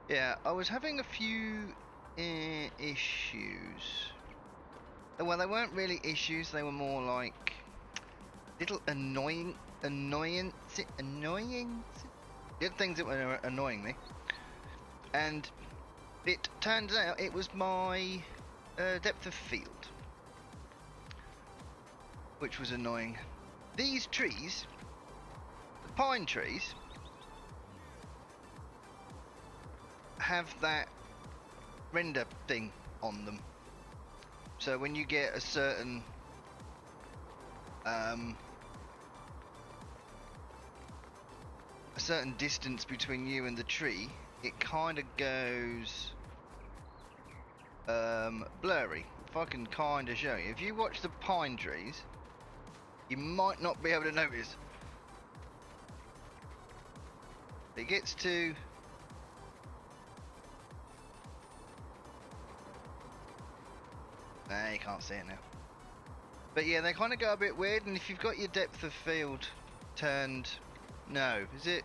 Yeah, I was having a few issues. Well, they weren't really issues, they were more like little annoying little things that were annoying me. And it turns out it was my depth of field, which was annoying. These trees, the pine trees, have that render thing on them. So when you get a certain distance between you and the tree, it kind of goes blurry. If I can kind of show you, if you watch the pine trees, you might not be able to notice. It gets to nah, you can't see it now. But yeah, they kind of go a bit weird, and if you've got your depth of field turned, no, is it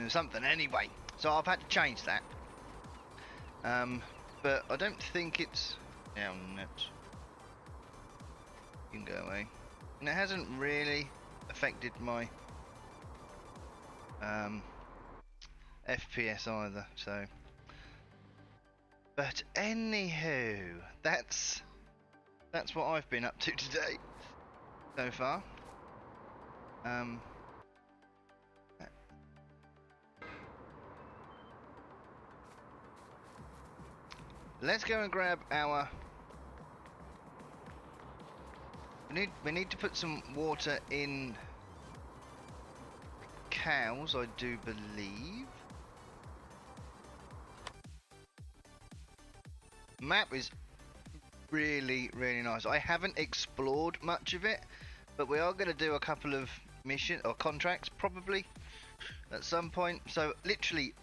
something anyway? So I've had to change that. But I don't think it's down it. You can go away, and it hasn't really affected my FPS either. So, but anywho, that's what I've been up to today so far. Let's go and grab our. We need to put some water in cows, I do believe. Map is really nice. I haven't explored much of it, but we are going to do a couple of mission or contracts probably at some point. So literally,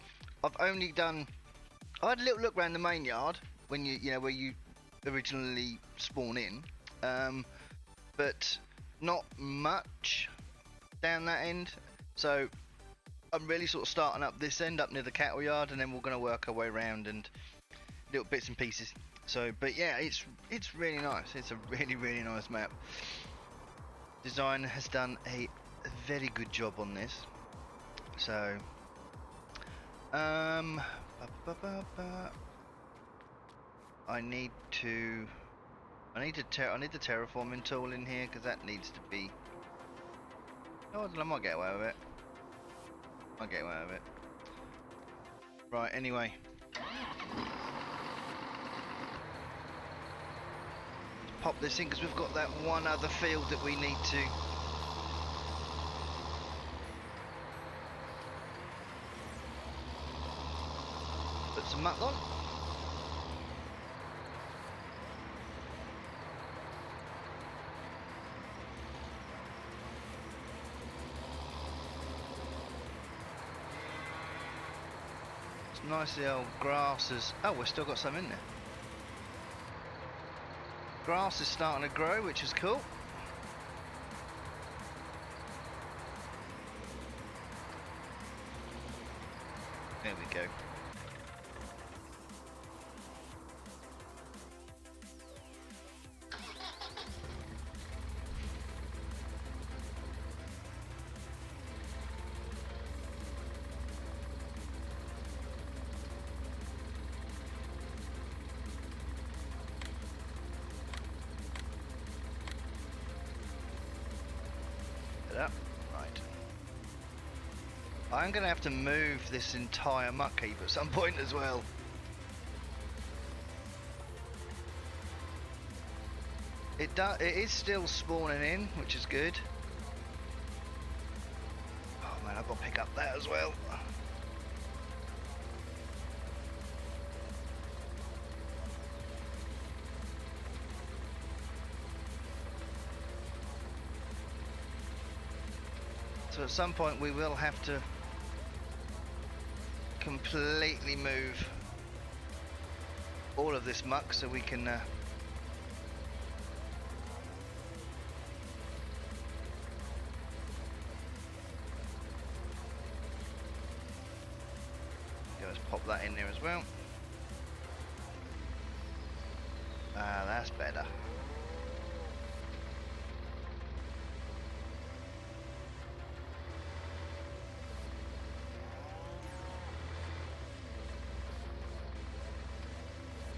I've only done. I had a little look around the main yard when you know where you originally spawn in, but not much down that end. So I'm really sort of starting up this end up near the cattle yard, and then we're going to work our way around and little bits and pieces. So, but yeah, it's really nice. It's a really nice map. Design has done a very good job on this. So, I need the terraforming tool in here because that needs to be. Oh, I might get away with it. I'll get away with it. Right. Anyway. Pop this in because we've got that one other field that we need to put some muck on. It's nice the old grasses. Oh, we've still got some in there. Grass is starting to grow, which is cool. There we go. Up. Right. I'm going to have to move this entire muck heap at some point as well. It is still spawning in, which is good. Oh man, I've got to pick up that as well. So at some point we will have to completely move all of this muck so we can go let's pop that in there as well. Ah, that's better.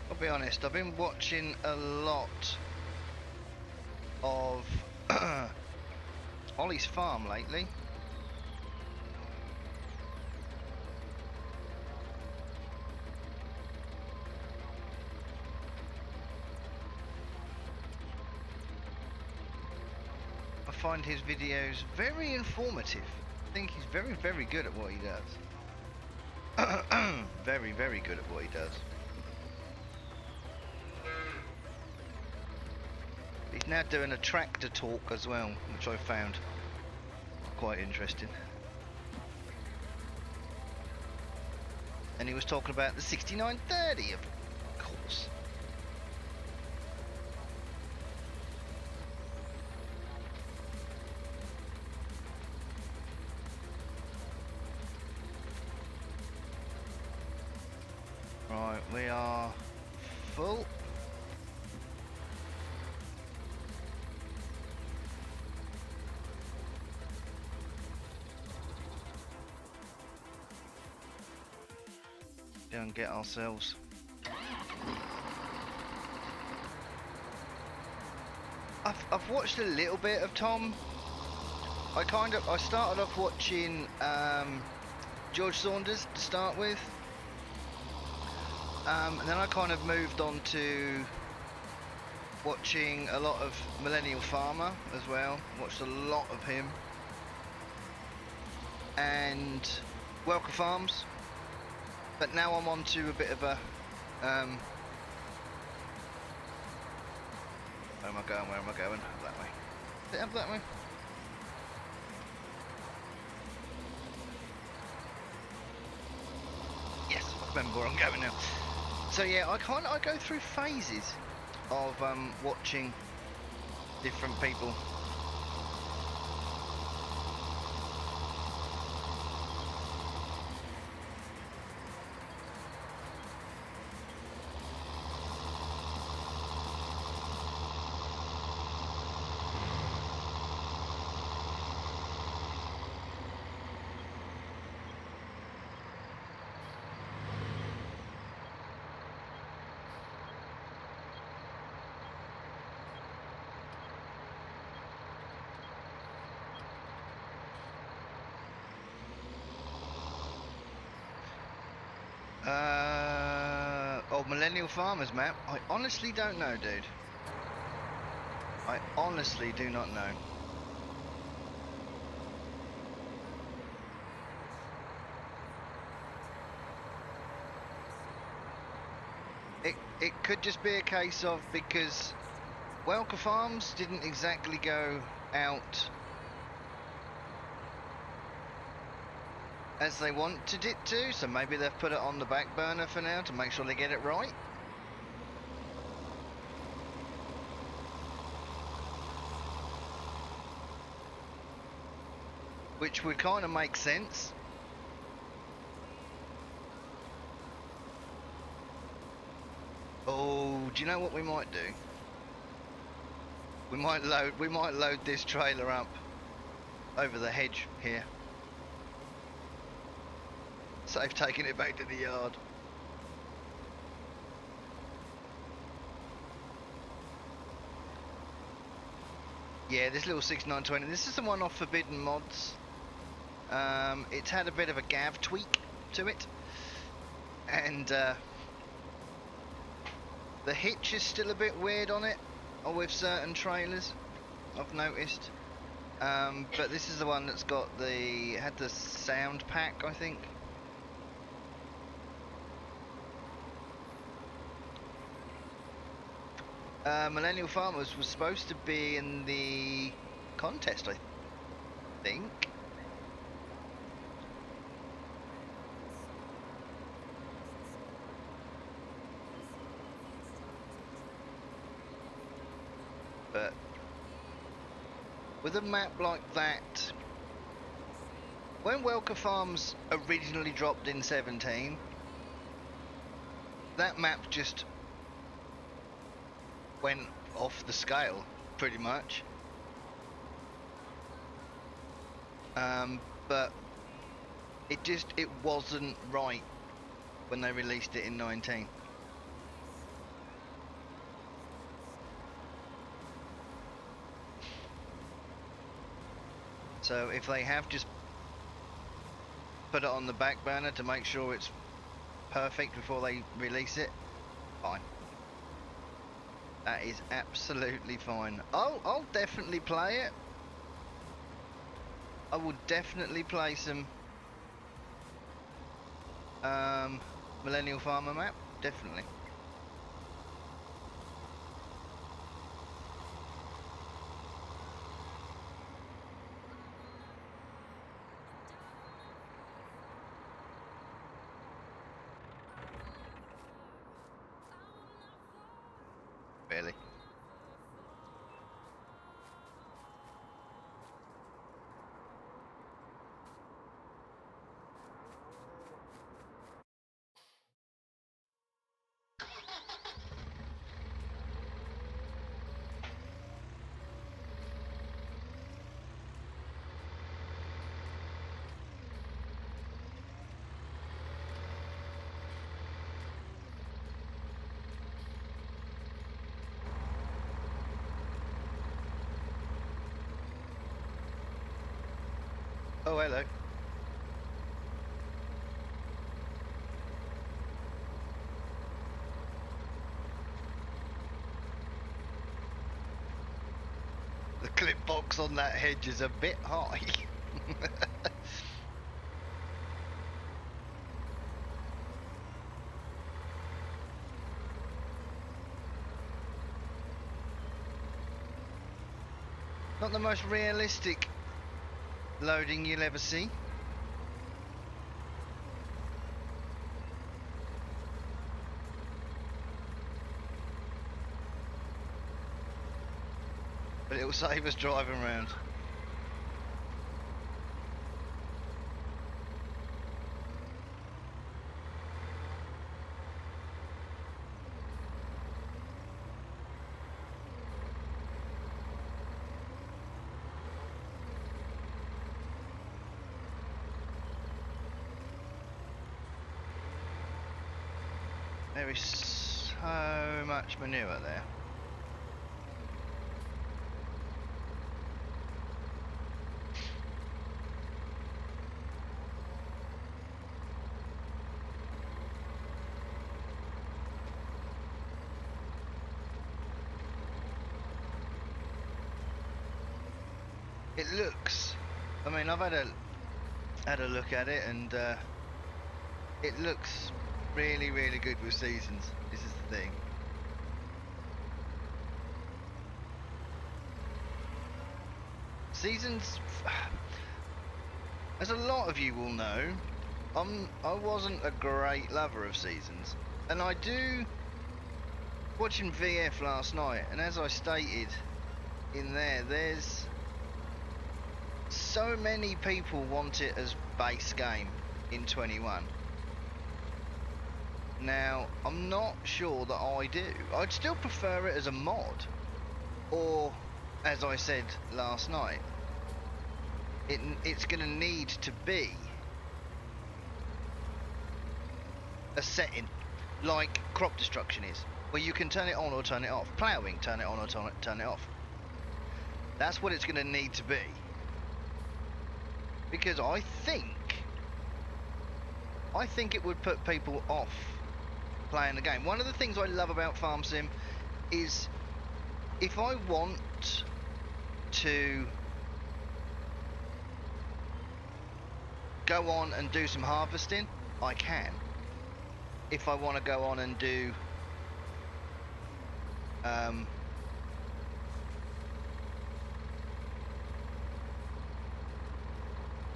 I'll be honest, I've been watching a lot of Ollie's Farm lately. I find his videos very informative. I think he's very, very good at what he does. Very, very good at what he does. He's now doing a tractor talk as well, which I found quite interesting. And he was talking about the 6930, of course. Right, we are full. Go and get ourselves. I've watched a little bit of Tom. I started off watching George Saunders to start with. And then I kind of moved on to watching a lot of Millennial Farmer as well. Watched a lot of him. And Welker Farms. But now I'm on to a bit of a where am I going? Where am I going? Up that way. Is it up that way? Yes, I remember where I'm going now. So yeah, I go through phases of watching different people. Millennial Farmers map? I honestly don't know, dude. I honestly do not know. It could just be a case of because Welker Farms didn't exactly go out as they wanted it to, so maybe they've put it on the back burner for now to make sure they get it right. Which would kind of make sense. Oh, do you know what we might do? We might load this trailer up over the hedge here. Save taking it back to the yard. Yeah, this little 6920. This is the one off Forbidden Mods. It's had a bit of a gav tweak to it, and the hitch is still a bit weird on it, or with certain trailers, I've noticed. But this is the one that's got had the sound pack, I think. Millennial Farmers was supposed to be in the contest, I think. But with a map like that, when Welker Farms originally dropped in 17, that map just went off the scale, pretty much. But it wasn't right when they released it in 19. So if they have just put it on the back burner to make sure it's perfect before they release it, fine. That is absolutely fine. I'll definitely play it. I will definitely play some Millennial Farmer map, definitely. Really. Oh, hello. The clip box on that hedge is a bit high. Not the most realistic loading you'll ever see. But it'll save us driving around. There is so much manure there. It looks, I mean, I've had a look at it, and it looks really, really good with seasons. This is the thing. Seasons, as a lot of you will know, I wasn't a great lover of seasons, and I do. Watching VF last night, and as I stated in there's so many people want it as base game in 21. Now, I'm not sure that I do. I'd still prefer it as a mod, or as I said last night, it's going to need to be a setting like crop destruction is, where you can turn it on or turn it off. Ploughing, turn it on or turn it off. That's what it's going to need to be. Because I think it would put people off playing the game. One of the things I love about Farm Sim is if I want to go on and do some harvesting, I can. If I want to go on and do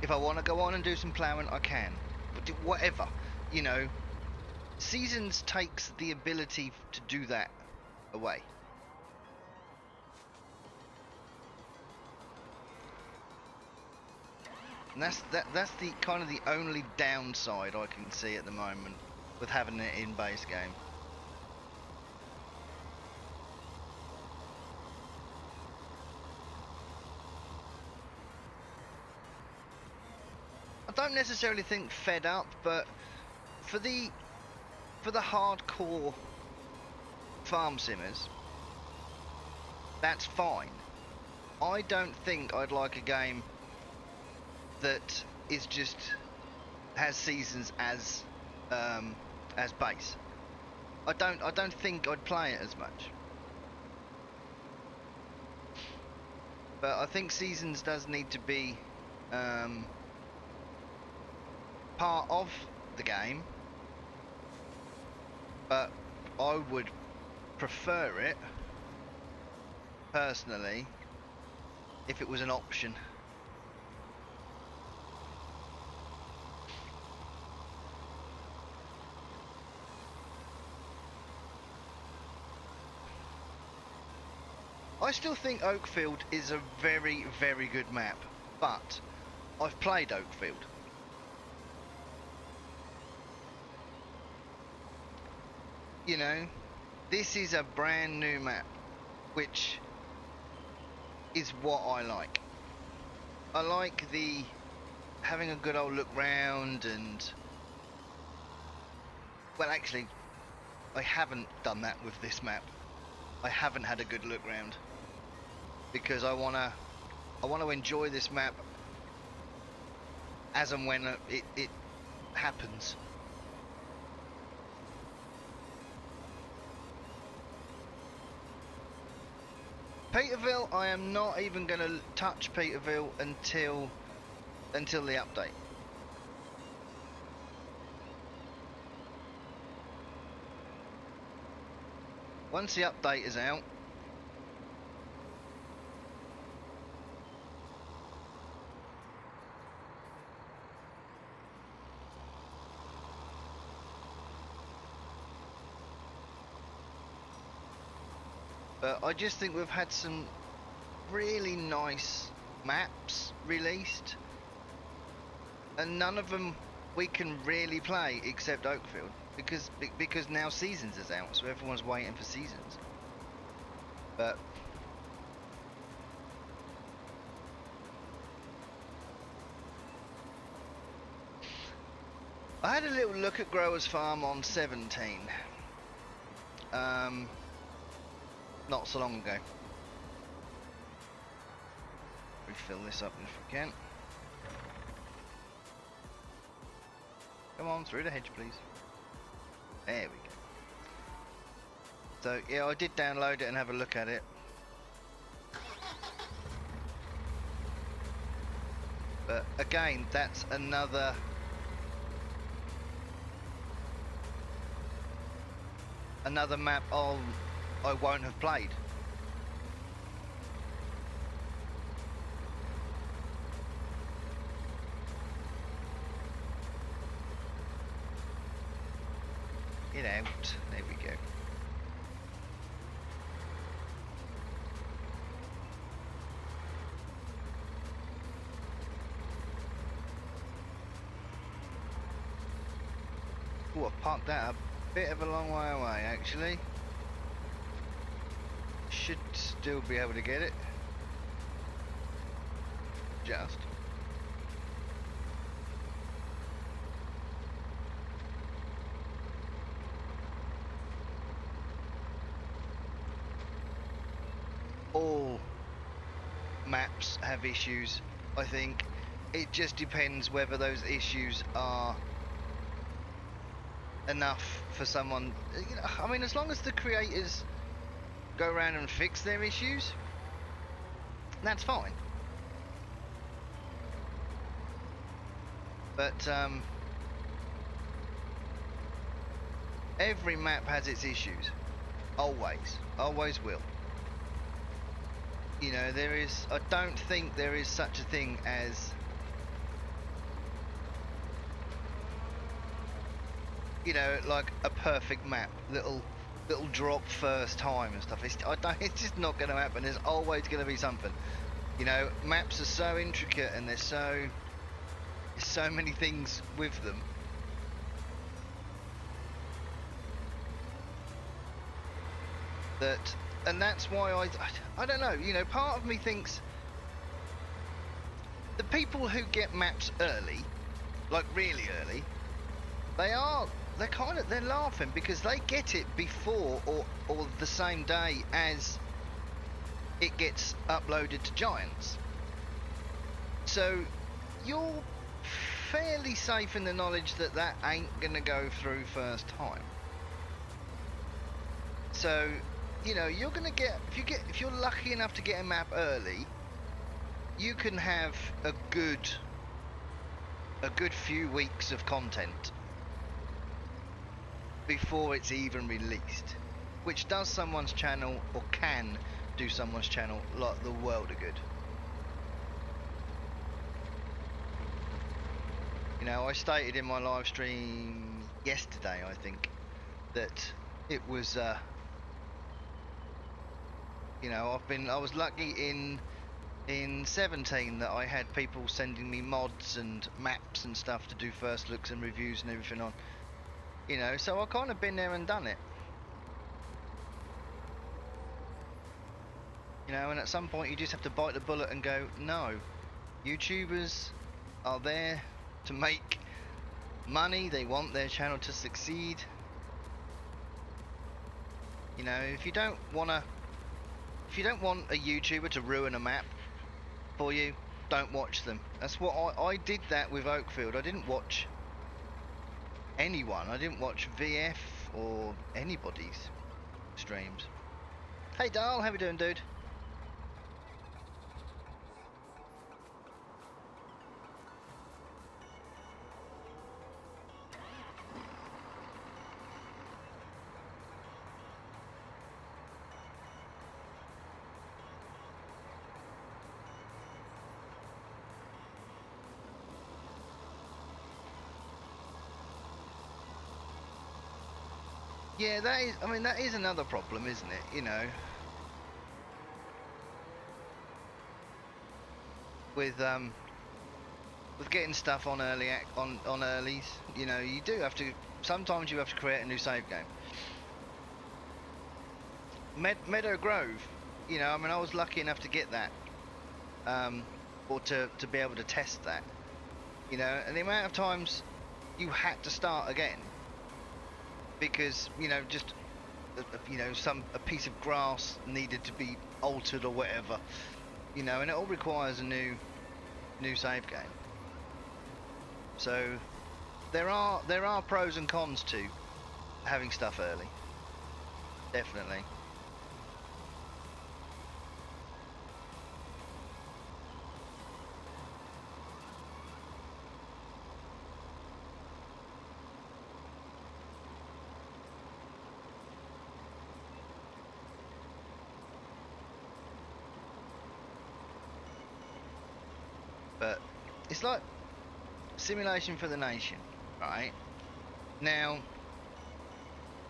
if I want to go on and do some ploughing, I can. But whatever, you know, seasons takes the ability to do that away. And that's the kind of the only downside I can see at the moment with having it in base game. I don't necessarily think fed up, but for the hardcore farm simmers, that's fine. I don't think I'd like a game that is just has seasons as base. I don't think I'd play it as much. But I think seasons does need to be part of the game. But I would prefer it personally if it was an option. I still think Oakfield is a very, very good map, but I've played Oakfield. You know, this is a brand new map, which is what I like. I like the having a good old look round and, well, actually, I haven't done that with this map. I haven't had a good look round because I wanna enjoy this map as and when it happens. Peterville, I am not even going to touch Peterville until the update. Once the update is out, but I just think we've had some really nice maps released, and none of them we can really play except Oakfield because now Seasons is out, so everyone's waiting for Seasons. But I had a little look at Growers Farm on 17. Not so long ago. Refill this up if we can. Come on, through the hedge, please. There we go. So, yeah, I did download it and have a look at it. But again, that's another map I won't have played. Get out. There we go. Oh, I parked that a bit of a long way away, actually. Should still be able to get it. Just. All maps have issues, I think. It just depends whether those issues are enough for someone. You know, I mean, as long as the creators go around and fix their issues, that's fine. But every map has its issues. Always will. You know, I don't think there is such a thing as, you know, like a perfect map, little drop first time and stuff. It's just not going to happen. There's always going to be something. You know, maps are so intricate and there's so many things with them. And that's why I don't know, you know, part of me thinks the people who get maps early like really early, they're laughing because they get it before or the same day as it gets uploaded to Giants. So you're fairly safe in the knowledge that that ain't gonna go through first time. So, you know, you're gonna get if you're lucky enough to get a map early, you can have a good few weeks of content before it's even released, which does someone's channel, or can do someone's channel, like the world of good. You know, I stated in my live stream yesterday, I think, that it was you know, I was lucky in 17 that I had people sending me mods and maps and stuff to do first looks and reviews and everything on. You know, so I kind of been there and done it. You know, and at some point you just have to bite the bullet and go, no, YouTubers are there to make money. They want their channel to succeed. You know, if you don't want a YouTuber to ruin a map for you, don't watch them. That's what I did that with Oakfield. I didn't watch anyone. I didn't watch VF or anybody's streams. Hey Dal, how we doing, dude? Yeah, that is another problem, isn't it? You know, with getting stuff on on earlies, you know, you do have to, sometimes you have to create a new save game. Meadow Grove, you know, I mean, I was lucky enough to get that, or to be able to test that, you know, and the amount of times you had to start again because, you know, just you know, a piece of grass needed to be altered or whatever, you know, and it all requires a new save game. So there are pros and cons to having stuff early, definitely. But it's like Simulation for the Nation, right? Now,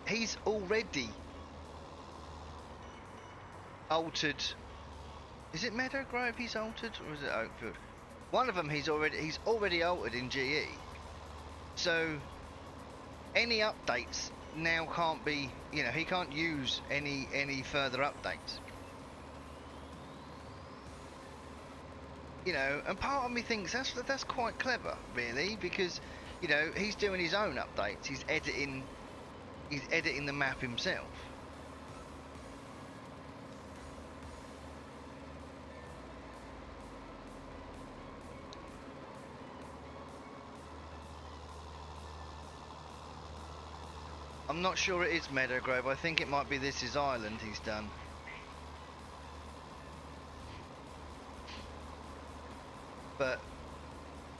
he's already altered. Is it Meadow Grove he's altered, or is it Oakfield? One of them he's already altered in GE. So any updates now can't be, you know, he can't use any further updates. You know, and part of me thinks that's quite clever, really, because, you know, he's doing his own updates. He's editing the map himself. I'm not sure it is Meadow Grove. I think it might be This Is Ireland he's done. But,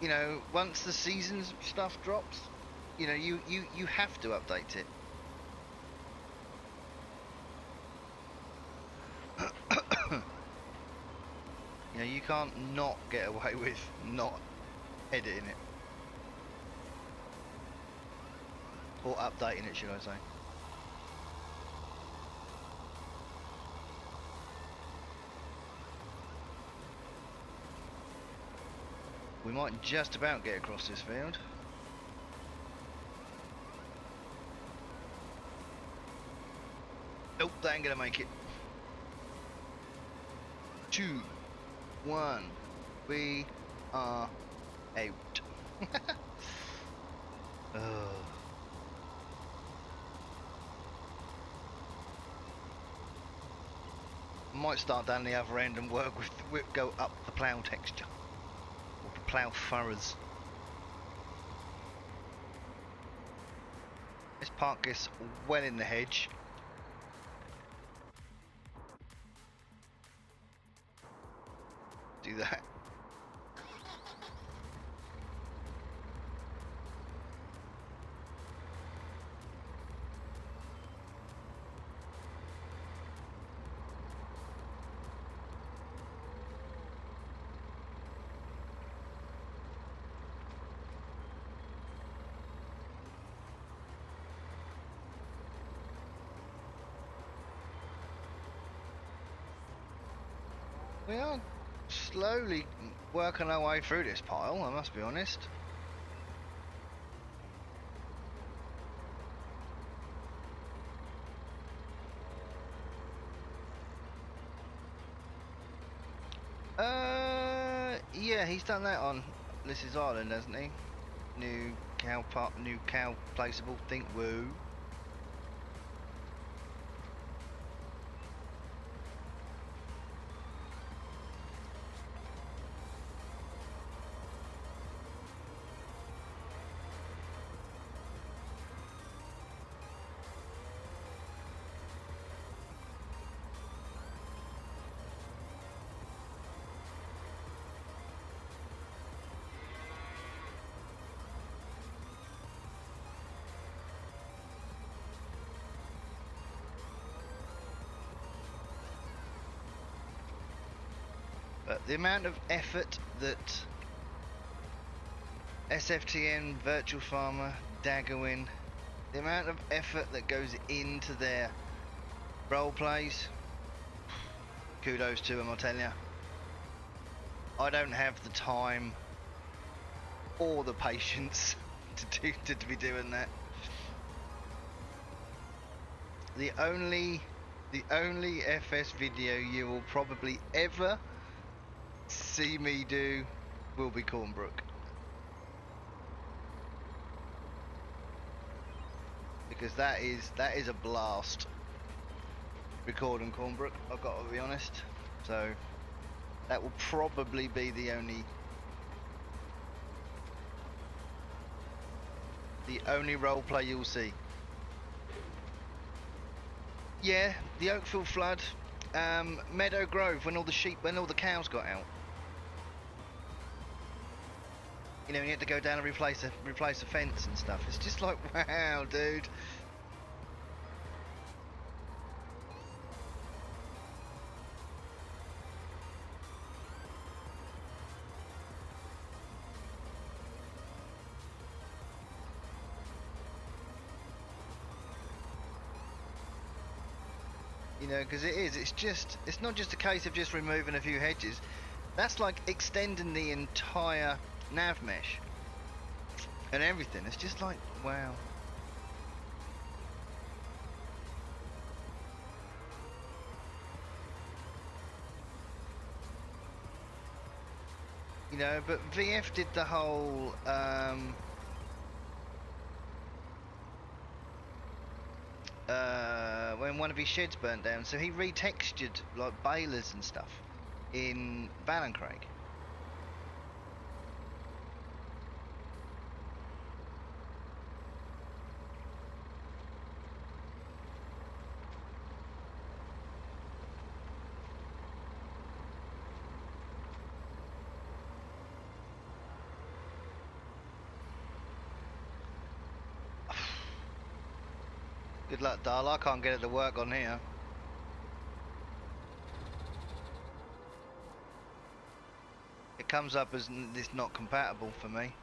you know, once the seasons stuff drops, you know, you have to update it. You know, you can't not get away with not editing it. Or updating it, should I say. We might just about get across this field. Nope, that ain't gonna make it. 2, 1, we are out. might start down the other end and work with go up the plough texture or the plough furrows. Let's park this well in the hedge. Do that. We are slowly working our way through this pile, I must be honest. Yeah, he's done that on Liss's Island, hasn't he? New cow placeable, think woo. But the amount of effort that SFTN, Virtual Farmer, Daggerwin, the amount of effort that goes into their role plays, kudos to them, I'll tell you. I don't have the time or the patience to be doing that. The only FS video you will probably ever see me do will be Cornbrook, because that is a blast recording Cornbrook, I've got to be honest. So that will probably be the only role play you'll see. Yeah, the Oakfield flood, Meadow Grove, when all the cows got out. You know, you had to go down and replace a fence and stuff. It's just like, wow, dude. You know, because it's not just a case of just removing a few hedges. That's like extending the entire nav mesh and everything. It's just like, wow. You know, but VF did the whole when one of his sheds burnt down, so he retextured like balers and stuff in Ballencraig. Good luck, Darl. I can't get it to work on here. It comes up as this not compatible for me.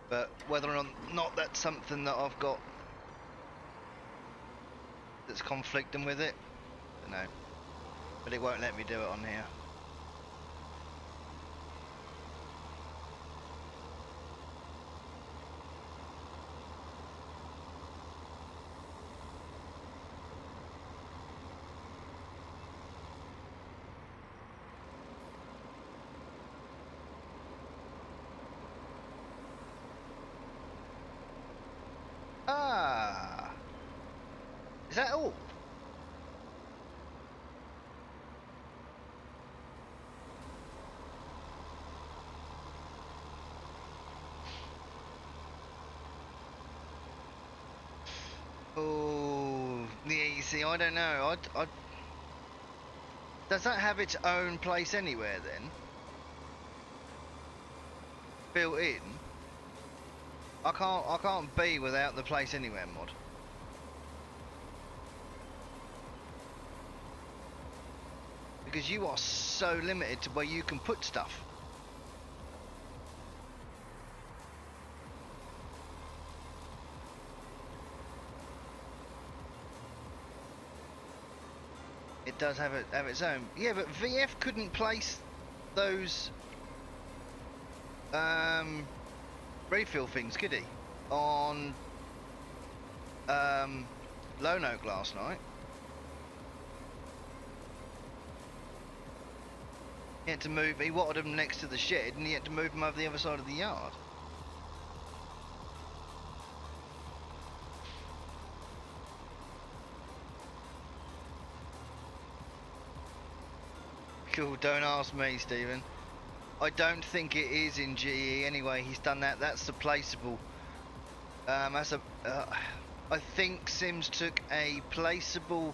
But whether or not that's something that I've got that's conflicting with it, I don't know. But it won't let me do it on here. Ah, is that all? See, I don't know. Does that have its own place anywhere then? Built in? I can't be without the place anywhere mod. Because you are so limited to where you can put stuff. It does have its own. Yeah, but VF couldn't place those refill things, could he? On Lone Oak last night. He had to move. He wanted them next to the shed, and he had to move them over the other side of the yard. Cool, don't ask me, Stephen. I don't think it is in GE anyway. He's done that. That's the placeable. I think Sims took a placeable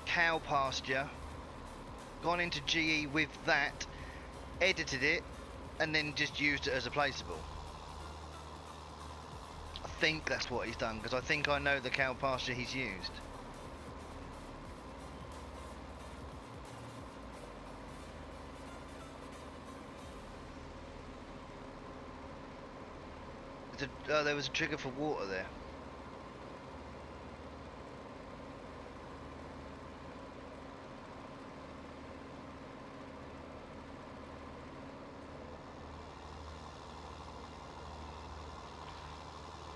cow pasture, gone into GE with that, edited it, and then just used it as a placeable. I think that's what he's done, because I think I know the cow pasture he's used. There was a trigger for water there.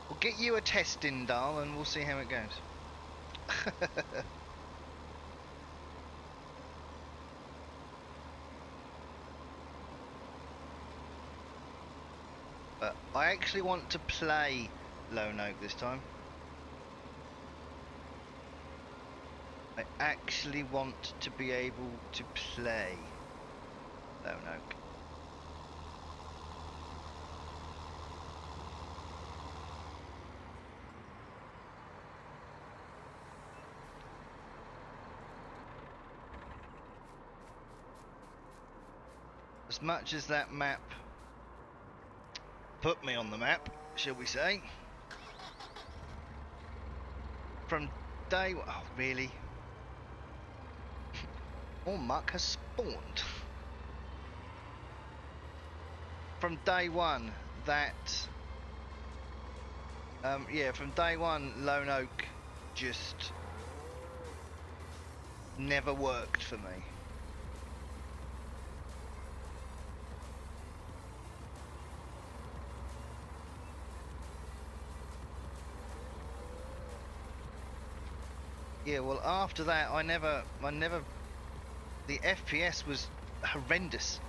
We'll get you a test in, Dahl, and we'll see how it goes. But I actually want to play Lone Oak this time. I actually want to be able to play Lone Oak. As much as that map put me on the map, shall we say, from day one. Oh, really? More muck has spawned. From day one, that yeah, from day one, Lone Oak just never worked for me. Yeah, well, after that, I never, the FPS was horrendous.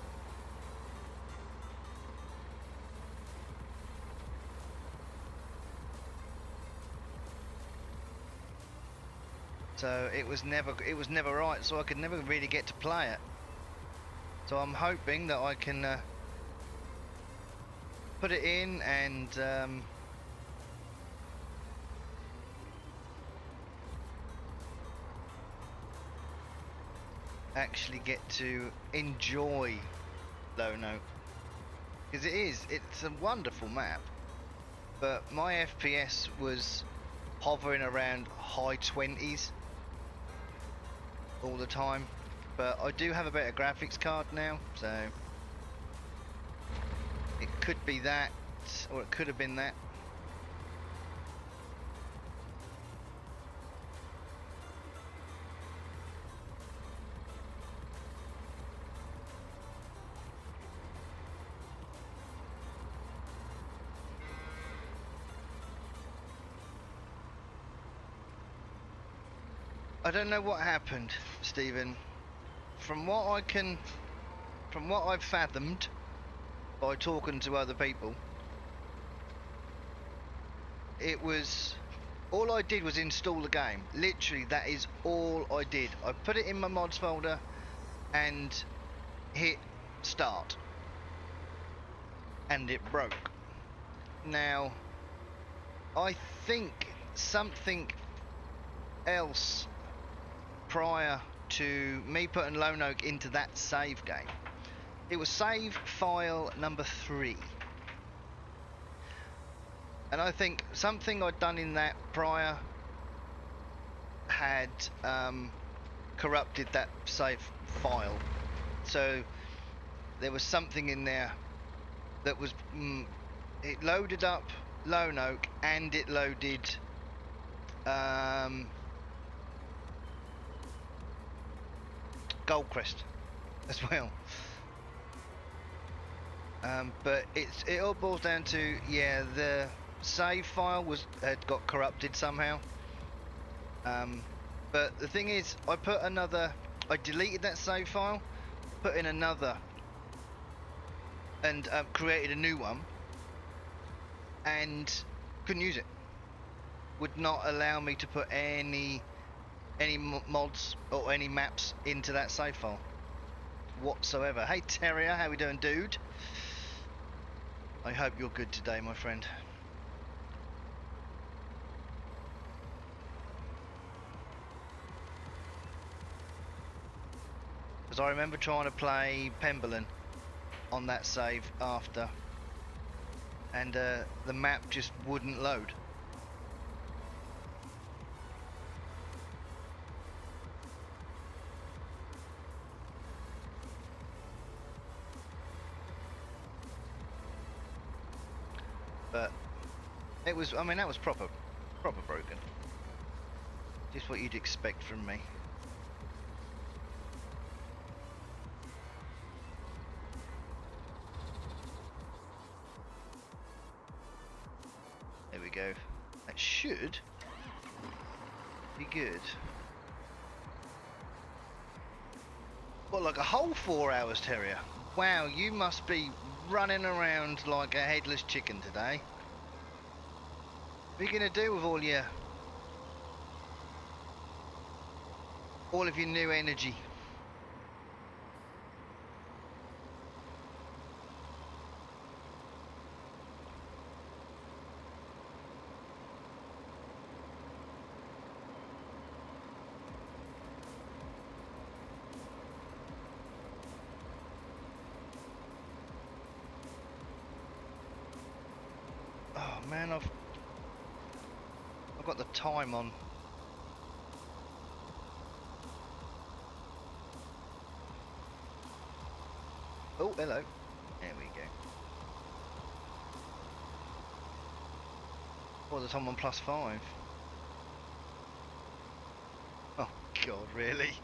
So it was never right, so I could never really get to play it. So I'm hoping that I can put it in and actually get to enjoy Lone Oak, because it's a wonderful map, but my FPS was hovering around high 20s all the time. But I do have a better graphics card now, so it could be that, or it could have been that. I don't know what happened, Stephen. From what I've fathomed by talking to other people, it was, all I did was install the game. Literally, that is all I did. I put it in my mods folder and hit start, and it broke. Now, I think something else prior to me putting Lone Oak into that save game. It was save file number 3. And I think something I'd done in that prior had corrupted that save file. So there was something in there that was... it loaded up Lone Oak and it loaded... Goldcrest as well. But it all boils down to, yeah, the save file had got corrupted somehow. But the thing is, I deleted that save file, put in another, and created a new one, and couldn't use it. Would not allow me to put any mods or any maps into that save file whatsoever. Hey Terrier, how we doing, dude? I hope you're good today, my friend. Because I remember trying to play Pemberlin on that save after, and the map just wouldn't load. But it was, I mean, that was proper broken. Just what you'd expect from me. There we go. That should be good. What, like a whole 4 hours, Terrier? Wow, you must be running around like a headless chicken today. What are you gonna do with all of your new energy? Oh man, I've got the time on. Oh, hello. There we go. Oh, the time on +5. Oh God, really?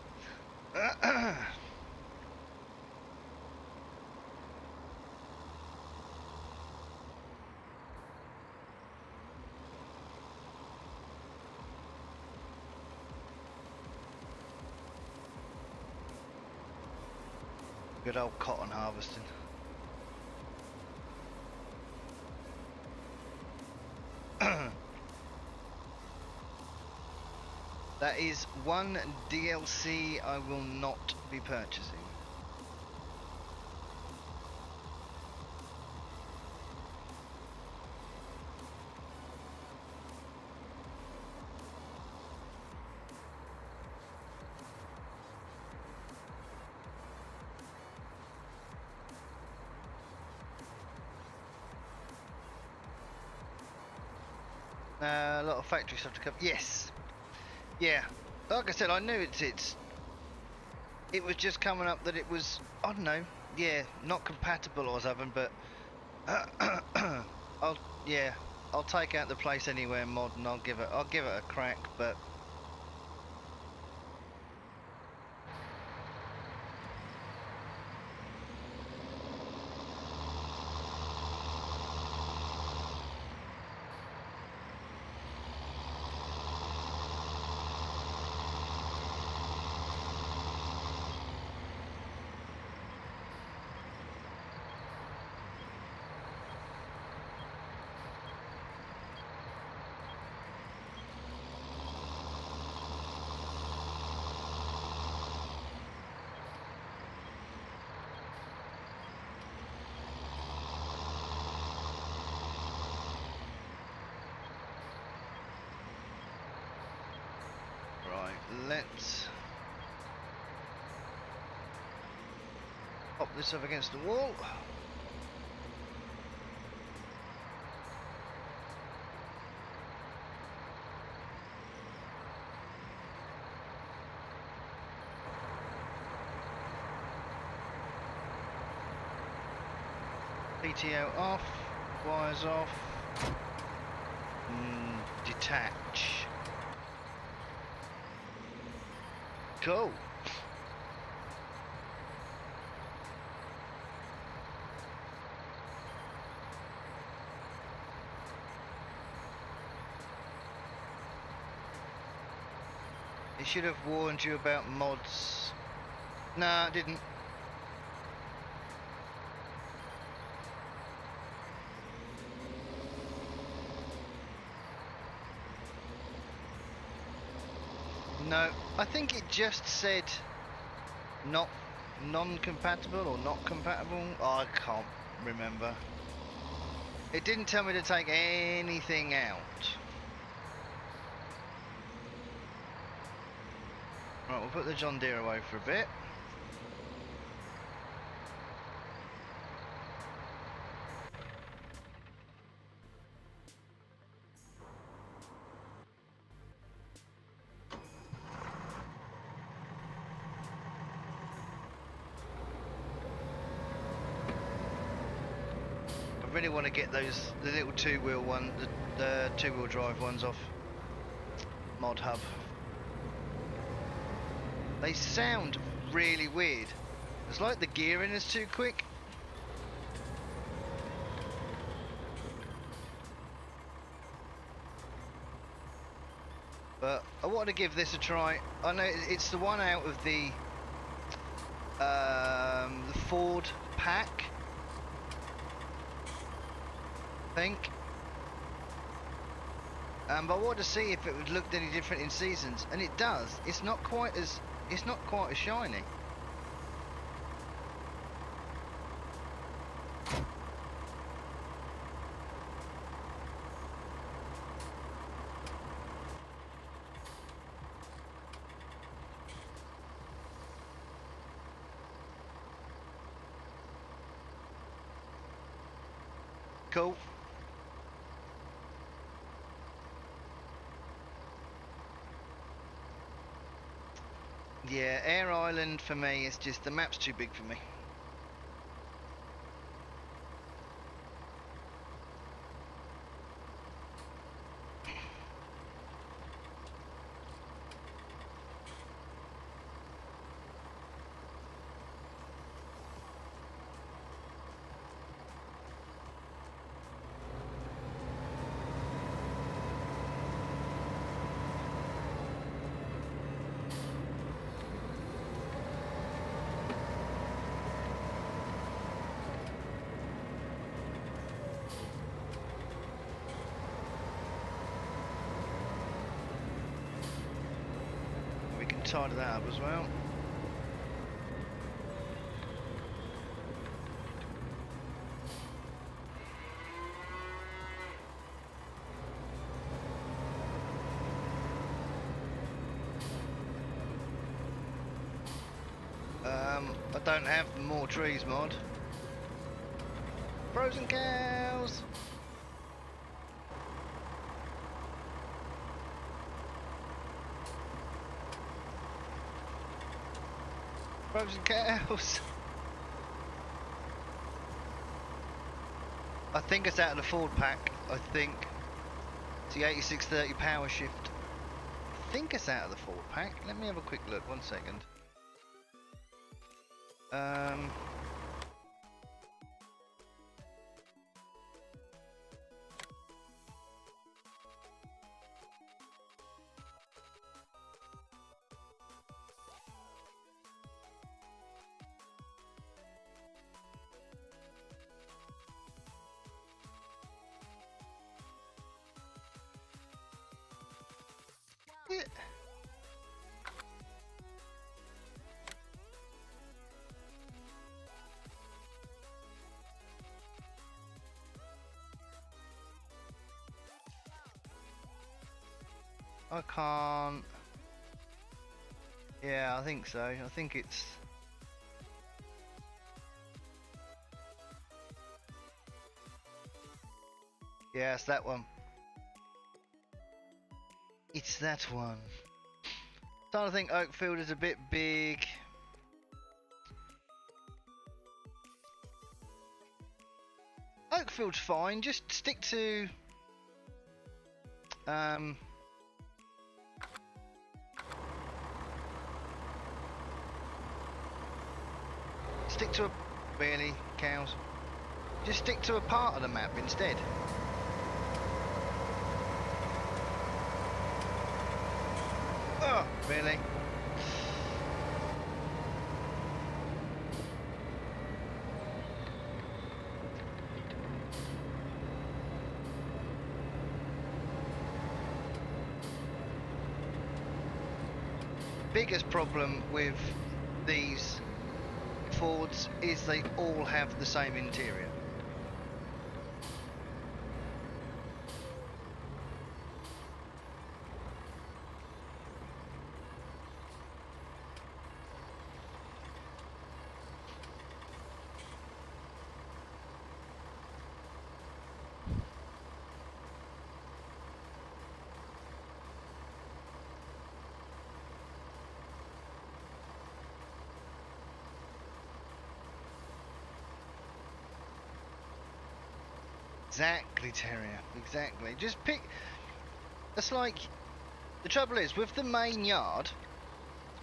Good old cotton harvesting. That is one DLC I will not be purchasing. A lot of factory stuff to cover. Yes. Yeah. Like I said, I knew it was just coming up that it was, I don't know, yeah, not compatible or something, but I'll take out the place anywhere mod and I'll give it a crack, but let's pop this up against the wall. PTO off, wires off, detach. Cool. It should have warned you about mods. Nah, it didn't. No, I think it just said not non-compatible or not compatible. Oh, I can't remember. It didn't tell me to take anything out. Right, we'll put the John Deere away for a bit. I really want to get the little the two-wheel drive ones off Mod Hub. They sound really weird. It's like the gearing is too quick. But I want to give this a try. I know it's the one out of the Ford pack, I think. But I wanted to see if it would look any different in seasons, and it does. It's not quite as shiny. Cool. Yeah, Air Island for me is just, the map's too big for me. Tidy that up as well. I don't have more trees mod. Frozen cows. Frozen cows. I think it's out of the Ford pack. I think it's the 8630 power shift. I think it's out of the Ford pack. Let me have a quick look. 1 second. I can't. Yeah, I think so. I think it's... Yeah, it's that one. It's that one. Starting to think Oakfield is a bit big. Oakfield's fine. Just stick to stick to a really cows. Just stick to a part of the map instead. Oh, really? Biggest problem with these Fords is they all have the same interior. Exactly, Terrier. Exactly. Just pick. It's like the trouble is with the main yard,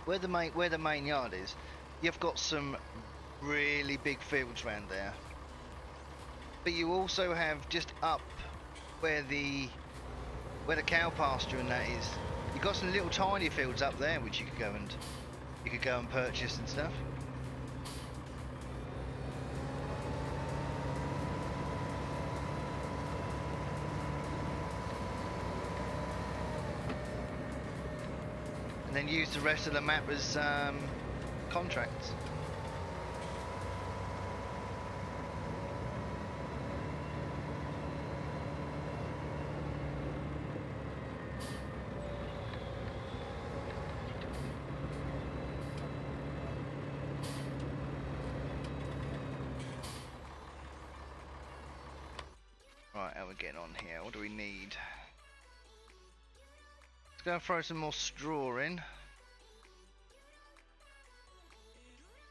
where the main yard is. You've got some really big fields around there, but you also have just up where the cow pasture and that is. You've got some little tiny fields up there which you could go and purchase and stuff. And then use the rest of the map as contracts. Right, how are we getting on here? What do we need? Let's go and throw some more straw in.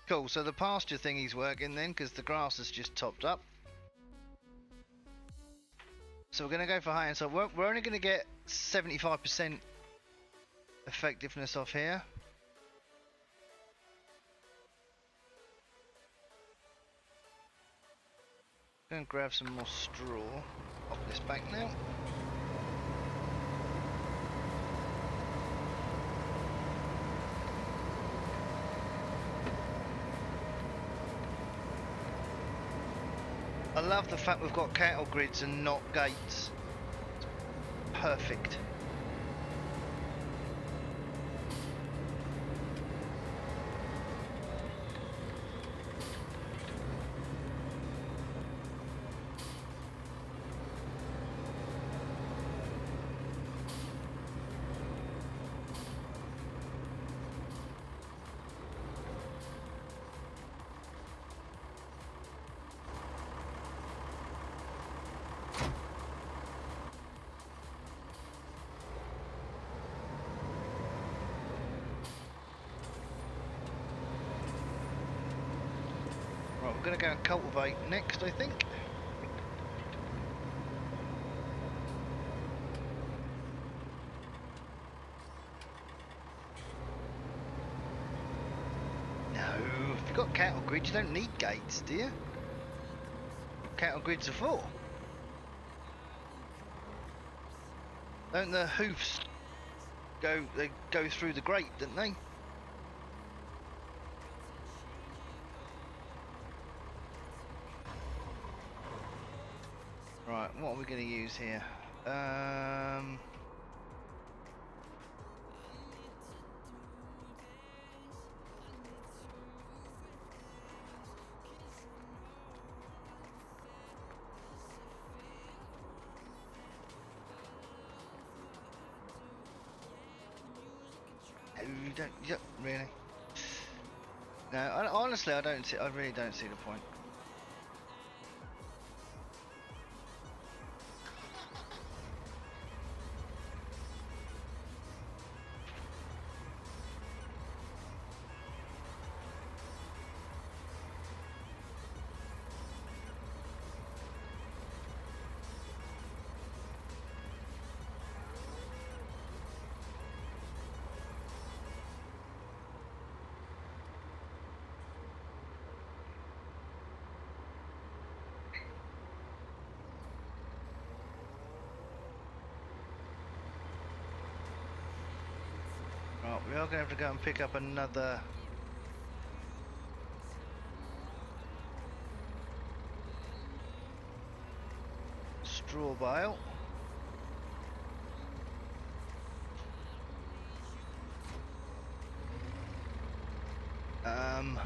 Cool, so the pasture thingy's working then, because the grass has just topped up. So we're going to go for high end. So we're only going to get 75% effectiveness off here. Go and grab some more straw. Pop this back now. I love the fact we've got cattle grids and not gates. Perfect. Right, we're going to go and cultivate next, I think. No, if you've got cattle grids, you don't need gates, do you? Cattle grids are for. Don't the hoofs they go through the grate, don't they? Right, what are we going to use here? You don't really. No, honestly, I don't see. I really don't see the point. Right, we are going to have to go and pick up another straw bale. Um,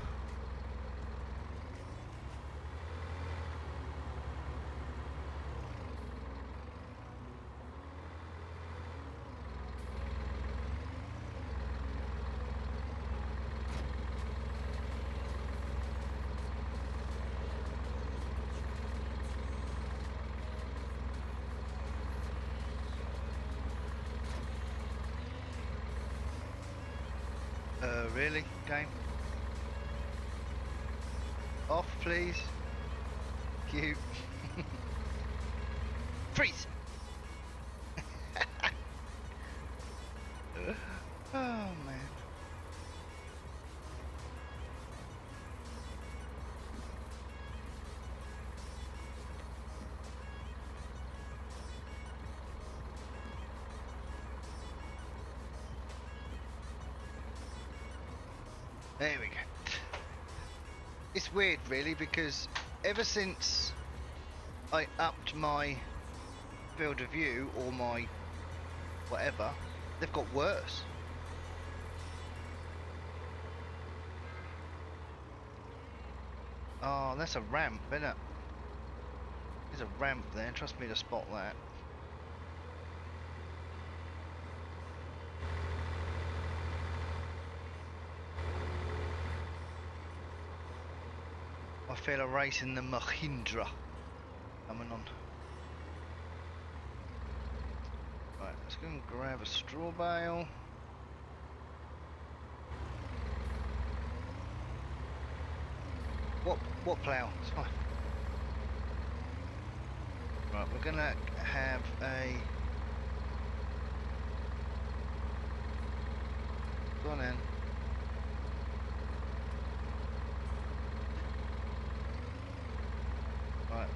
really, game? Off, please. Cute. Freeze! Oh man. There we go. It's weird really because ever since I upped my field of view or my whatever, they've got worse. Oh, that's a ramp, isn't it? There's a ramp there, trust me to spot that. I feel a race in the Mahindra coming on. Right, let's go and grab a straw bale. What plough? It's fine. Right, we're gonna have a. Go on in. Right.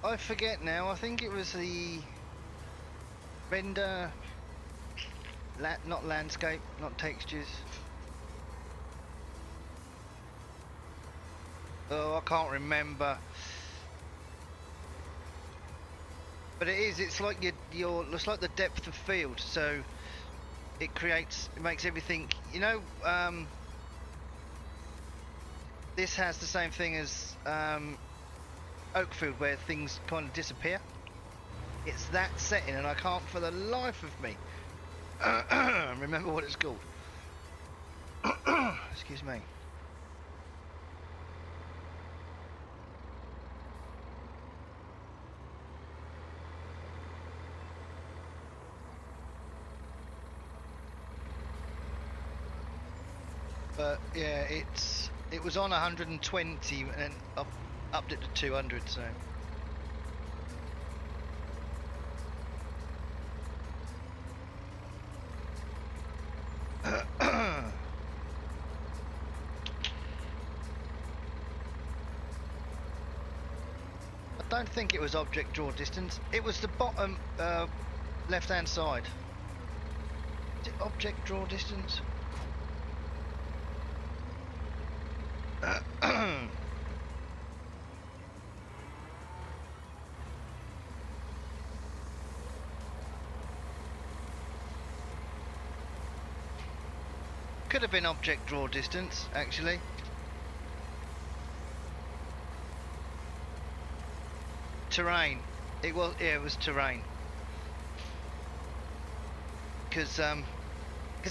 I forget now. I think it was the render, not landscape, not textures. Oh, I can't remember. But it is. It's like it's like the depth of field. So it makes everything. You know, this has the same thing as Oakfield, where things kind of disappear. It's that setting, and I can't for the life of me remember what it's called. Excuse me. But yeah, it was on 120 and upped it to 200, so. I don't think it was object draw distance. It was the bottom, the left hand side. Is it object draw distance? Could have been object draw distance, actually. Terrain. It was, yeah, it was terrain. Because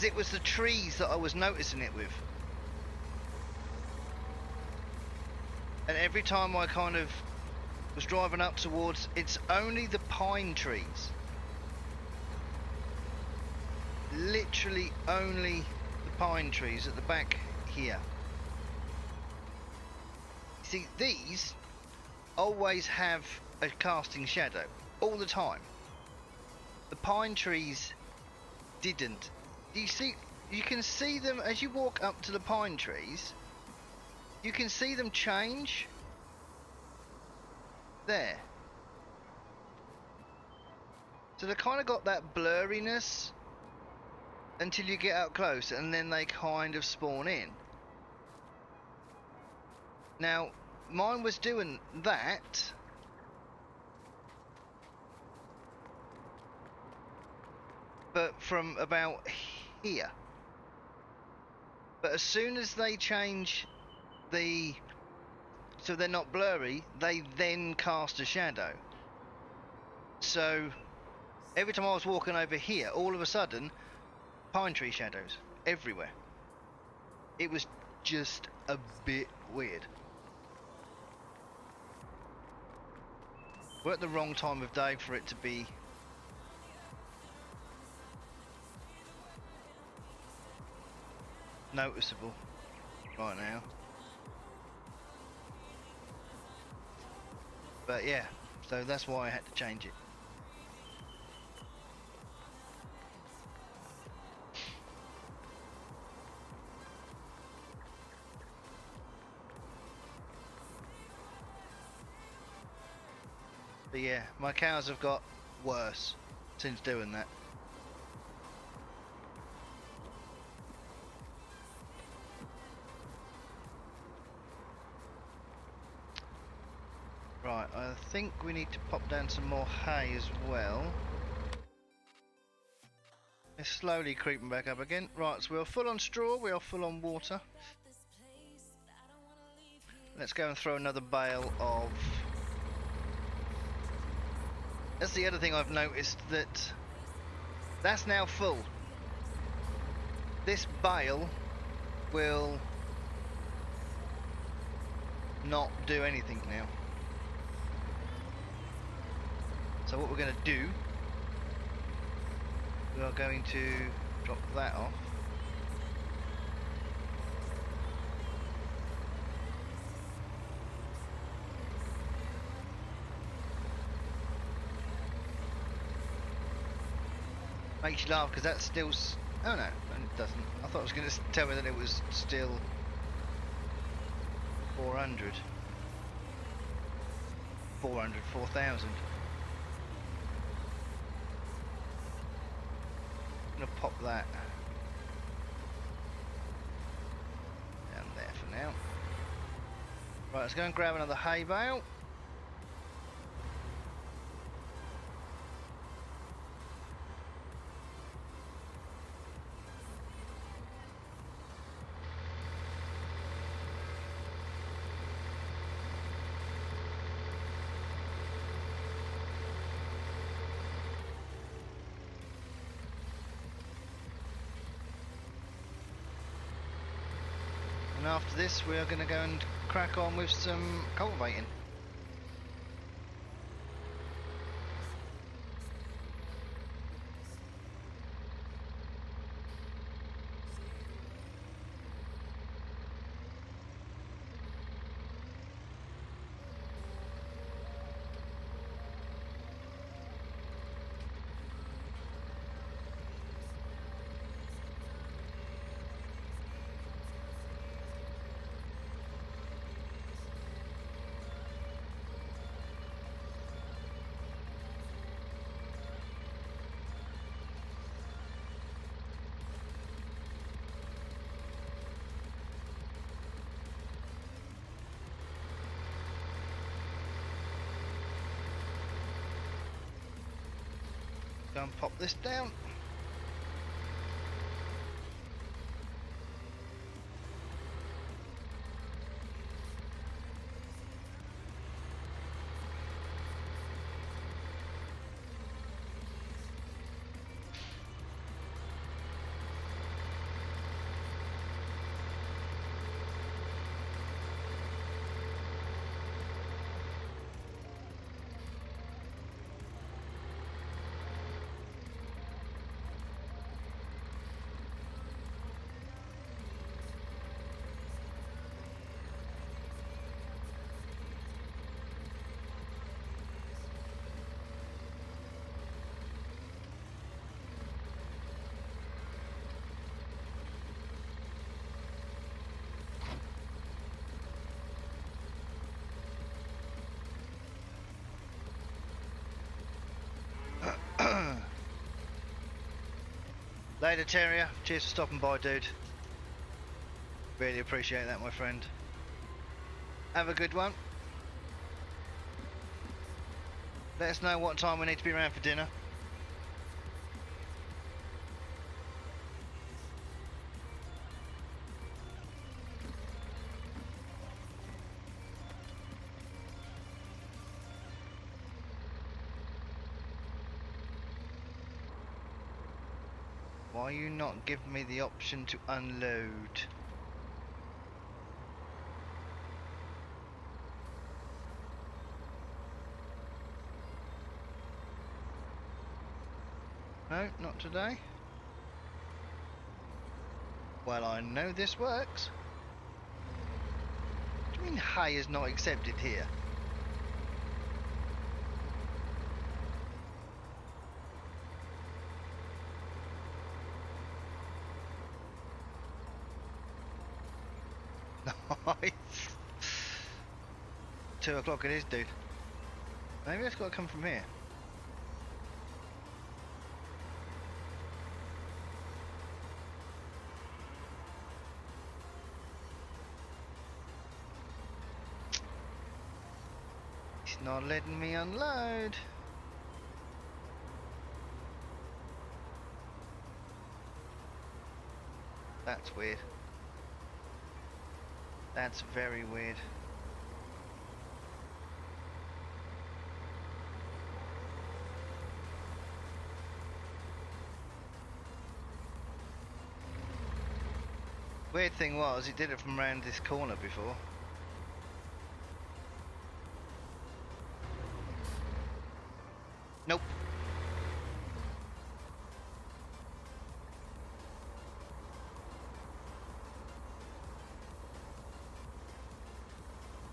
it was the trees that I was noticing it with. And every time I kind of was driving up towards, it's only the pine trees. Literally only the pine trees at the back here. See, these always have a casting shadow all the time. The pine trees didn't. Do you see? You can see them as you walk up to the pine trees. You can see them change. There. So they kind of got that blurriness until you get up close, and then they kind of spawn in. Now, mine was doing that. But from about here. But as soon as they change the, so they're not blurry, they then cast a shadow. So every time I was walking over here, all of a sudden, pine tree shadows everywhere. It was just a bit weird. We're at the wrong time of day for it to be noticeable right now. But yeah, so that's why I had to change it. But yeah, my cows have got worse since doing that. Right, I think we need to pop down some more hay as well. It's slowly creeping back up again. Right, so we're full on straw, we are full on water. Let's go and throw another bale of... That's the other thing I've noticed, that's now full. This bale will not do anything now. So what we're going to do, we are going to drop that off. Makes you laugh because that's still... Oh no, it doesn't. I thought it was going to tell me that it was still 400. 4,000. I'm going to pop that down there for now. Right, let's go and grab another hay bale. And after this we are going to go and crack on with some cultivating. go and pop this down. Later, Terrier. Cheers for stopping by, dude. Really appreciate that, my friend. Have a good one. Let us know what time we need to be around for dinner. Why are you not giving me the option to unload? No, not today. Well, I know this works. What do you mean hay is not accepted here? Nice. 2 o'clock it is, dude. Maybe it's got to come from here. It's not letting me unload. That's weird. That's very weird. Weird thing was, he did it from around this corner before. Nope.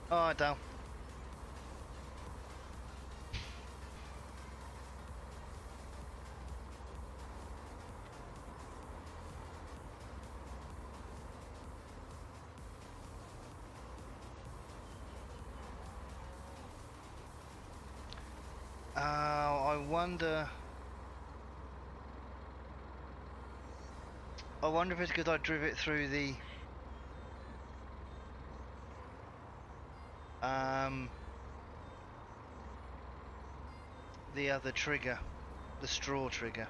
Oh, down. I wonder if it's because I drove it through the other trigger, the straw trigger.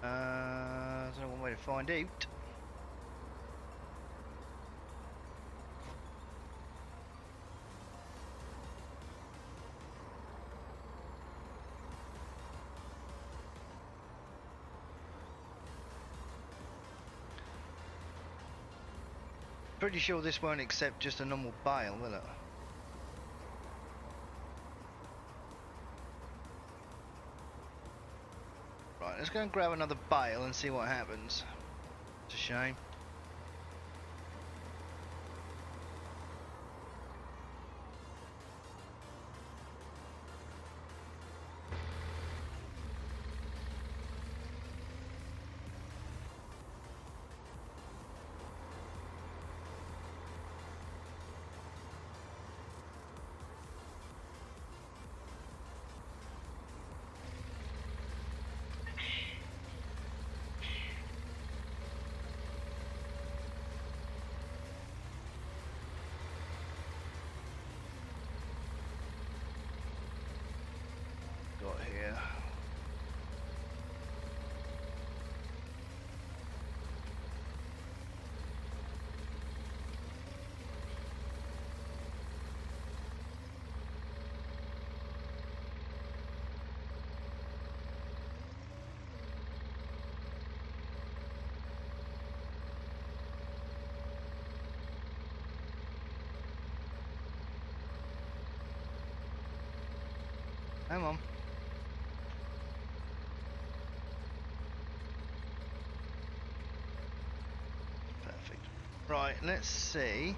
There's only one way to find out. Pretty sure this won't accept just a normal bale, will it? Right, let's go and grab another bale and see what happens. It's a shame. Come on. Perfect. Right, let's see.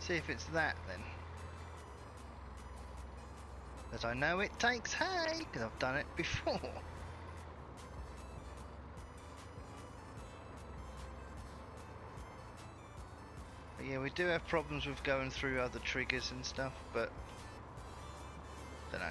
See if it's that then. Because I know it takes hay, because I've done it before. But yeah, we do have problems with going through other triggers and stuff, but don't know.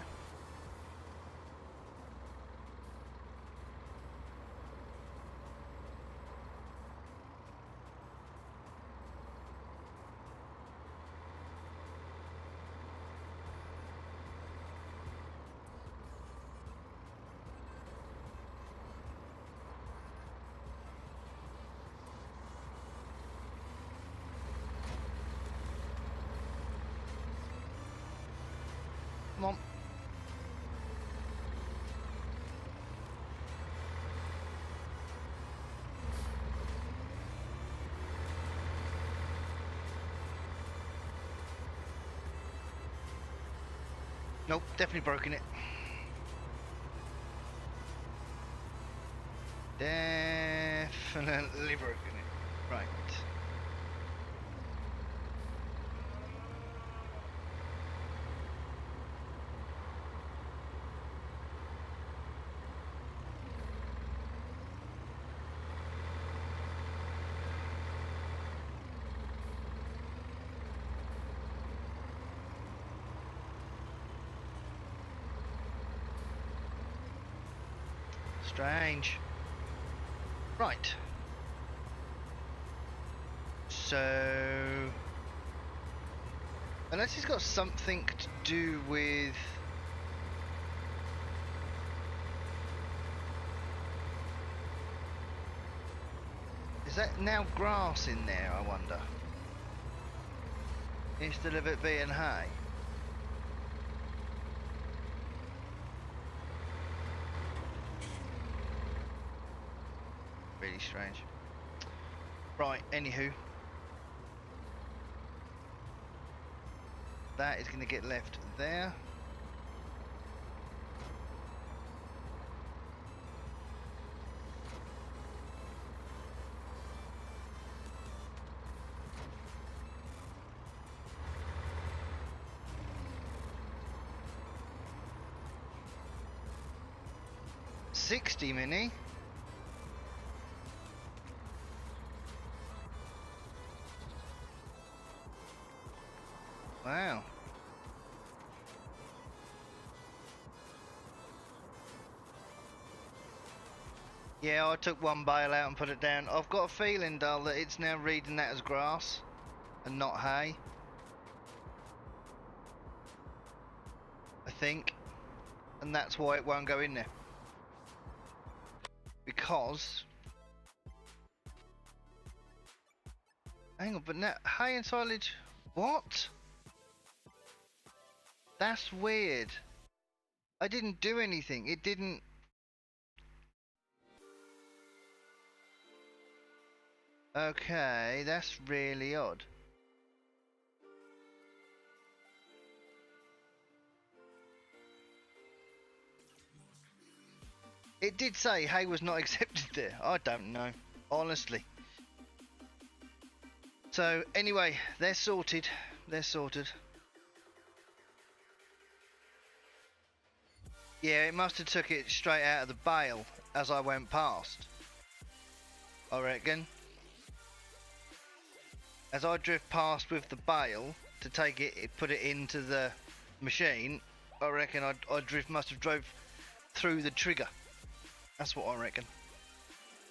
Come on. Nope, definitely broken it. Definitely broken it. Right. Strange. Right. So, unless it's got something to do with is that now grass in there, I wonder? Instead of it being hay. Really strange. Right, anywho. That is going to get left there. $60 mini. Wow. Yeah, I took one bale out and put it down. I've got a feeling, Dull, that it's now reading that as grass and not hay. I think. And that's why it won't go in there. Because... hang on, but now hay and silage... what? That's weird. I didn't do anything. It didn't... okay, that's really odd. It did say hay was not accepted there. I don't know, honestly. So anyway, they're sorted. They're sorted. Yeah, it must have took it straight out of the bale as I went past, I reckon. As I drift past with the bale to take it, put it into the machine, I reckon I must have drove through the trigger. That's what I reckon.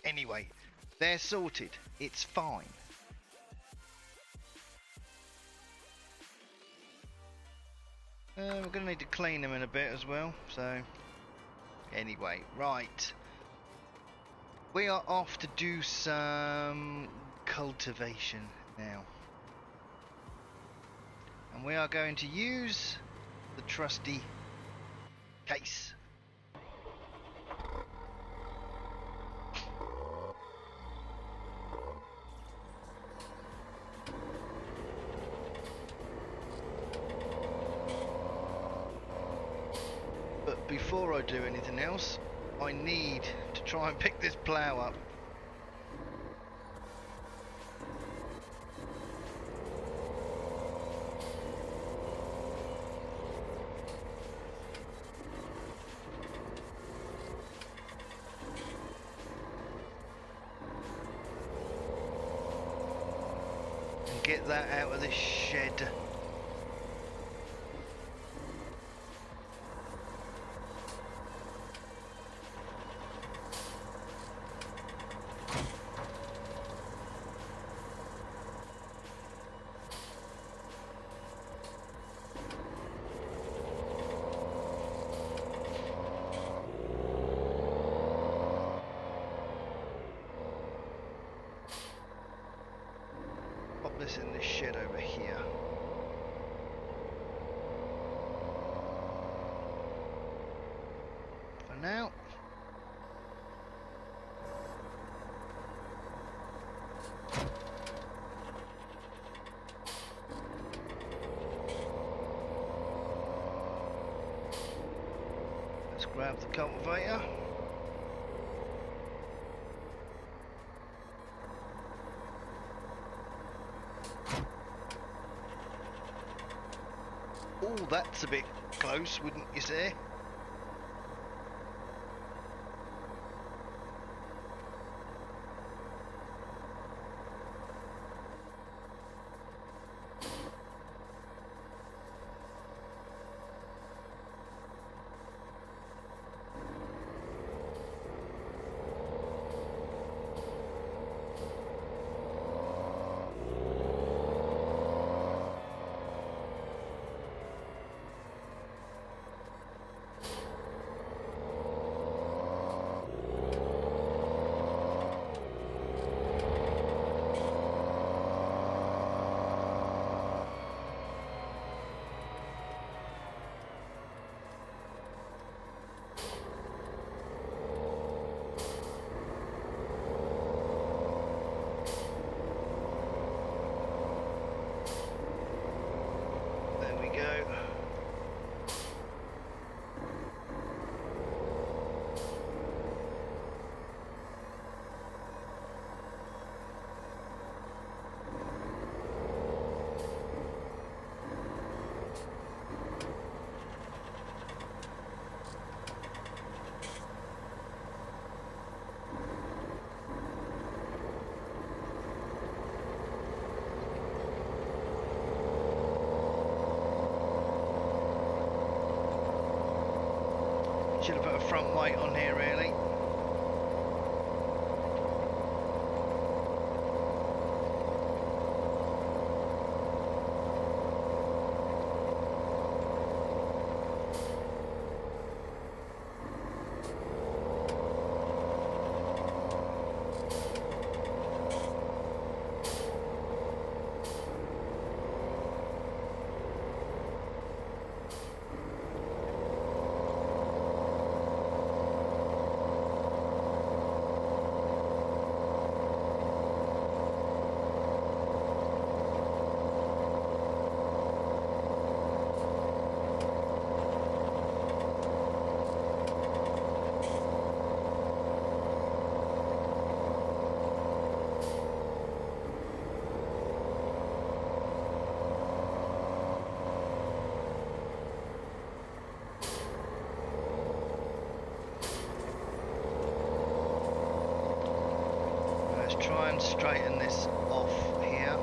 Anyway, they're sorted. It's fine. We're going to need to clean them in a bit as well. So, anyway, right. We are off to do some cultivation now. And we are going to use the trusty case. before I do anything else, I need to try and pick this plough up. And get that out of this shed. Pop this in this shed over here. For now. Let's grab the cultivator. Oh, that's a bit close, wouldn't you say? There we go. Should have put a front weight on here really. Try and straighten this off here.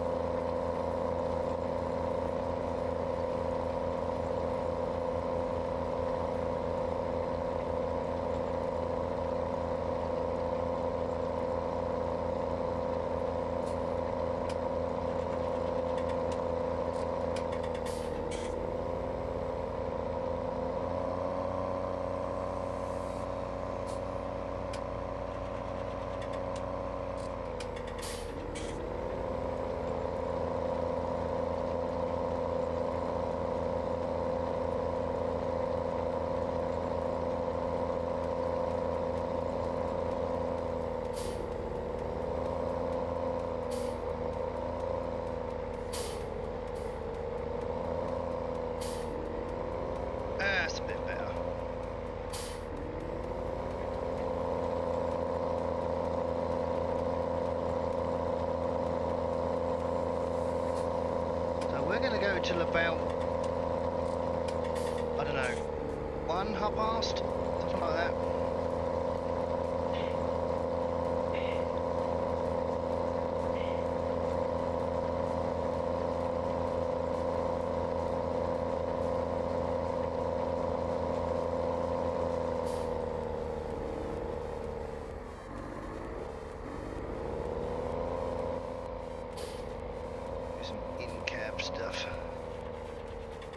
till about, I don't know, 1:30, something like that. Some in-cab stuff.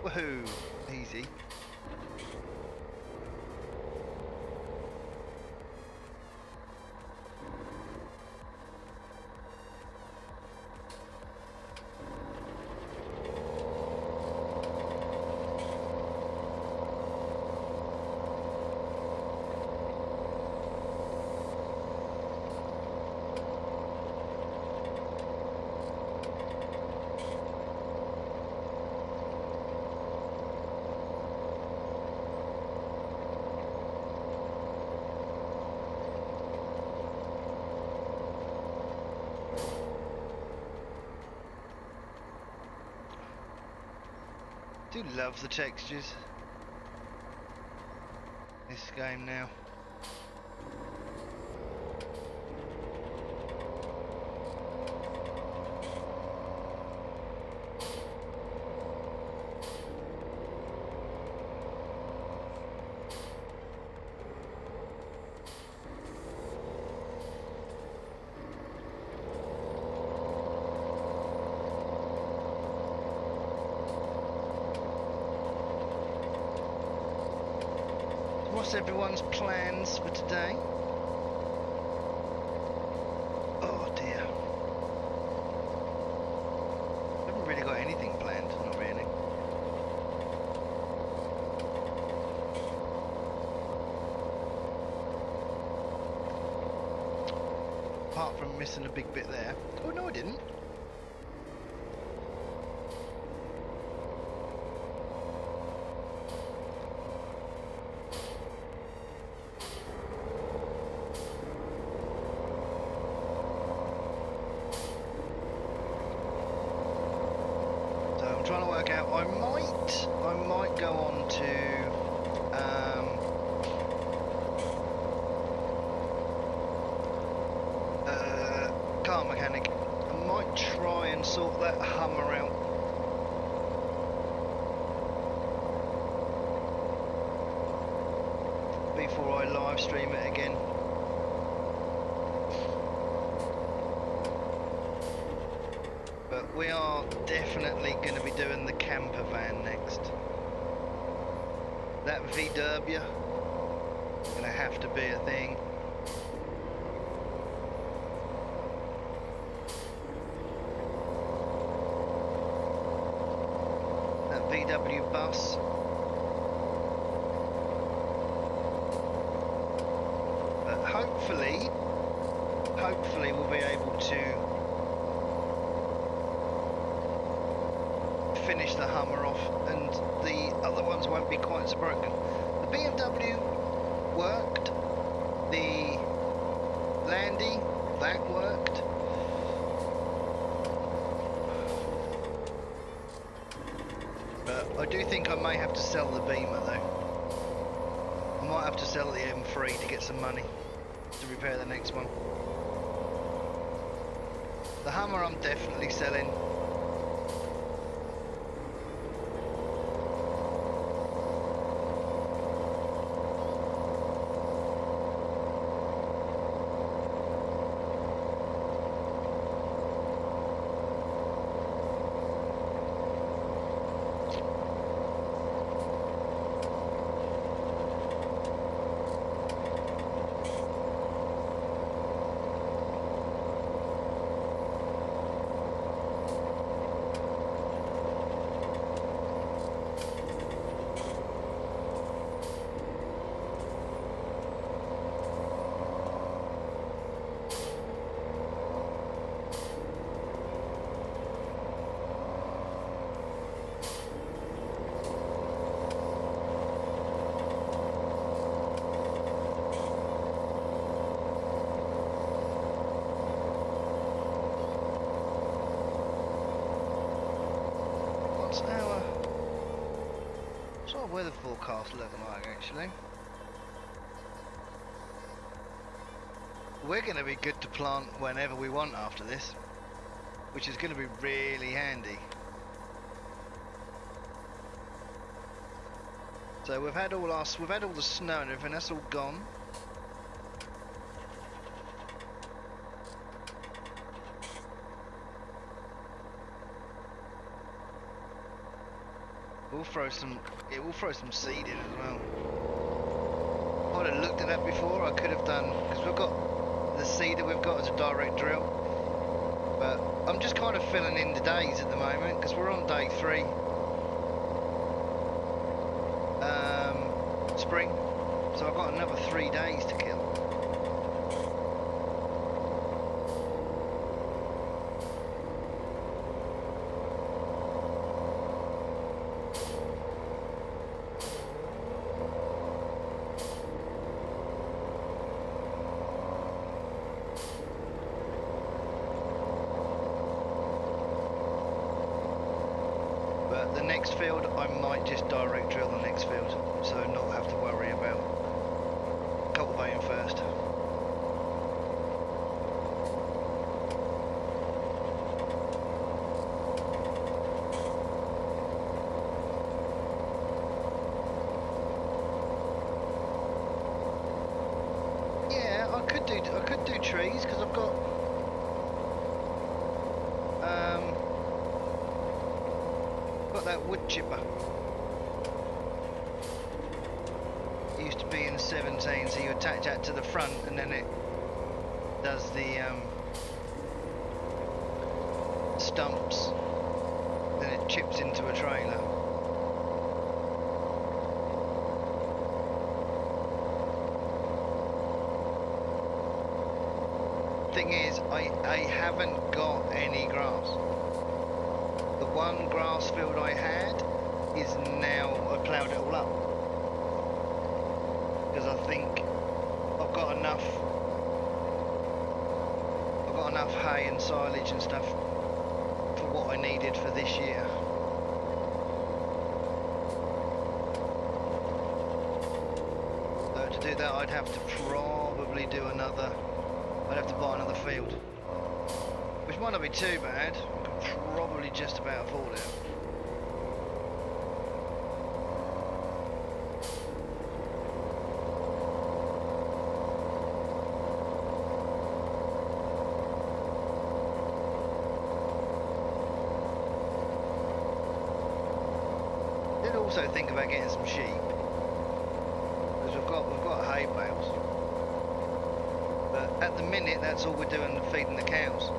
Woohoo! Easy. I do love the textures this game now. What's everyone's plans for today? Oh dear. I haven't really got anything planned, not really. Apart from missing a big bit there. Oh no, I didn't. Trying to work out. I might go on to car mechanic. I might try and sort that Hummer out. Before I live stream it again. But we are definitely going to be doing the camper van next. That VW going to have to be a thing. That VW bus. But hopefully we'll be able to finish the Hummer off and the other ones won't be quite so broken. The BMW worked, the Landy, that worked. But I do think I may have to sell the Beamer though. I might have to sell the M3 to get some money to repair the next one. The Hummer I'm definitely selling. our weather forecast looking like, actually? We're going to be good to plant whenever we want after this, which is going to be really handy. So we've had all the snow and everything. That's all gone. We'll throw some seed in as well. If I'd have looked at that before, I could have done, because we've got the seed that we've got as a direct drill. But I'm just kind of filling in the days at the moment because we're on day 3. Spring, so I've got another 3 days to kill. But the next field, I might just direct drill the next field, so not have to worry about cultivating first. Yeah, I could do trees because I've got that wood chipper. It used to be in 17, so you attach that to the front and then it does the stumps, then it chips into a trailer. Thing is, I haven't got any grass. The one grass field I had is now, I ploughed it all up because I think I've got enough hay and silage and stuff for what I needed for this year. So to do that, I'd have to probably do another, I'd have to buy another field, which might not be too bad. Probably just about afford it. Did also think about getting some sheep because we've got hay bales, but at the minute that's all we're doing, feeding the cows.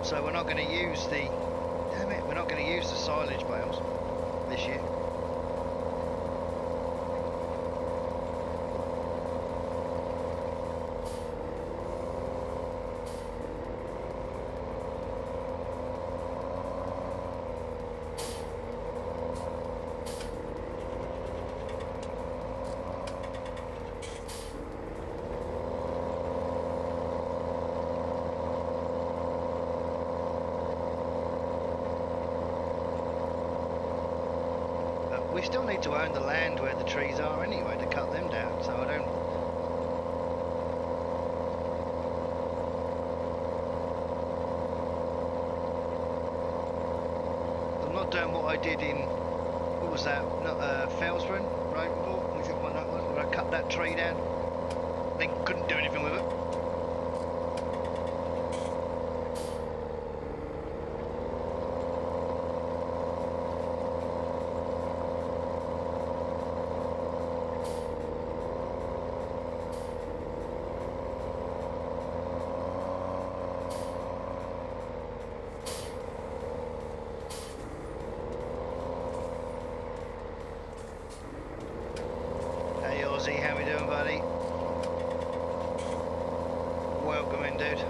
So we're not going to use we're not going to use the silage bales this year. We still need to own the land where the trees are anyway to cut them down, so I don't... I'm not doing what I did in... What was that? Felsburn, right? What do you think what that was? Where I cut that tree down, then couldn't do anything with it. How we doing, buddy? Welcome in, dude.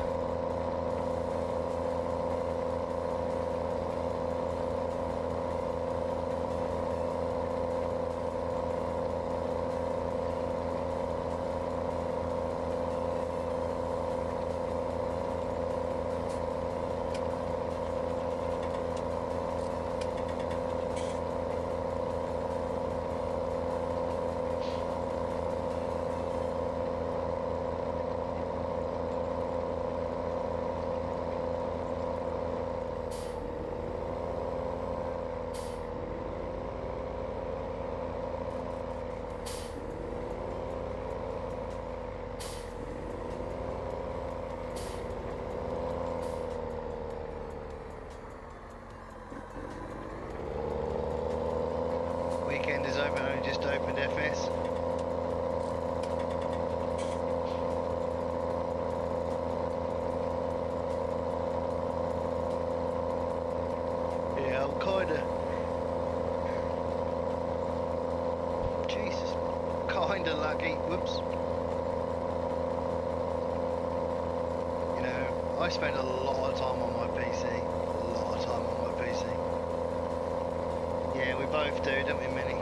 has only just opened FS. Yeah, I'm kinda... Jesus. Kinda lucky. Whoops. You know, I spend a lot of time on my PC. A lot of time on my PC. Yeah, we both do, don't we, Minnie?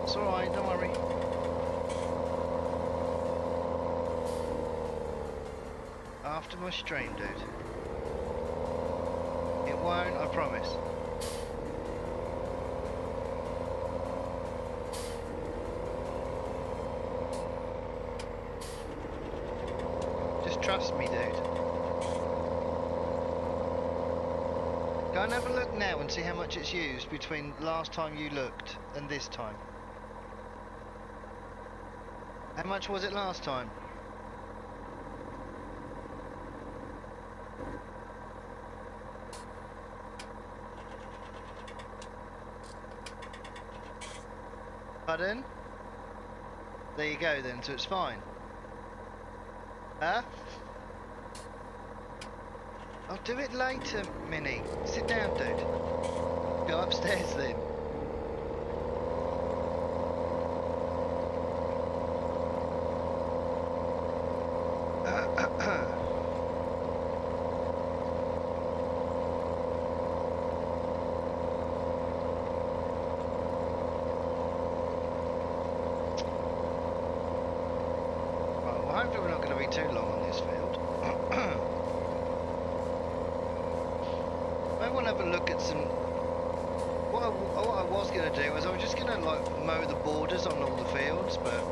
It's alright, don't worry. After my stream, dude. It won't, I promise. Just trust me, dude. Go and have a look now and see how much it's used between last time you looked and this time. How much was it last time? Pardon? There you go then, so it's fine. Huh? I'll do it later, Minnie. Sit down, dude. Go upstairs then. Hopefully we're not going to be too long on this field. I want to have a look at some... What I was going to do was I was just going to like mow the borders on all the fields, but...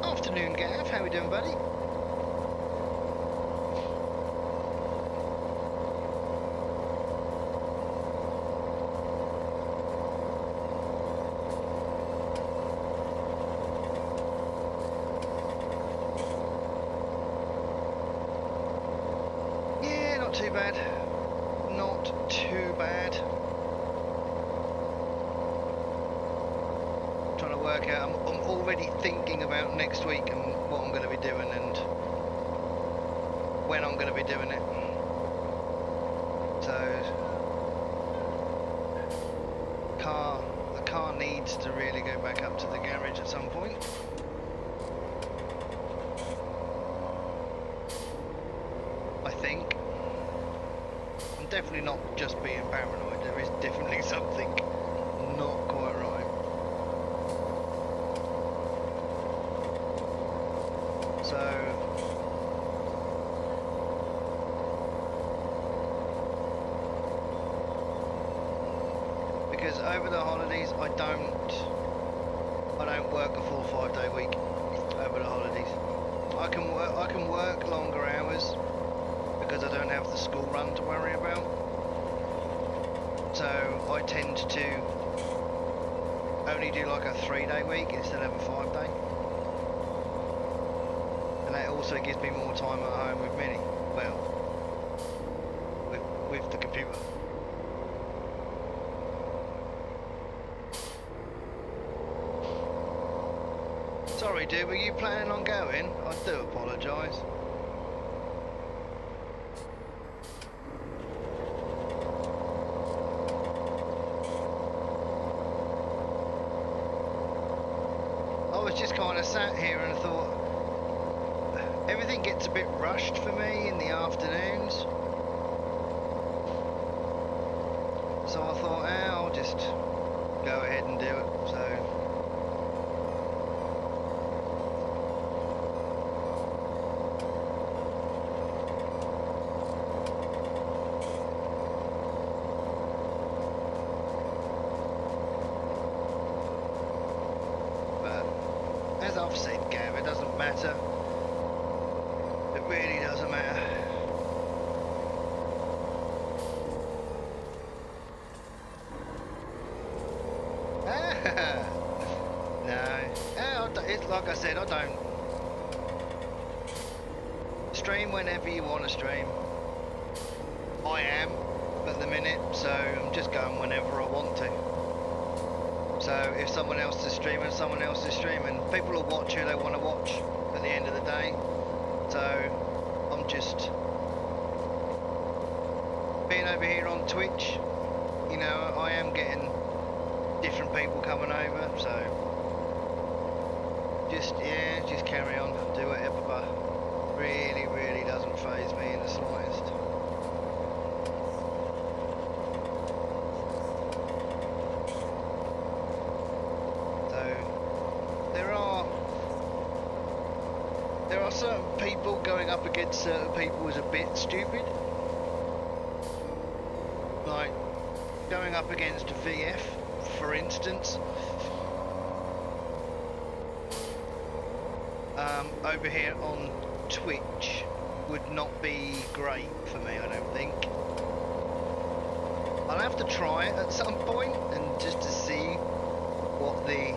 Afternoon, Gav. How we doing, buddy? Yeah, not too bad. Not too bad. Trying to work out. I'm already thinking about next week and what I'm going to be doing and when I'm going to be doing it. So, the car needs to really go back up to the garage at some point. I think. I'm definitely not just being paranoid. There is definitely something not quite right. So, because over the holidays I don't work a full 5-day week. Over the holidays, I can work longer hours because I don't have the school run to worry about. So I tend to only do like a 3-day week instead of a 5-day. And that also gives me more time at home with Minnie. Well, with the computer. Sorry, dude, were you planning on going? I do apologise. I was just kind of sat here and thought, everything gets a bit rushed for me in the afternoons. So I thought, I'll just go ahead and do it. So. But as I've said, Gav, it doesn't matter. It really doesn't matter. like I said, I don't stream whenever you want to stream. I am at the minute, so I'm just going whenever I want to. So if someone else is streaming, someone else is streaming. People will watch who they want to watch at the end of the day. So I'm just being over here on Twitch. You know, I am getting different people coming over, so just carry on, do whatever, but really doesn't faze me in the slightest. There are certain people going up against certain people is a bit stupid. Like going up against VF, for instance. Over here on Twitch would not be great for me, I don't think. I'll have to try it at some point and just to see what the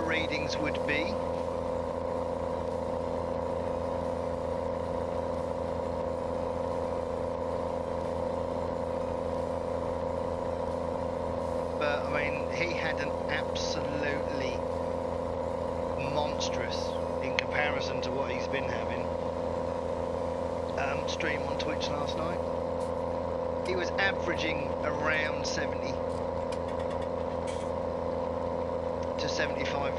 readings would be. But I mean, he had an absolutely monstrous, in comparison to what he's been having, stream on Twitch last night. He was averaging around 70 to 75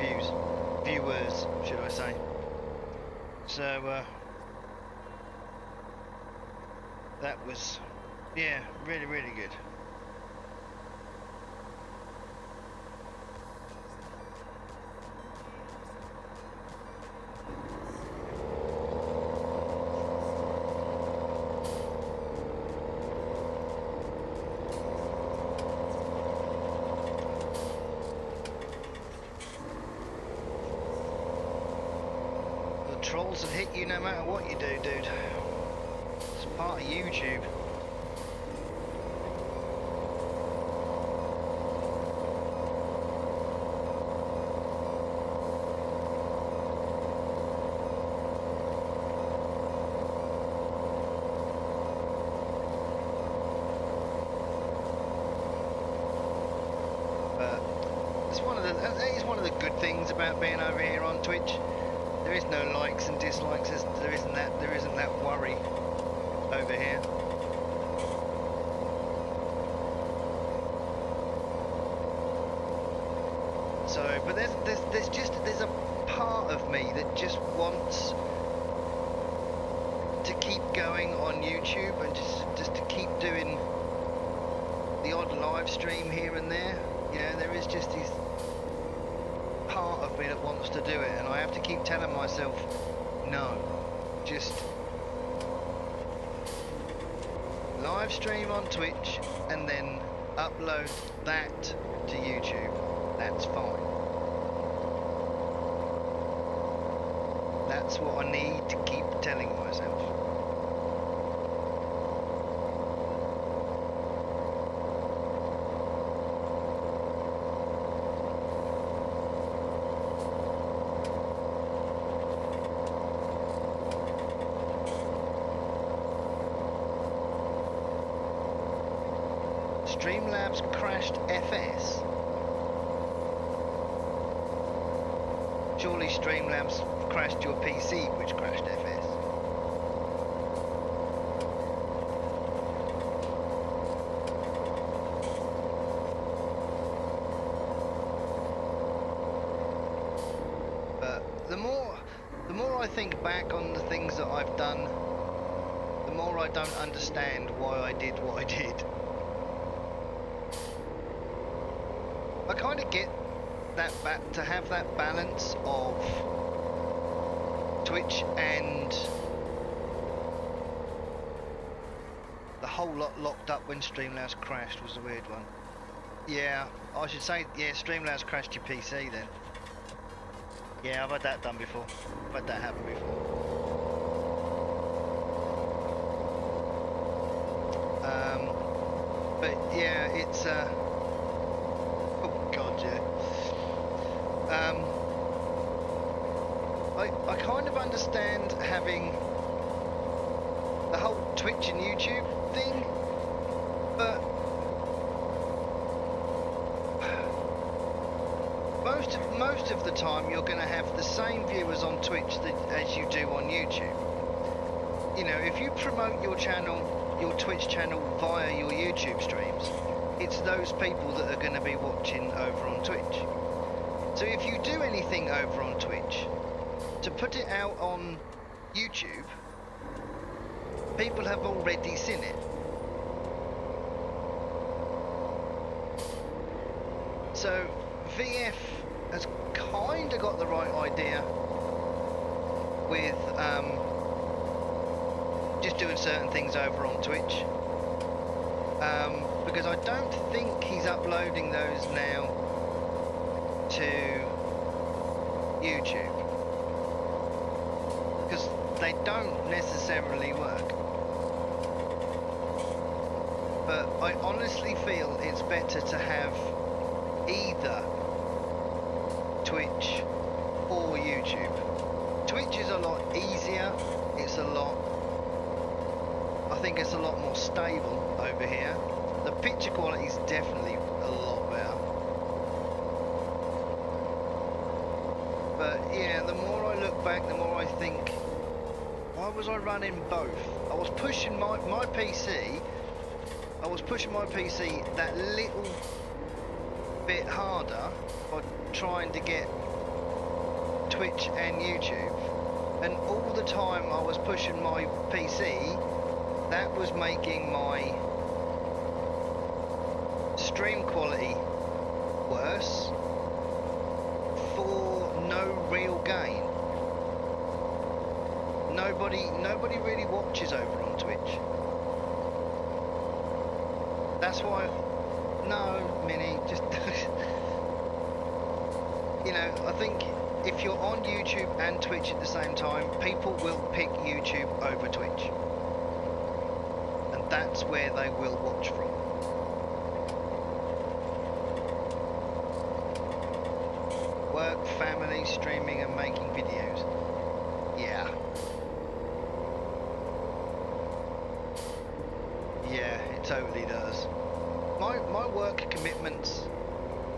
viewers, should I say. So that was, yeah, really good. Trolls will hit you no matter what you do, dude. It's part of YouTube. But that is one of the good things about being over here on Twitch. There is no likes and dislikes. There isn't that worry over here. So, but there's a part of me that just wants to keep going on YouTube and just to keep doing the odd live stream here and there. You know, there is just this part of me that wants to do it, and I have to keep telling myself, no, just live stream on Twitch and then upload that to YouTube. That's fine. That's what I need to keep telling myself. Streamlabs crashed FS. Surely Streamlabs crashed your PC, which crashed FS. But the more I think back on the things that I've done, the more I don't understand why I did what I did. I kind of get that to have that balance of Twitch and the whole lot locked up when Streamlabs crashed was a weird one. Yeah, I should say, yeah, Streamlabs crashed your PC then. Yeah, I've had that done before. I've had that happen before. But yeah, it's oh god, yeah. understand having the whole Twitch and YouTube thing, but most of the time you're going to have the same viewers on Twitch as you do on YouTube. You know, if you promote your channel, your Twitch channel via your YouTube streams, it's those people that are going to be watching over on Twitch. So if you do anything over on Twitch, to put it out on YouTube, people have already seen it. So VF has kind of got the right idea with just doing certain things over on Twitch, because I don't think he's uploading those now to YouTube, because they don't necessarily work. But I honestly feel it's better to have either Twitch or YouTube. Twitch is a lot easier, I think it's a lot more stable over here. The picture quality is definitely a lot better. But yeah, the more I look back, the more I think, why was I running both? I was pushing my PC, that little bit harder by trying to get Twitch and YouTube, and all the time I was pushing my PC, that was making my stream quality worse for no real gain. Nobody really watches over on Twitch. That's why, no, Minnie, just, you know, I think if you're on YouTube and Twitch at the same time, people will pick YouTube over Twitch. And that's where they will watch from. Work, family, streaming and making videos. Yeah. Yeah, it totally does. My work commitments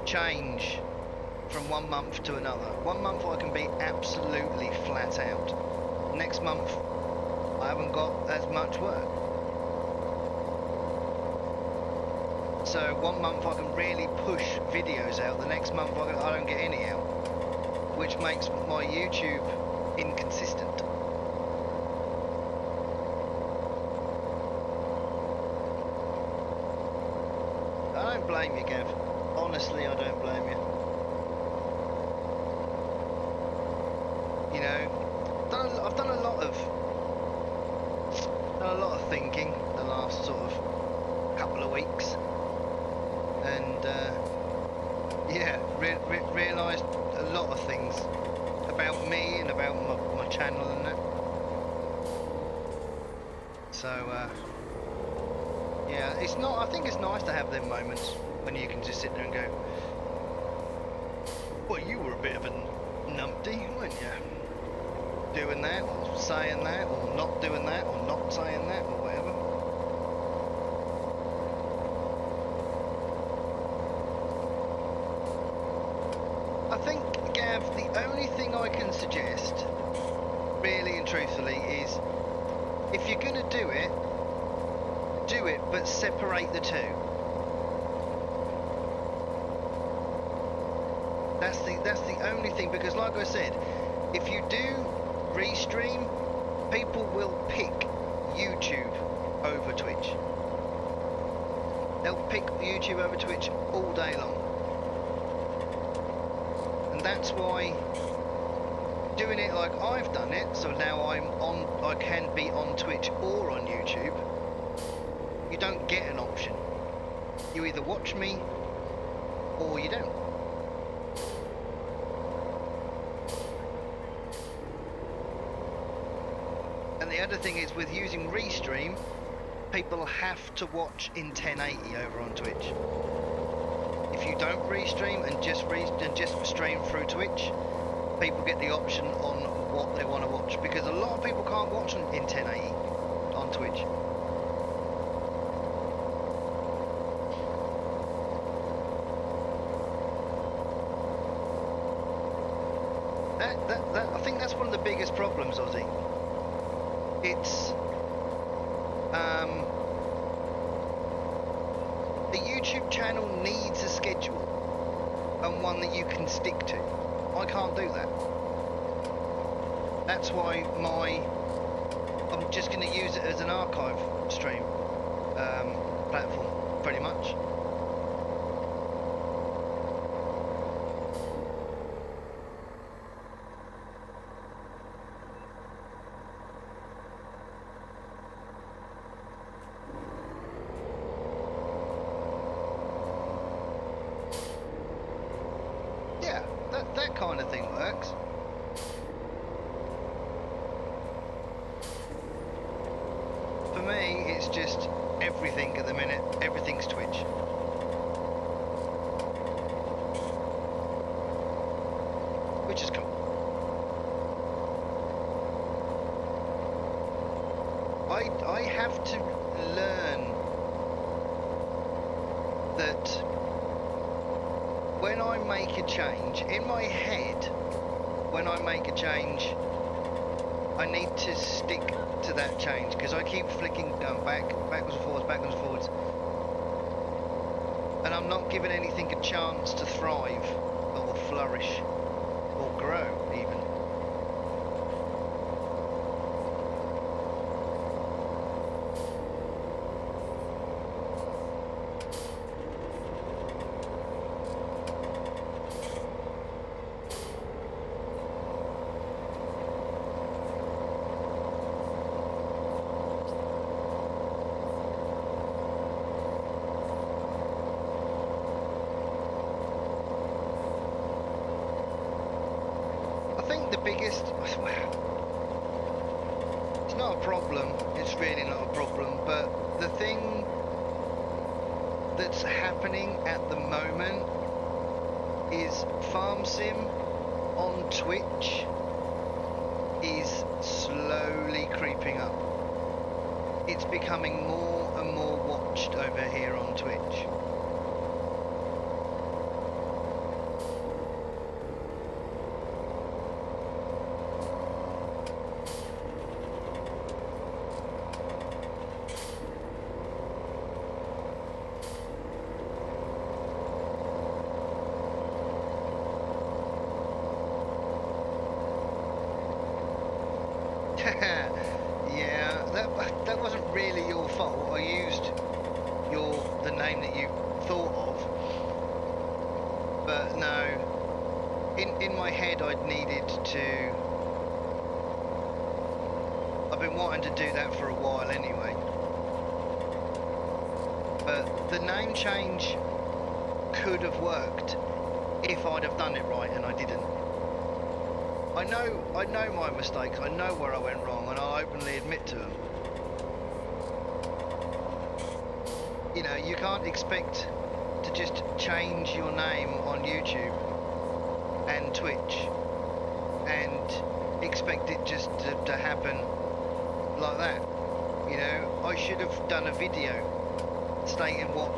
change from one month to another. One month I can be absolutely flat out. Next month I haven't got as much work. So one month I can really push videos out, the next month I don't get any out, which makes my YouTube inconsistent. I don't blame you, Gav. Honestly, I don't blame you. You know, I've done a lot of thinking the last sort of couple of weeks, and yeah, realised a lot of things about me and about my channel and that. So yeah, it's not. I think it's nice to have them moments when you can just sit there and go, "Well, you were a bit of a numpty, weren't you? Doing that, or saying that, or not doing that, or not saying that, or whatever." I think, Gav, the only thing I can suggest, really and truthfully, is if you're going to do it, but separate the two. That's the only thing, because like I said, if you do restream, people will pick YouTube over Twitch. They'll pick YouTube over Twitch all day long. And that's why doing it like I've done it, so now I can be on Twitch or on YouTube, you don't get an option. You either watch me or you don't. And the other thing is, with using Restream, people have to watch in 1080 over on Twitch. If you don't Restream and just stream through Twitch, people get the option on what they want to watch, because a lot of people can't watch in 1080 on Twitch. I think that's one of the biggest problems, Ozzy. It's the YouTube channel needs a schedule and one that you can stick to. I can't do that. That's why I'm just going to use it as an archive stream platform, pretty much. That kind of thing works. For me, it's just everything at the minute. Everything's Twitch. Which is cool. I have to learn that when I make a change, in my head, when I make a change, I need to stick to that change, because I keep flicking backwards and forwards, and I'm not giving anything a chance to thrive, or flourish, or grow, even. It's not a problem, it's really not a problem, but the thing that's happening at the moment is Farm Sim on Twitch is slowly creeping up. It's becoming more and more watched over here on Twitch. Yeah, that wasn't really your fault. I used the name that you thought of, but no. In my head, I'd needed to. I've been wanting to do that for a while anyway. But the name change could have worked if I'd have done it right, and I didn't. I know my mistakes, I know where I went wrong, and I'll openly admit to them. You know, you can't expect to just change your name on YouTube and Twitch and expect it just to happen like that. You know, I should have done a video stating what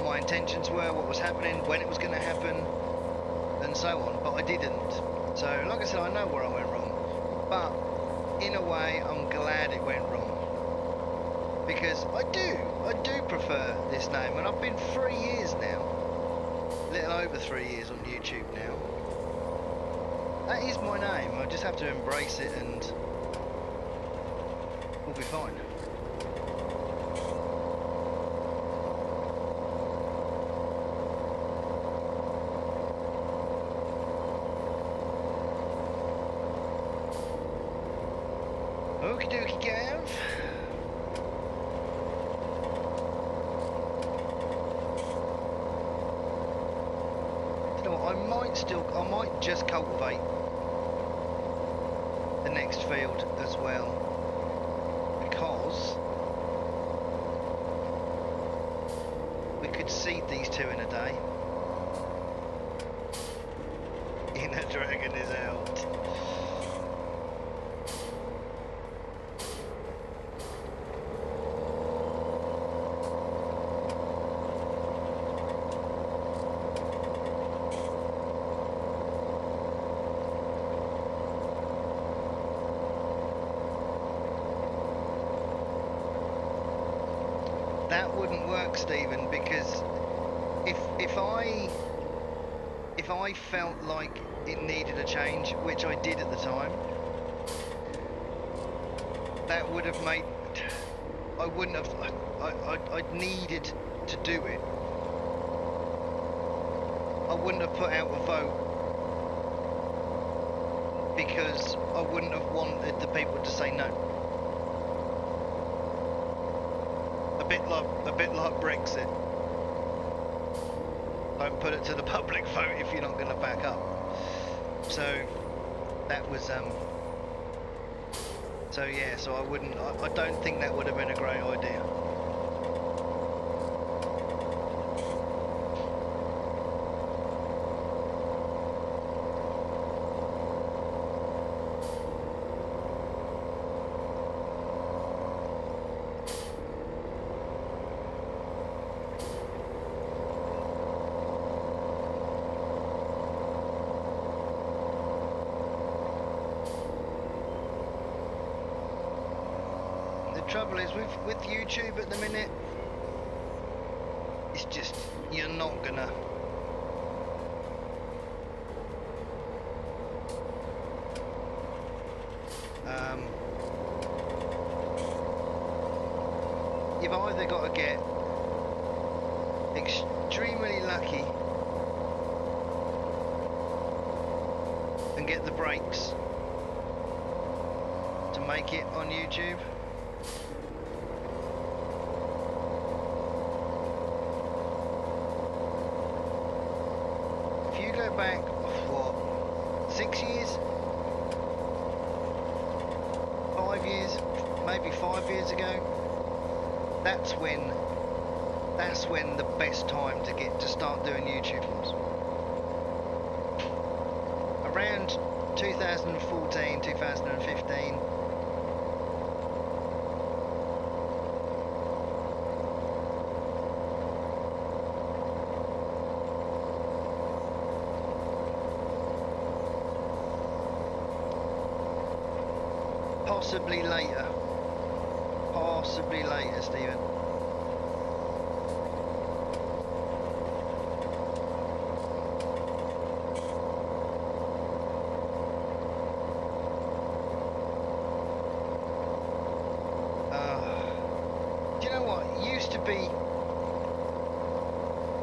my intentions were, what was happening, when it was going to happen, and so on, but I didn't. So, like I said, I know where I went wrong, but in a way, I'm glad it went wrong, because I do prefer this name, and I've been 3 years now, a little over 3 years on YouTube now. That is my name. I just have to embrace it, and we'll be fine. Okie dokie, Gav. You know what, I might just cultivate the next field as well, because we could seed these two in a day. Gamerdragon is out. that wouldn't work, Stephen, because if I felt like it needed a change, which I did at the time, that would have made, I wouldn't have, I needed to do it. I wouldn't have put out a vote because I wouldn't have wanted the people to say no. A bit like Brexit. Don't put it to the public vote if you're not going to back up. So that was so yeah, so I don't think that would have been a great idea. Trouble is with YouTube at the minute, it's just, you're not gonna you've either got to get extremely lucky and get the breaks to make it on YouTube, back, what, 6 years, 5 years, maybe 5 years ago, that's when the best time to start doing YouTube was. Around 2014, 2015. Possibly later, Stephen. Do you know what?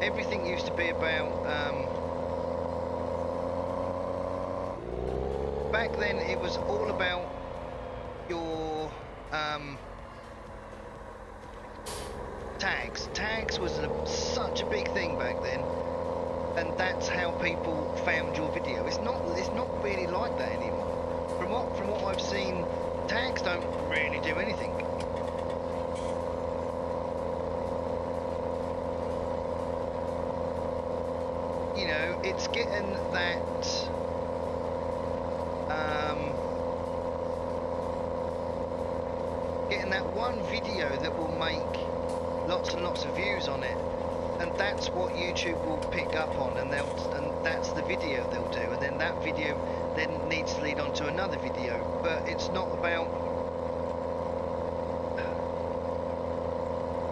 Everything used to be about, back then it was all about your tags was such a big thing back then, and that's how people found your video. It's not really like that anymore. From what I've seen, tags don't really do anything. You know, it's getting that one video that will make lots and lots of views on it, and that's what YouTube will pick up on, and that's the video they'll do, and then that video then needs to lead on to another video. But it's not about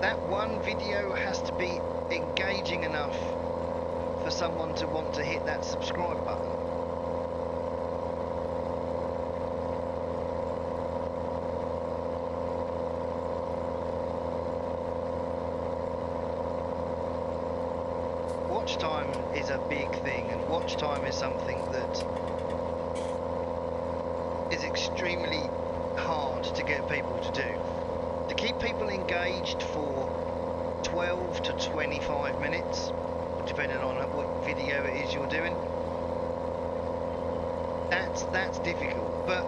that one video. Has to be engaging enough for someone to want to hit that subscribe button. Watch time is a big thing, and watch time is something that is extremely hard to get people to do. To keep people engaged for 12 to 25 minutes, depending on what video it is you're doing, that's difficult. But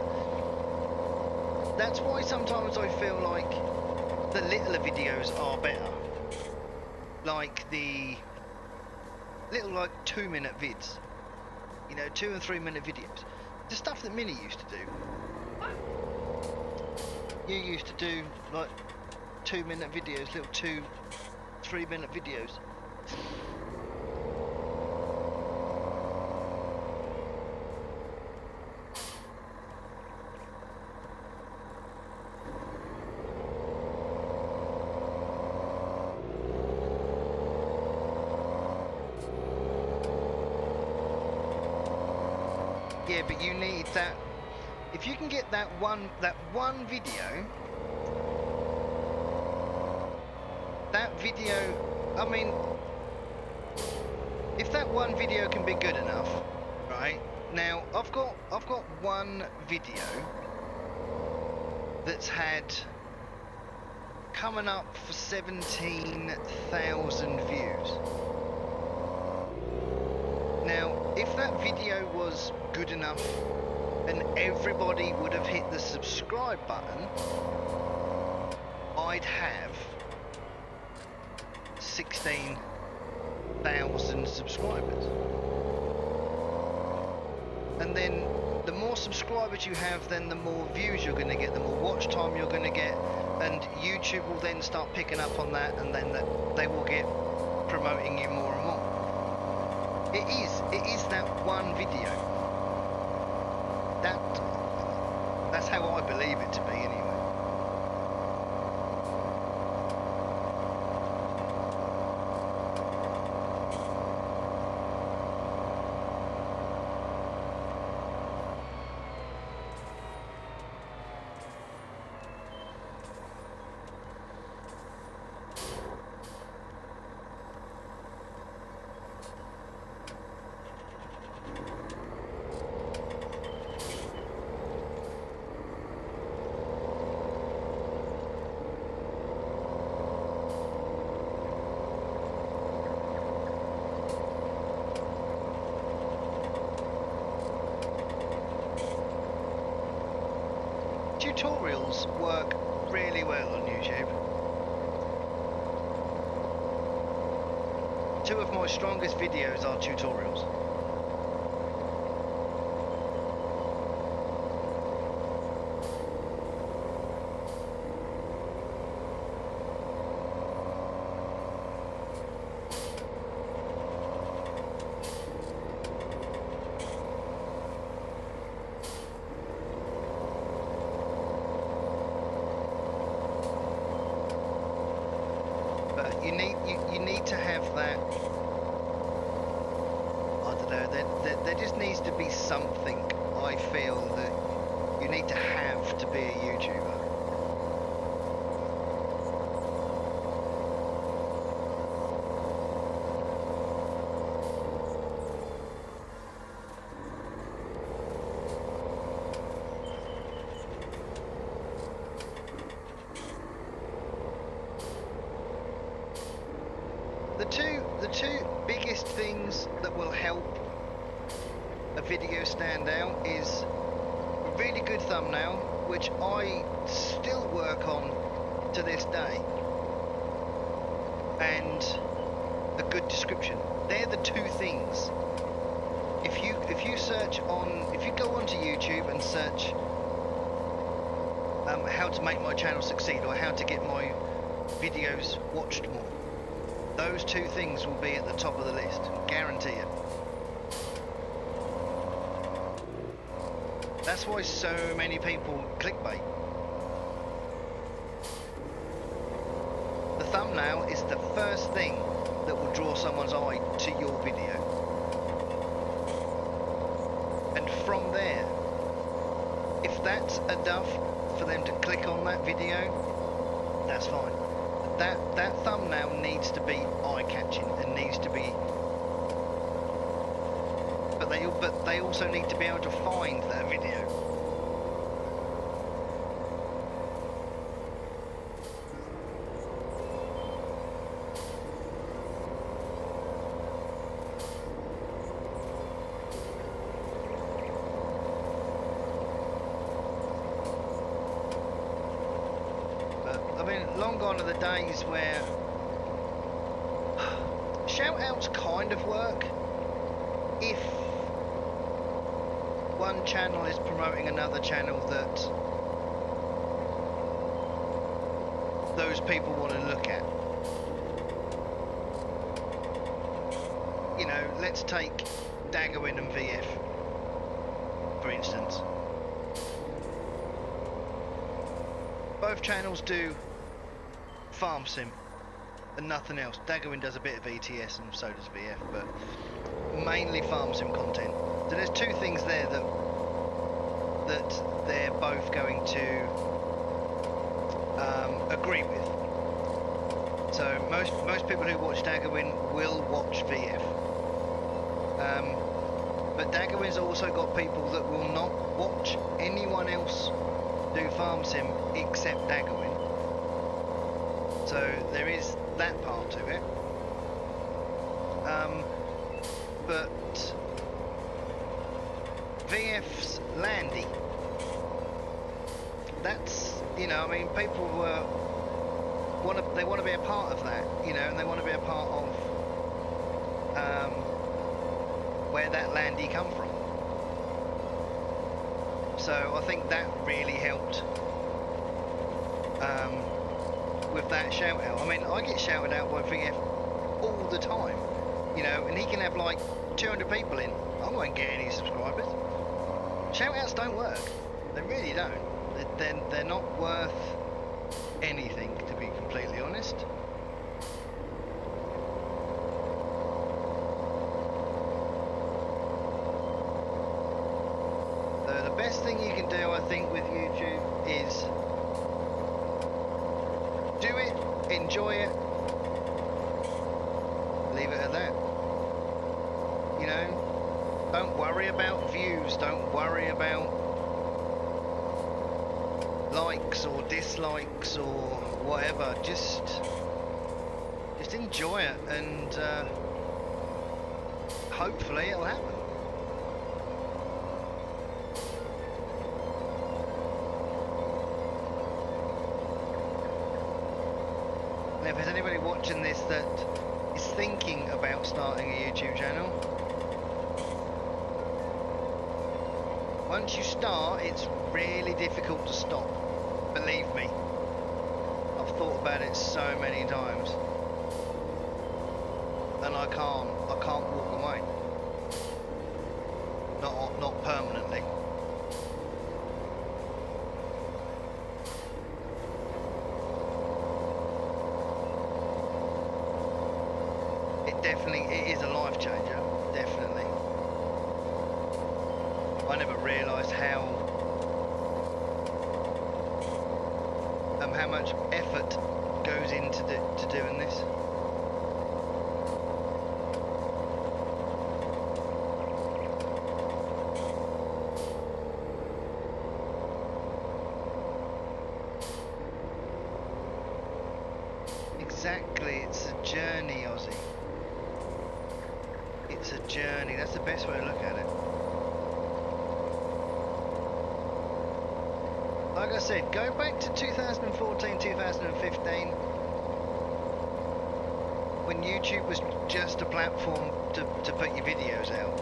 that's why sometimes I feel like the littler videos are better, like the little, like, 2-minute vids, you know, 2 and 3 minute videos, the stuff that Minnie used to do. You used to do like 2-minute videos, little 2-3 minute videos. Yeah, but you need that. If you can get that one video, I mean, if that one video can be good enough, right? Now, I've got one video that's had coming up for 17,000 views. Now, if that video was good enough and everybody would have hit the subscribe button, I'd have 16,000 subscribers. And then the more subscribers you have, then the more views you're going to get, the more watch time you're going to get, and YouTube will then start picking up on that, and then they will get promoting you more and more. It is that one video. That's how I believe it to be anyway. Tutorials work really well on YouTube. Two of my strongest videos are tutorials. You need to have that. I don't know. There just needs to be something. I feel that you need to have to be a YouTuber. The two biggest things that will help a video stand out is a really good thumbnail, which I still work on to this day, and a good description. They're the two things. If you go onto YouTube and search how to make my channel succeed, or how to get my videos watched more, those two things will be at the top of the list, guarantee it. That's why so many people clickbait. The thumbnail is the first thing that will draw someone's eye to your video. And from there, if that's enough for them to click on that video, that's fine. That thumbnail needs to be eye-catching and needs to be, but they also need to be able to find that video. I mean, long gone are the days where shout-outs kind of work if one channel is promoting another channel that those people want to look at. You know, let's take Daggerwin and VF, for instance. Both channels do farm sim and nothing else. Daggerwin does a bit of ETS and so does VF, but mainly farm sim content. So there's two things there that that they're both going to agree with. So most people who watch Daggerwin will watch VF. But Daggerwin's also got people that will not watch anyone else do farm sim except Daggerwin. So there is that part to it. But VF's Landy, that's, you know, I mean, people want to be a part of that, you know, and they want to be a part of where that Landy come from. So I think that really helped with that shout out. I mean, I get shouted out by VF all the time, you know, and he can have like 200 people in. I won't get any subscribers. Shout outs don't work. They really don't. They're not worth anything, to be completely honest. So the best thing you can do, I think, with YouTube is do it, enjoy it, leave it at that. You know, don't worry about views, don't worry about likes or dislikes or whatever. Just enjoy it, and hopefully it'll happen. And if there's anybody watching this that is thinking about starting a YouTube channel, once you start, it's really difficult to stop. Believe me. I've thought about it so many times. And I can't walk away. Not permanently. It is a life changer, definitely. I never realised how much effort goes into doing this. Exactly, it's a journey, Ozzy. It's a journey, that's the best way to look at it. Like I said, go back to 2014, 2015, when YouTube was just a platform to put your videos out.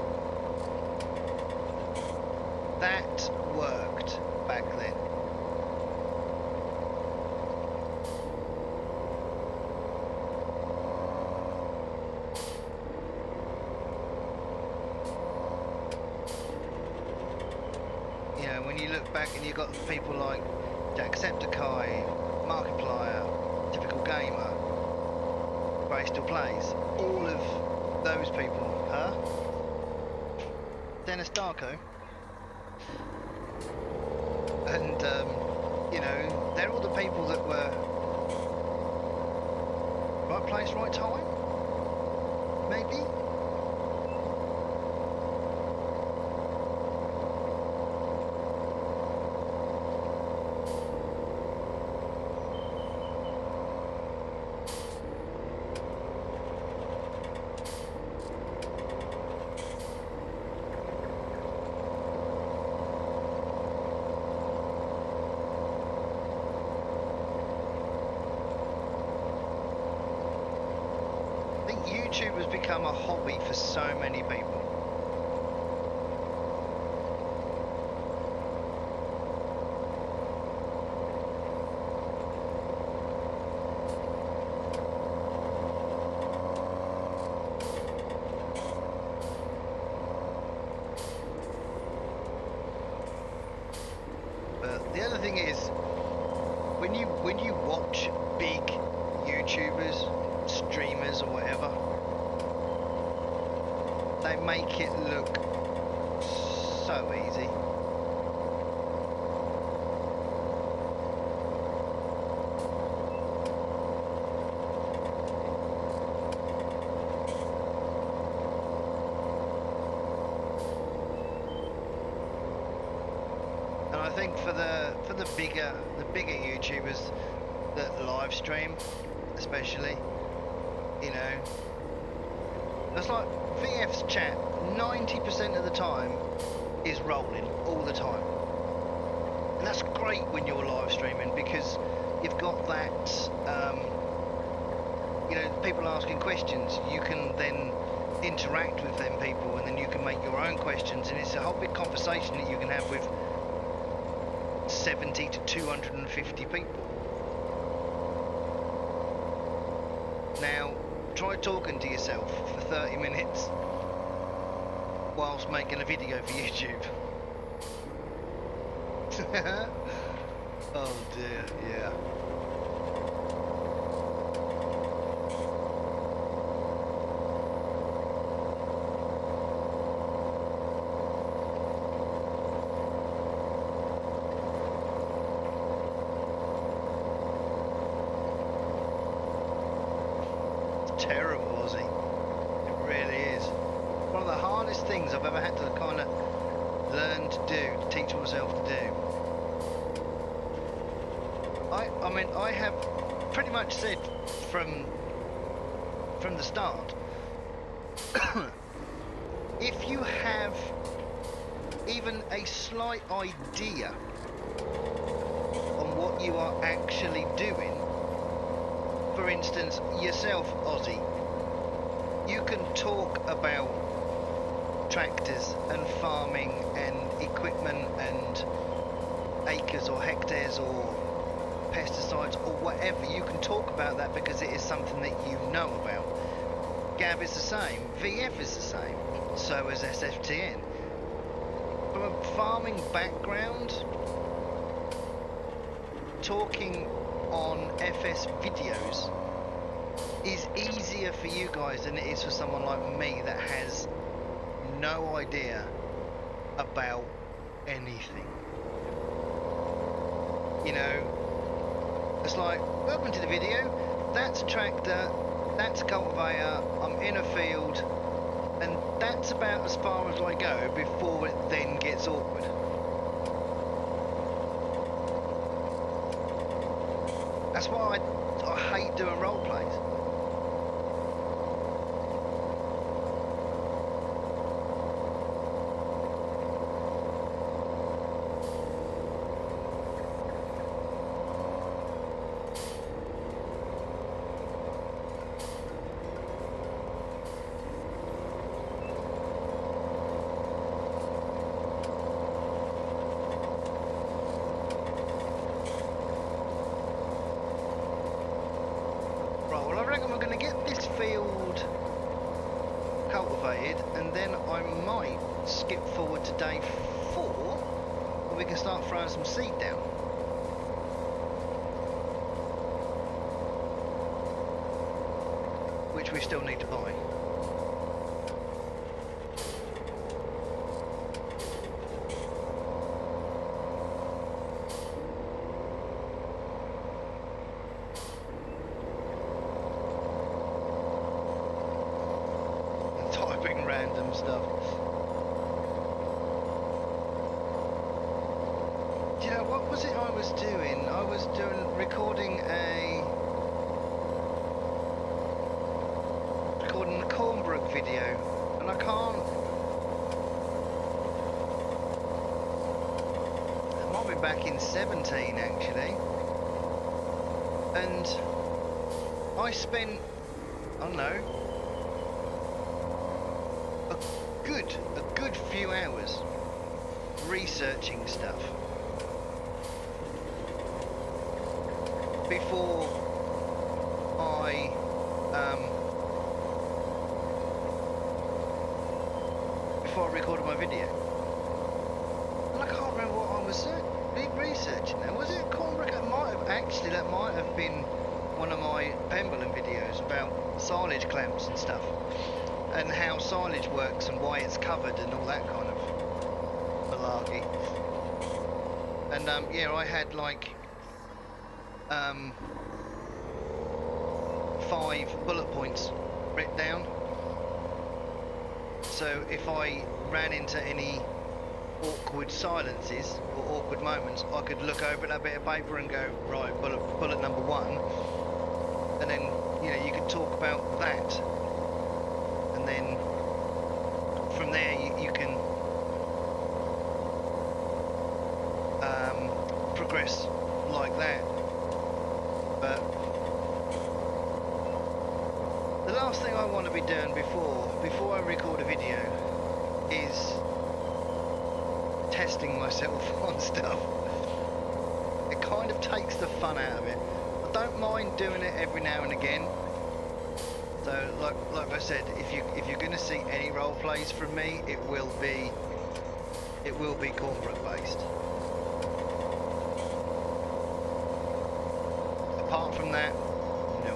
That worked back then. When you look back and you've got people like Jacksepticeye, Markiplier, Typical Gamer, Bray Still Plays, all of those people, huh? Dennis Darko. And, you know, they're all the people that were right place, right time, maybe? YouTube has become a hobby for so many people. But the other thing is, when you watch big YouTubers, streamers or whatever, they make it look so easy. think for the bigger YouTubers that live stream, especially, you know, it's like VF's chat 90% of the time is rolling all the time, and that's great when you're live streaming because you've got that, you know, people asking questions. You can then interact with them people, and then you can make your own questions, and it's a whole big conversation that you can have with 70 to 250 people. Now, try talking to yourself for 30 minutes whilst making a video for YouTube. Oh dear, yeah. Terrible, Aussie. It really is. One of the hardest things I've ever had to kind of learn to do, to teach myself to do. I mean, I have pretty much said from the start, if you have even a slight idea on what you are actually doing, for instance, yourself, Aussie, you can talk about tractors and farming and equipment and acres or hectares or pesticides or whatever. You can talk about that because it is something that you know about. Gav is the same, VF is the same, so is SFTN. From a farming background, talking on FS videos is easier for you guys than it is for someone like me that has no idea about anything. You know, it's like, welcome to the video, that's a tractor, that's a cultivator, I'm in a field, and that's about as far as I go before it then gets awkward. That's why I hate doing role plays. Cultivated, and then I might skip forward to day 4 and we can start throwing some seed down. Which we still need to buy. Random stuff. Do you know what was it I was doing? I was recording a Cornbrook video, and I can't. It might be back in 17 actually, and I spent, I don't know, a good few hours researching stuff before I recorded my video. And I can't remember what I was researching now. Was it Cornbrook? That might have been one of my Pemberlin videos about silage clamps and stuff, and how silage works and why it's covered and all that kind of malarkey. And yeah, I had like 5 bullet points written down. So if I ran into any awkward silences or awkward moments, I could look over at that bit of paper and go, right, bullet number 1, and then you could talk about that, and then from there you can progress like that. But the last thing I want to be doing before I record a video is testing myself on stuff. It kind of takes the fun out of it. I don't mind doing it every now and again. So like I said, if you're going to see any role plays from me, it will be corporate based. Apart from that, no.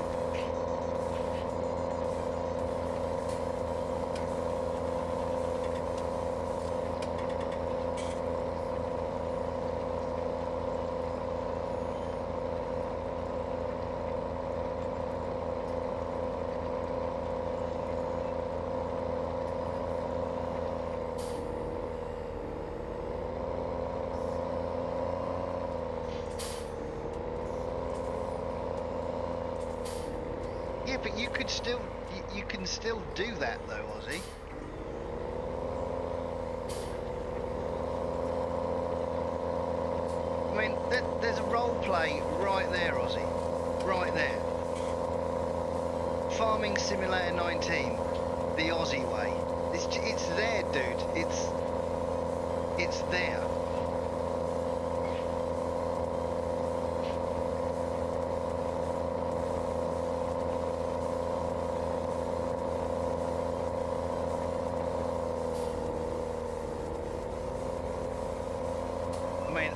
Yeah, but you can still do that though, Ozzy. I mean, there's a role play right there, Ozzy. Right there. Farming Simulator 19, the Aussie way. It's there, dude. It's there.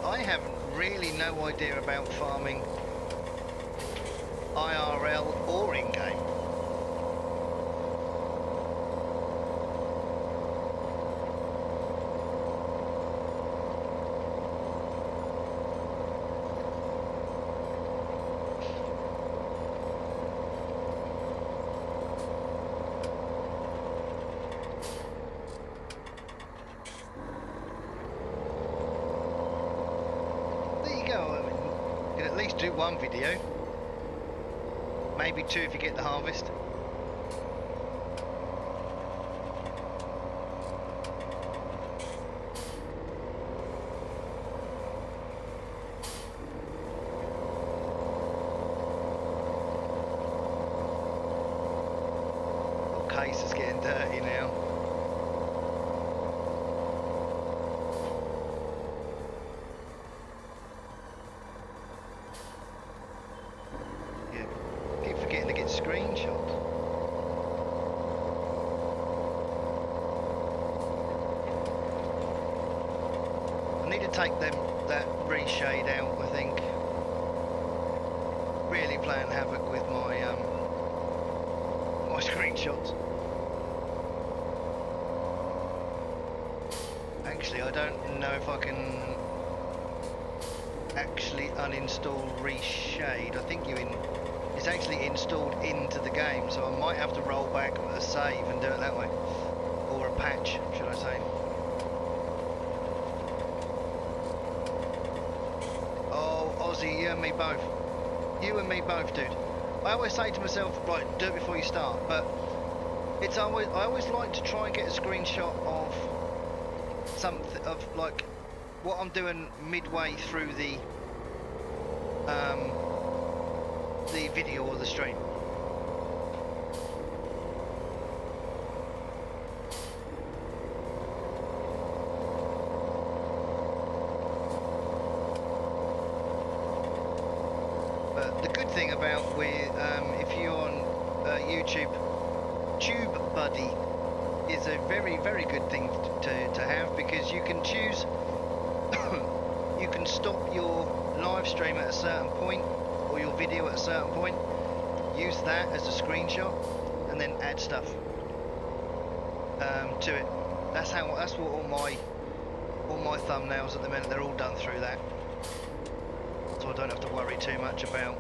I have really no idea about farming IRL or in-game. At least do one video, maybe 2 if you get the harvest. The case is getting dirty now. Forgetting to get screenshots. I need to take that reshade out, I think. Really playing havoc with my my screenshots. Actually, I don't know if I can actually uninstall reshade. I think it's actually installed into the game, so I might have to roll back a save and do it that way, or a patch, should I say. Oh, Ozzy, you and me both, dude. I always say to myself, right, do it before you start, but I always like to try and get a screenshot of something, of like what I'm doing midway through the video or the stream. But the good thing about if you're on YouTube, TubeBuddy is a very, very good thing to have, because you can choose you can stop your live stream at a certain point, or your video at a certain point, use that as a screenshot, and then add stuff to it. That's what all my thumbnails at the minute, they're all done through that, so I don't have to worry too much about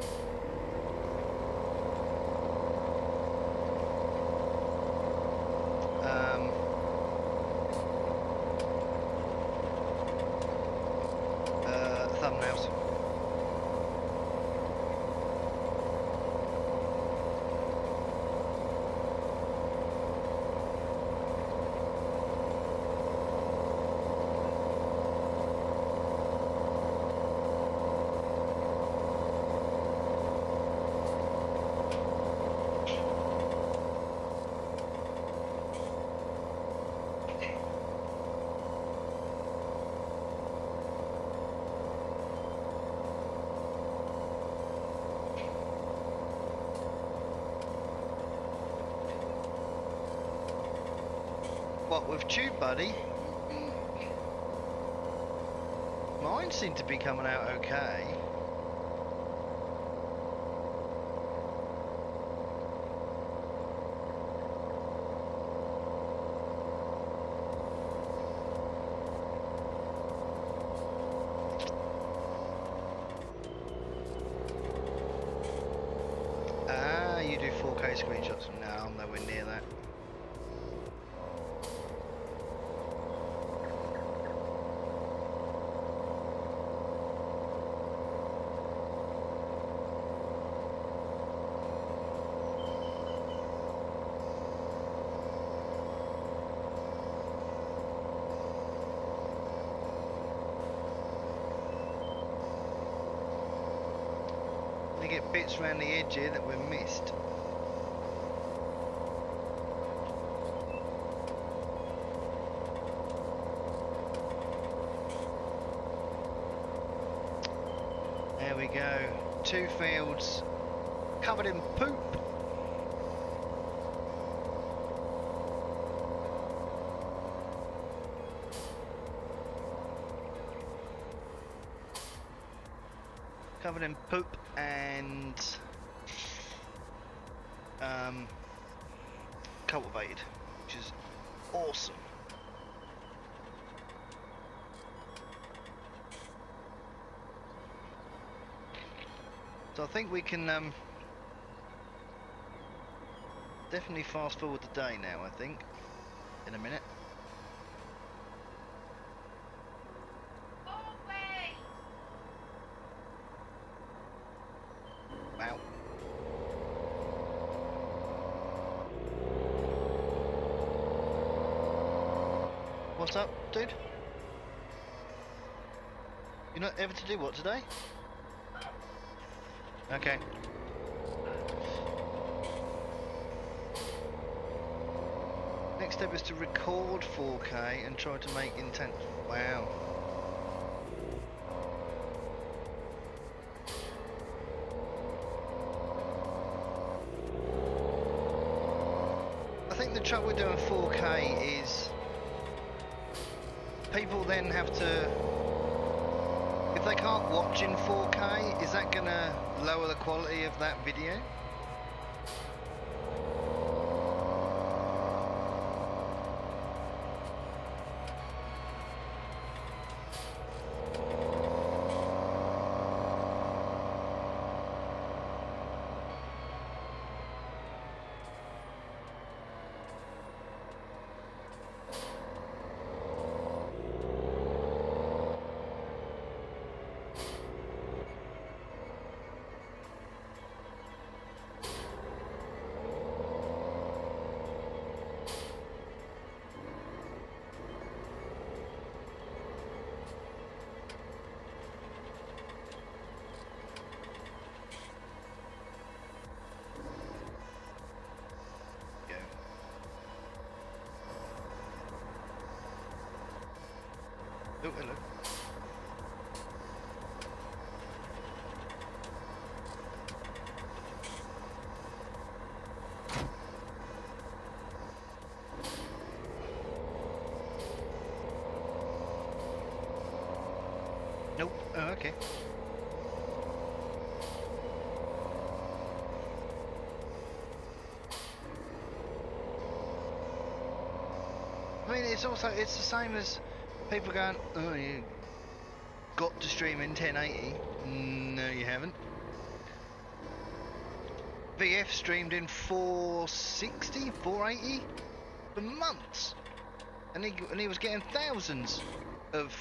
What with TubeBuddy? Mine seem to be coming out okay. Ah, you do 4K screenshots? No, I'm nowhere near that. You get bits around the edge here that were missed. There we go. 2 fields covered in poop. Covered in poop and cultivated, which is awesome. So I think we can definitely fast forward the day now, I think, in a minute. Wow. What's up, dude? You're not ever to do what today? Okay. Next step is to record 4K and try to make intent. Wow. I think the trouble with doing 4K is people then have to, if they can't watch in 4K, is that gonna lower the quality of that video? Oh, hello. Nope. Oh, okay. I mean, it's the same as people going, oh, you got to stream in 1080. No, you haven't. VF streamed in 460, 480 for months, and he was getting thousands of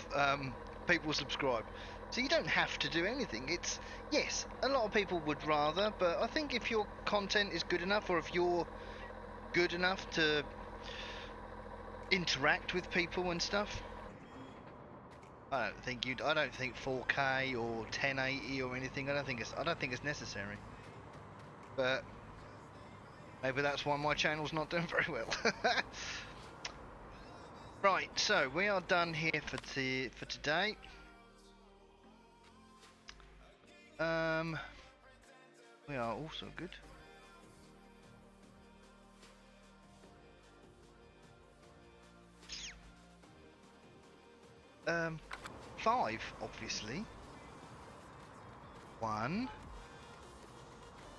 people subscribed. So you don't have to do anything. It's, yes, a lot of people would rather, but I think if your content is good enough, or if you're good enough to interact with people and stuff, I don't think 4K or 1080 or anything. I don't think it's necessary. But maybe that's why my channel's not doing very well. Right, so we are done here for today. We are also good. 5, obviously. 1,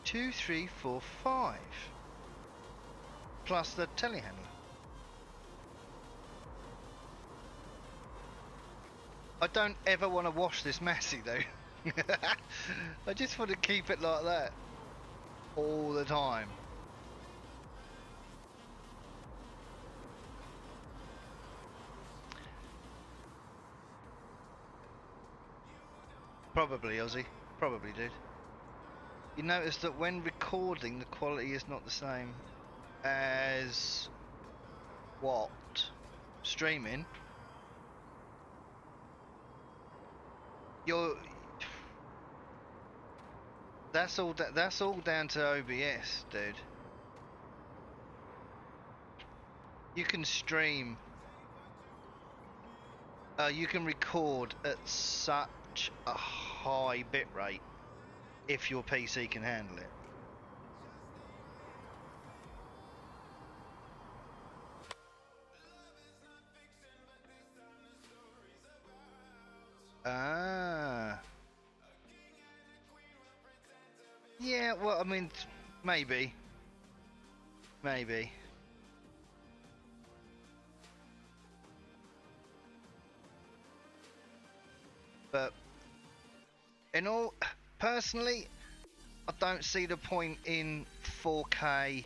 2, 3, 4, 5. Plus the telehandler. I don't ever want to wash this Massey though. I just want to keep it like that all the time. Probably, Ozzy. Probably did. You notice that when recording, the quality is not the same as what? Streaming. That's all down to OBS, dude. You can stream. You can record at such a high bitrate if your PC can handle it. Ah. Yeah, well, I mean, maybe. Maybe. But, personally, I don't see the point in 4K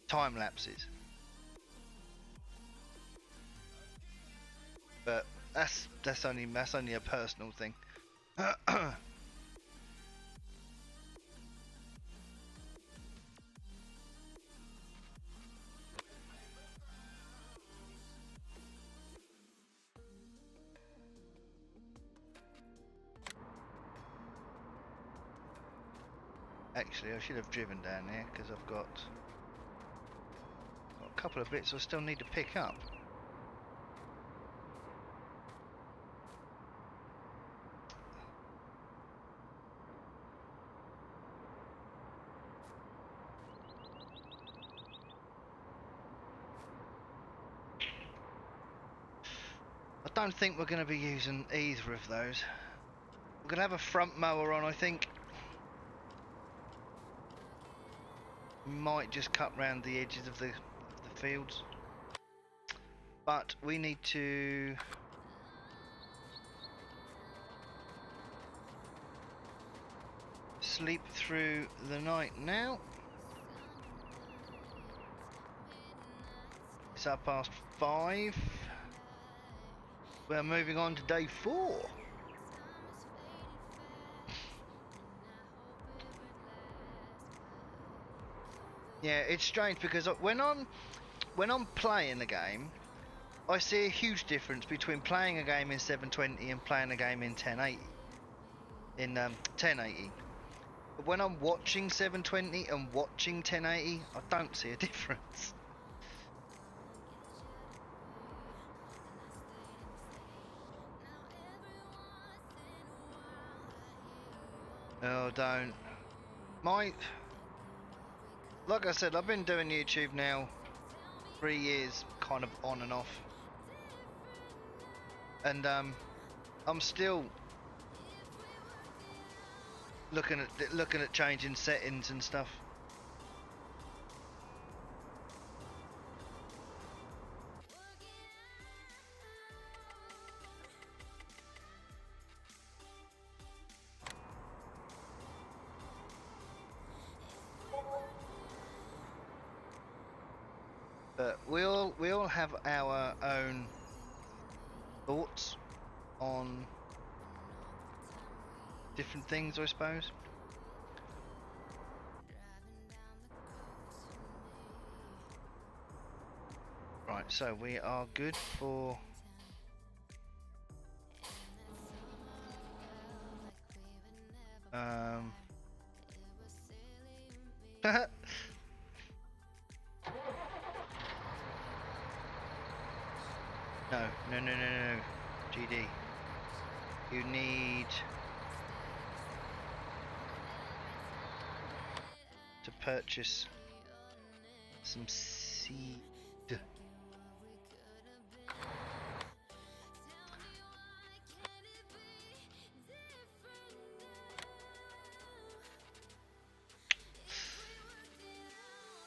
time lapses. But that's only a personal thing. Actually, I should have driven down there because I've got a couple of bits I still need to pick up. I don't think we're going to be using either of those. We're going to have a front mower on, I think. Might just cut round the edges of the fields. But we need to sleep through the night now. It's 5:30. We're moving on to day 4. Yeah, it's strange because when I'm playing a game, I see a huge difference between playing a game in 720 and playing a game in 1080. In 1080. But when I'm watching 720 and watching 1080, I don't see a difference. Oh, don't. Like I said, I've been doing YouTube now 3 years, kind of on and off. And I'm still looking at changing settings and stuff. But we all have our own thoughts on different things, I suppose. Right, so we are good for No, GD. You need to purchase some seed.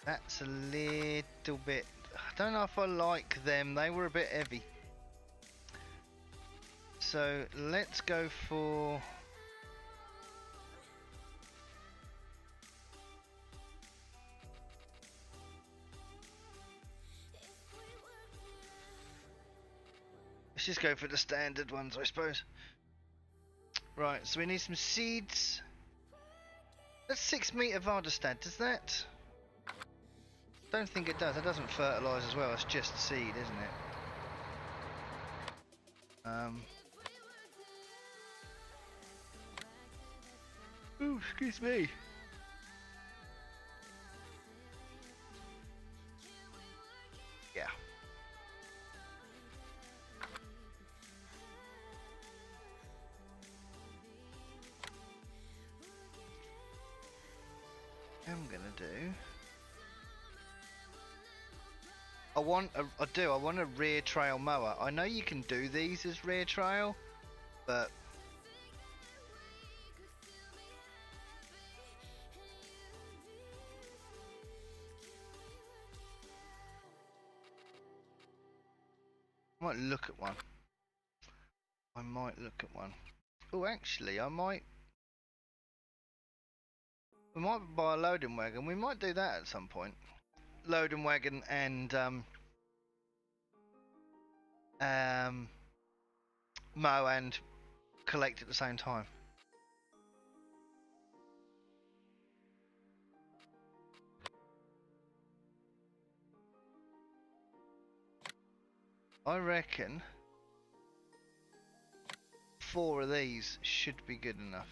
That's a little bit... I don't know if I like them. They were a bit heavy. So let's go for... Let's just go for the standard ones, I suppose. Right, so we need some seeds. That's 6 meter Vardestad, does that? Don't think it does. That doesn't fertilise as well. It's just seed, isn't it? Ooh, excuse me. Yeah. I'm gonna do. I want a rear trail mower. I know you can do these as rear trail, but I might look at one. Oh, actually, we might buy a loading wagon. We might do that at some point. Loading wagon and mow and collect at the same time. I reckon 4 of these should be good enough.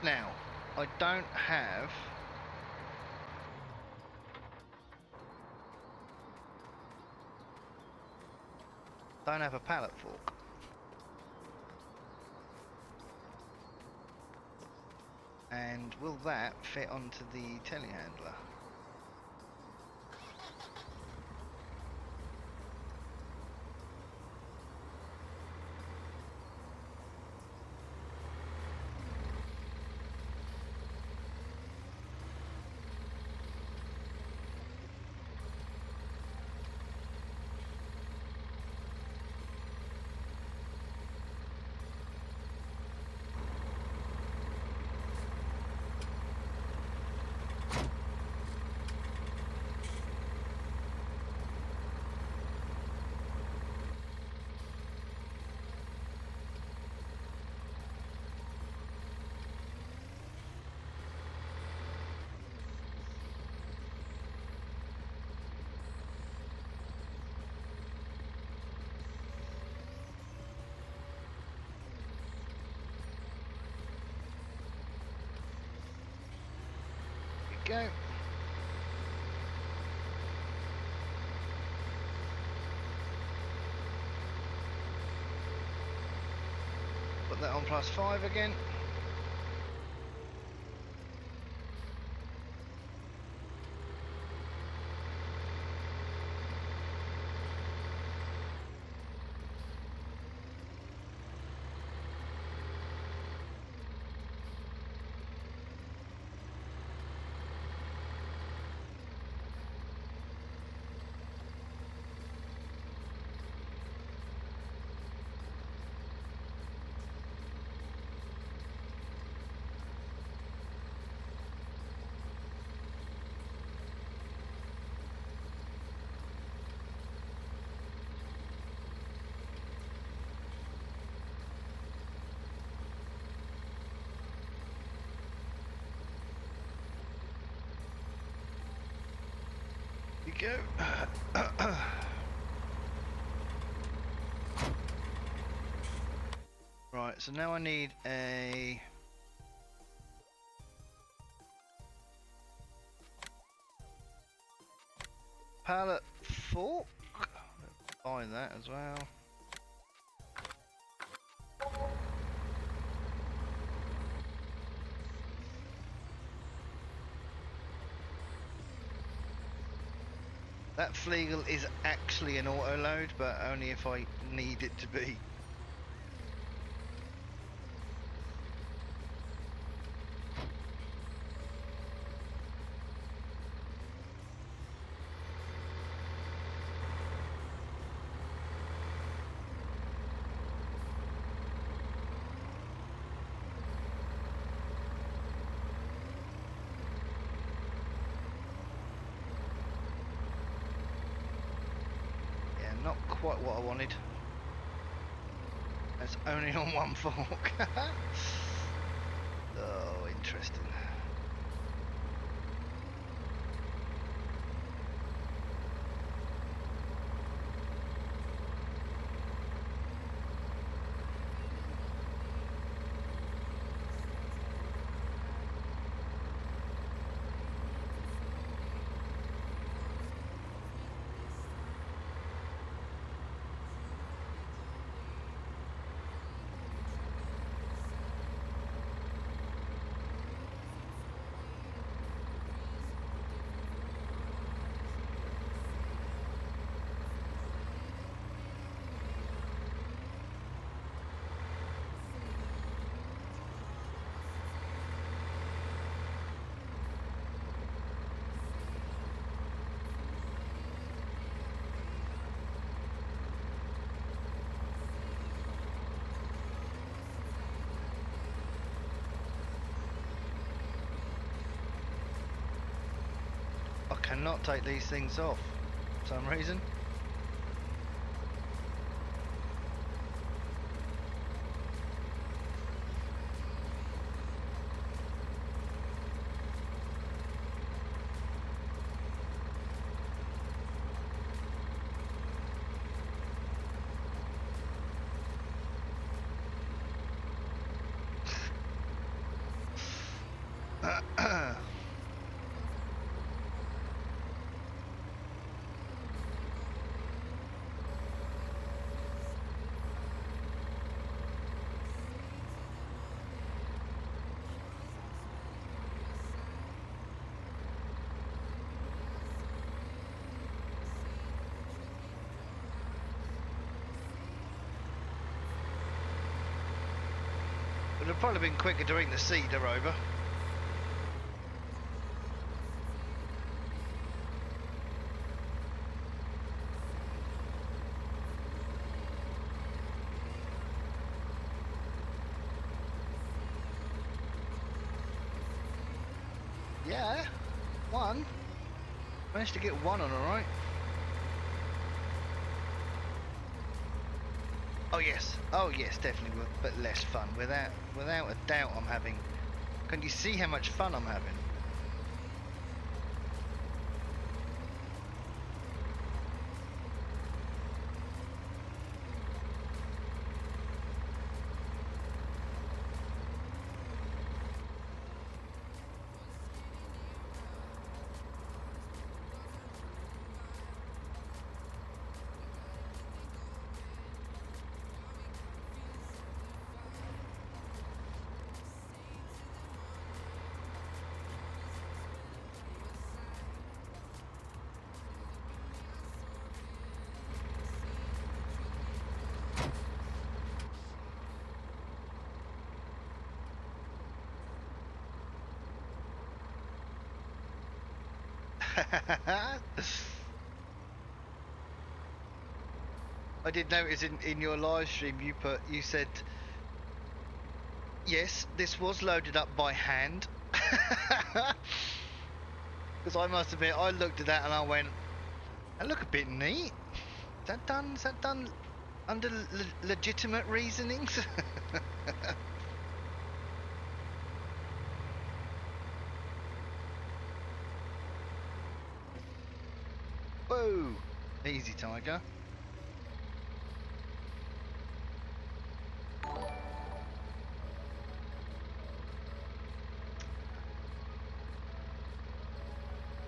Now, I don't have a pallet fork. And will that fit onto the telehandler? Go. Put that on +5 again. You go. Right, so now I need a pallet fork. Let's buy that as well. That Flegel is actually an auto load, but only if I need it to be. Not quite what I wanted. That's only on one fork. Oh, interesting. I cannot take these things off for some reason. Would have probably been quicker to bring the cedar over. Yeah, one. Managed to get one on, alright. Oh yes, definitely, but less fun. Without a doubt, I'm having. Can you see how much fun I'm having? I did notice in your live stream you said yes, this was loaded up by hand. Because I must admit, I looked at that and I went, that look a bit neat. Is that done under legitimate reasonings? Whoa! Easy, Tiger.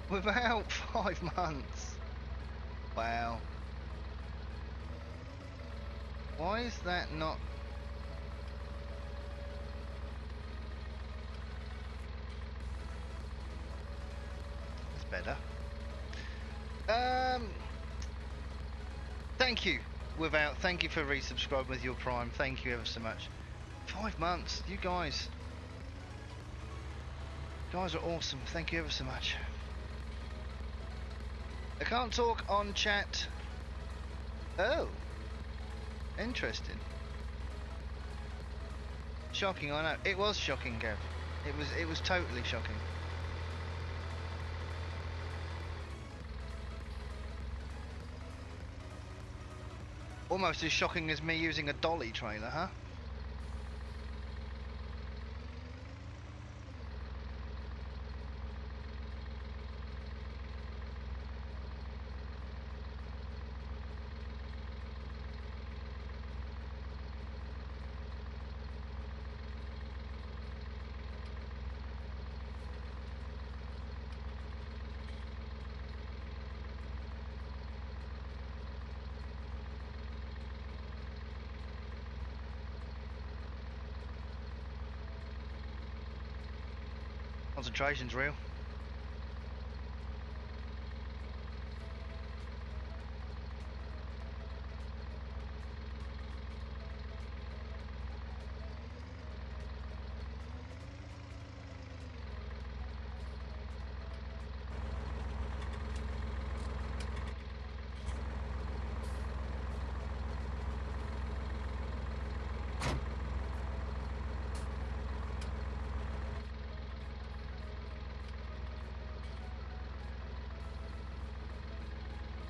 Without 5 months. Wow. Why is that not? That's better. Thank you. Thank you for resubscribing with your Prime. Thank you ever so much. 5 months. You guys are awesome. Thank you ever so much. I can't talk on chat. Oh. Interesting. Shocking, I know. It was shocking, Gav. It was totally shocking. Almost as shocking as me using a dolly trailer, huh? Concentration's real.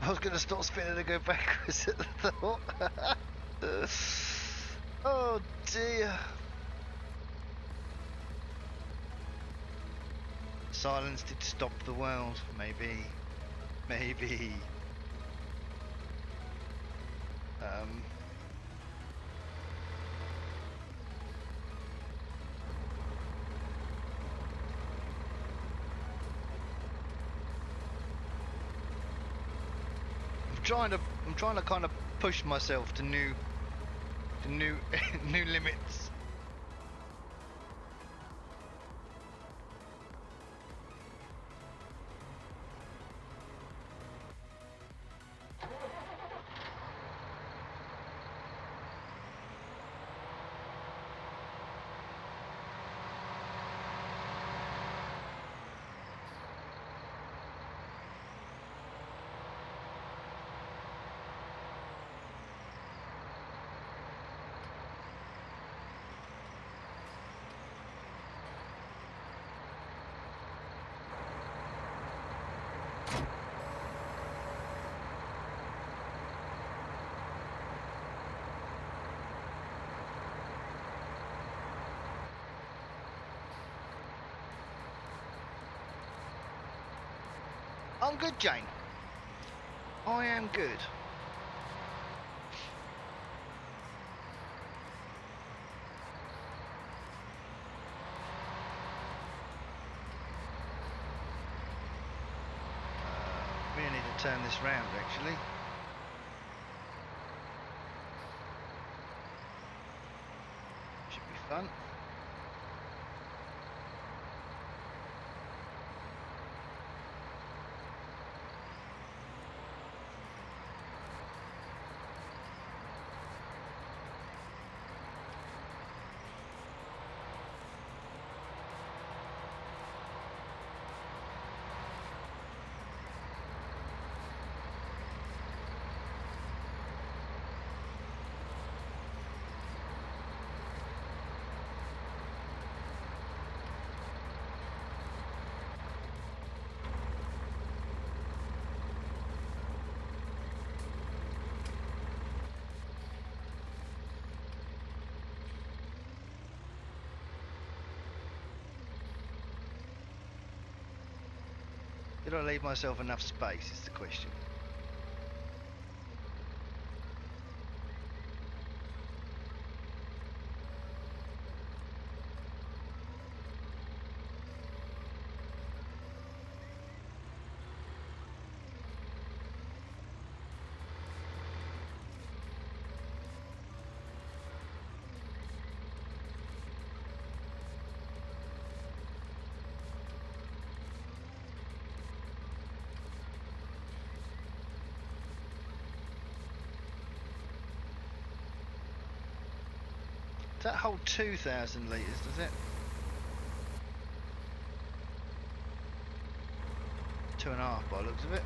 I was going to stop spinning and go backwards at the thought. Oh dear. Silence did stop the world. Maybe. I'm trying to kind of push myself to new new limits. I'm good, Jane. I am good. We need to turn this round, actually. Should be fun. Did I leave myself enough space is the question. Does that hold 2,000 litres, does it? 2.5 by the looks of it.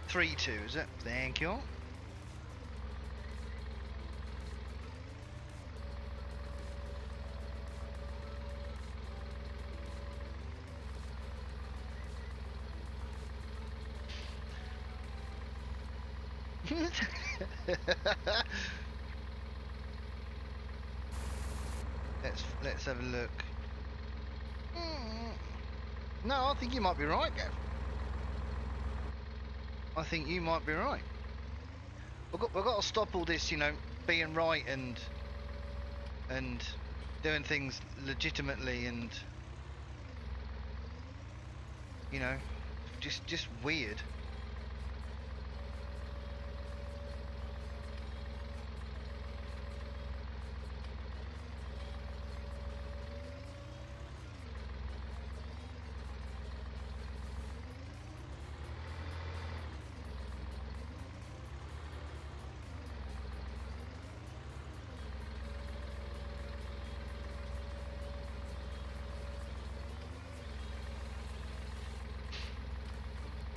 Three two, is it? Thank you. let's have a look. No, I think you might be right, Gav. I think you might be right. We've got to stop all this, you know, being right and doing things legitimately and, you know, just weird.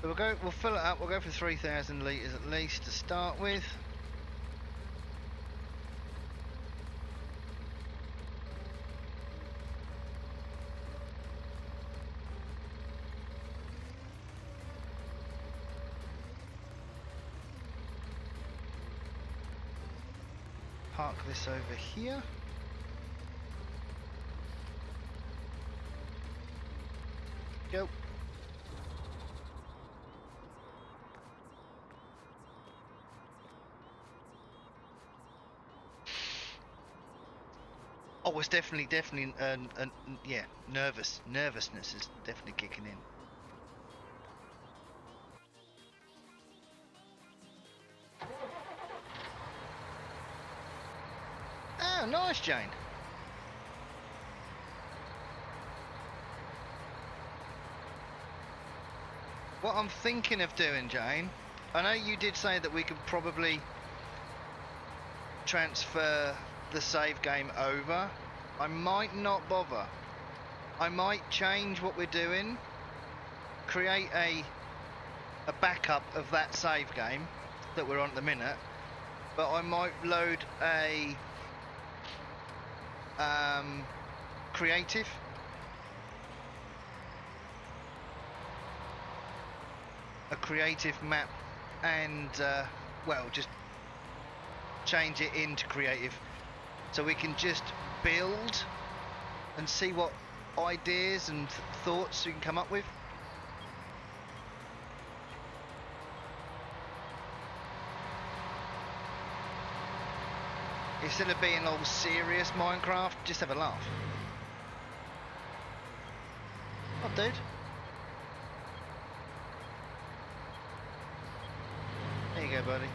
So we'll fill it up. We'll go for 3,000 litres at least to start with. Park this over here. Go. Oh, it's definitely, yeah, nervousness is definitely kicking in. Oh, nice, Jane. What I'm thinking of doing, Jane, I know you did say that we could probably transfer the save game over. I might not bother. I might change what we're doing, create a backup of that save game that we're on at the minute, but I might load a creative map and well, just change it into creative so we can just build and see what ideas and thoughts we can come up with. Instead of being all serious Minecraft, just have a laugh. Oh, dude. There you go, buddy.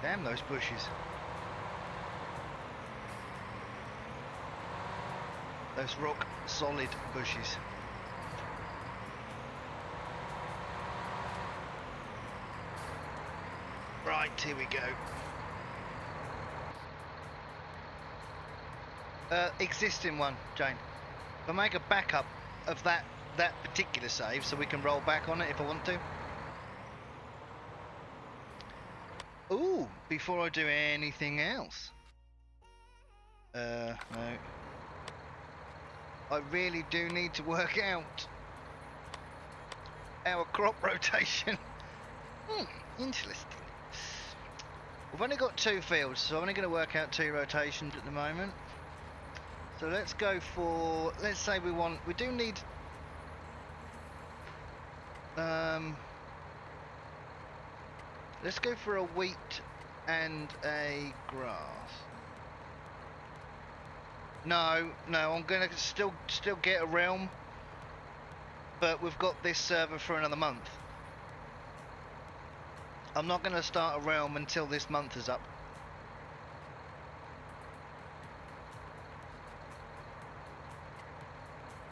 Damn those bushes. Those rock solid bushes. Right, here we go. Existing one, Jane. I'll make a backup of that particular save so we can roll back on it if I want to. Ooh, before I do anything else. No. I really do need to work out our crop rotation. Interesting. We've only got 2 fields, so I'm only going to work out 2 rotations at the moment. So let's go for, let's say we do need, let's go for a wheat and a grass. No, I'm gonna still get a realm, but we've got this server for another month. I'm not gonna start a realm until this month is up.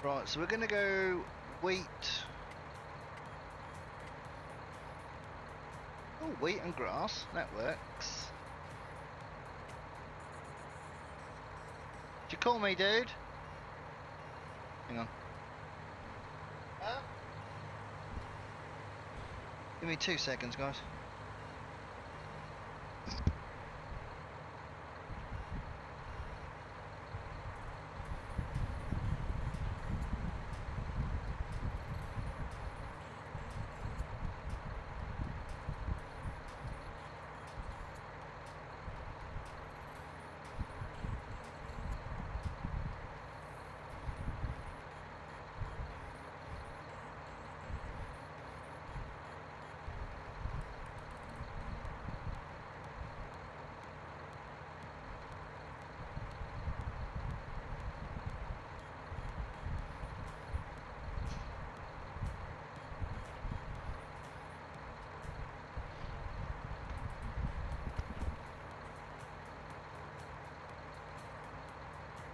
Right, so we're gonna go wheat. Oh, wheat and grass, that works. Did you call me, dude? Hang on. Give me 2 seconds, guys.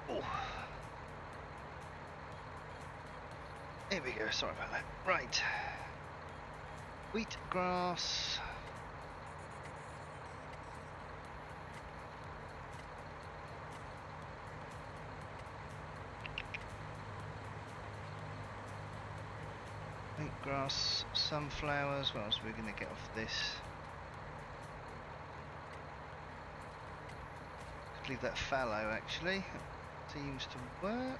Oh. There we go, sorry about that. Right. Wheat, grass. Wheat, grass, sunflowers. What else are we going to get off this? Could leave that fallow actually. Seems to work.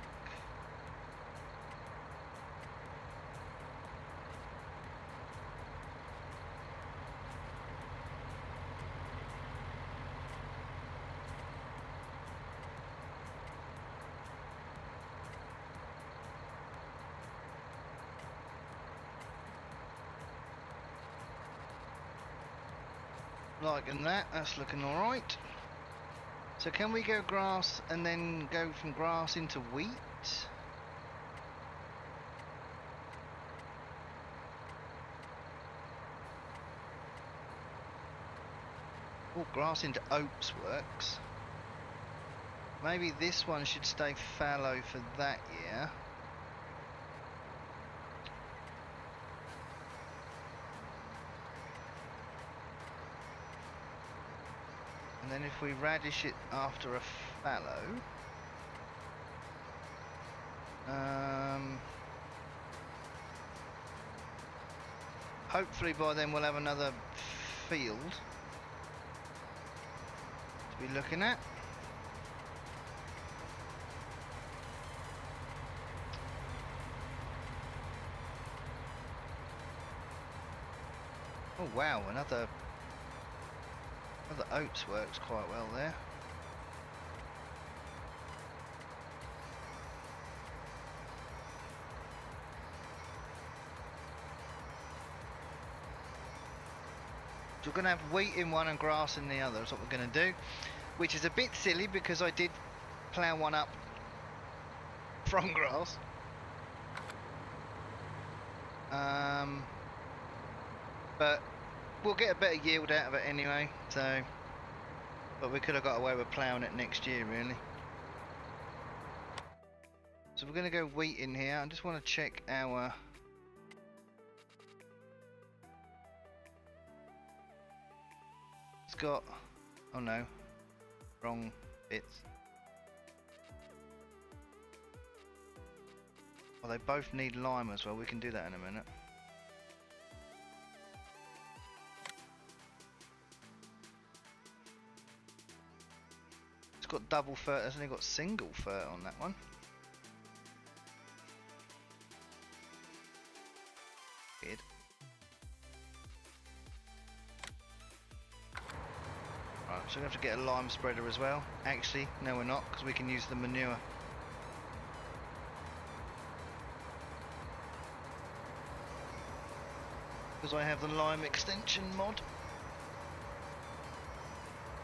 Liking that, that's looking alright. So can we go grass and then go from grass into wheat? Oh, grass into oats works. Maybe this one should stay fallow for that year. And then if we radish it after a fallow, hopefully by then we'll have another field to be looking at. Oh wow, another oats works quite well there. So we're going to have wheat in one and grass in the other, is what we're going to do. Which is a bit silly because I did plough one up from grass. But we'll get a better yield out of it anyway, so, but we could have got away with ploughing it next year really. So we're going to go wheat in here. I just want to check our it's got, oh no, wrong bits. Well, they both need lime as well. We can do that in a minute. It's got double fert, it's only got single fert on that one. Weird. Right, so we have to get a lime spreader as well. Actually, no we're not, because we can use the manure because I have the lime extension mod,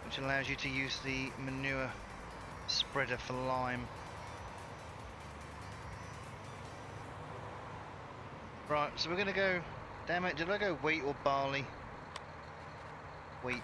which allows you to use the manure spreader for lime. Right, so we're gonna go, damn it, did I go wheat or barley? Wheat.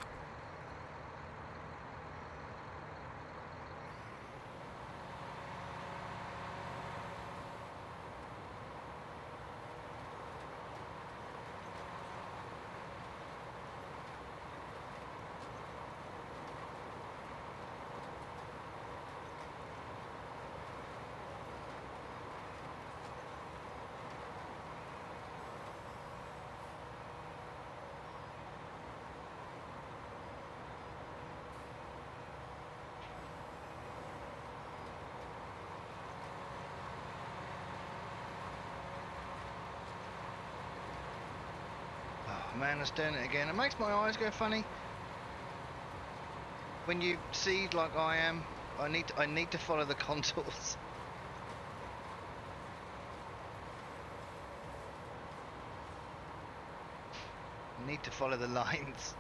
Man, it's doing it again. It makes my eyes go funny. When you seed like I am, I need to follow the contours. I need to follow the lines.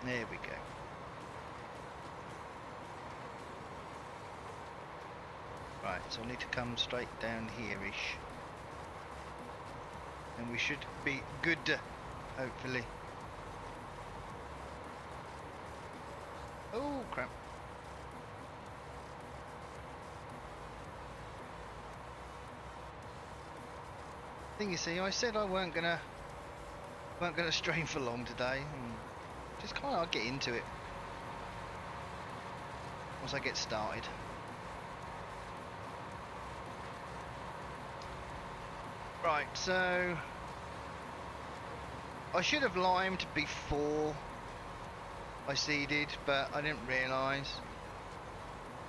There we go. Right, so I need to come straight down here-ish. And we should be good, hopefully. Oh, crap. Thing you see, I said I weren't gonna stream for long today. Just kind of get into it once I get started. Right, so I should have limed before I seeded, but I didn't realise.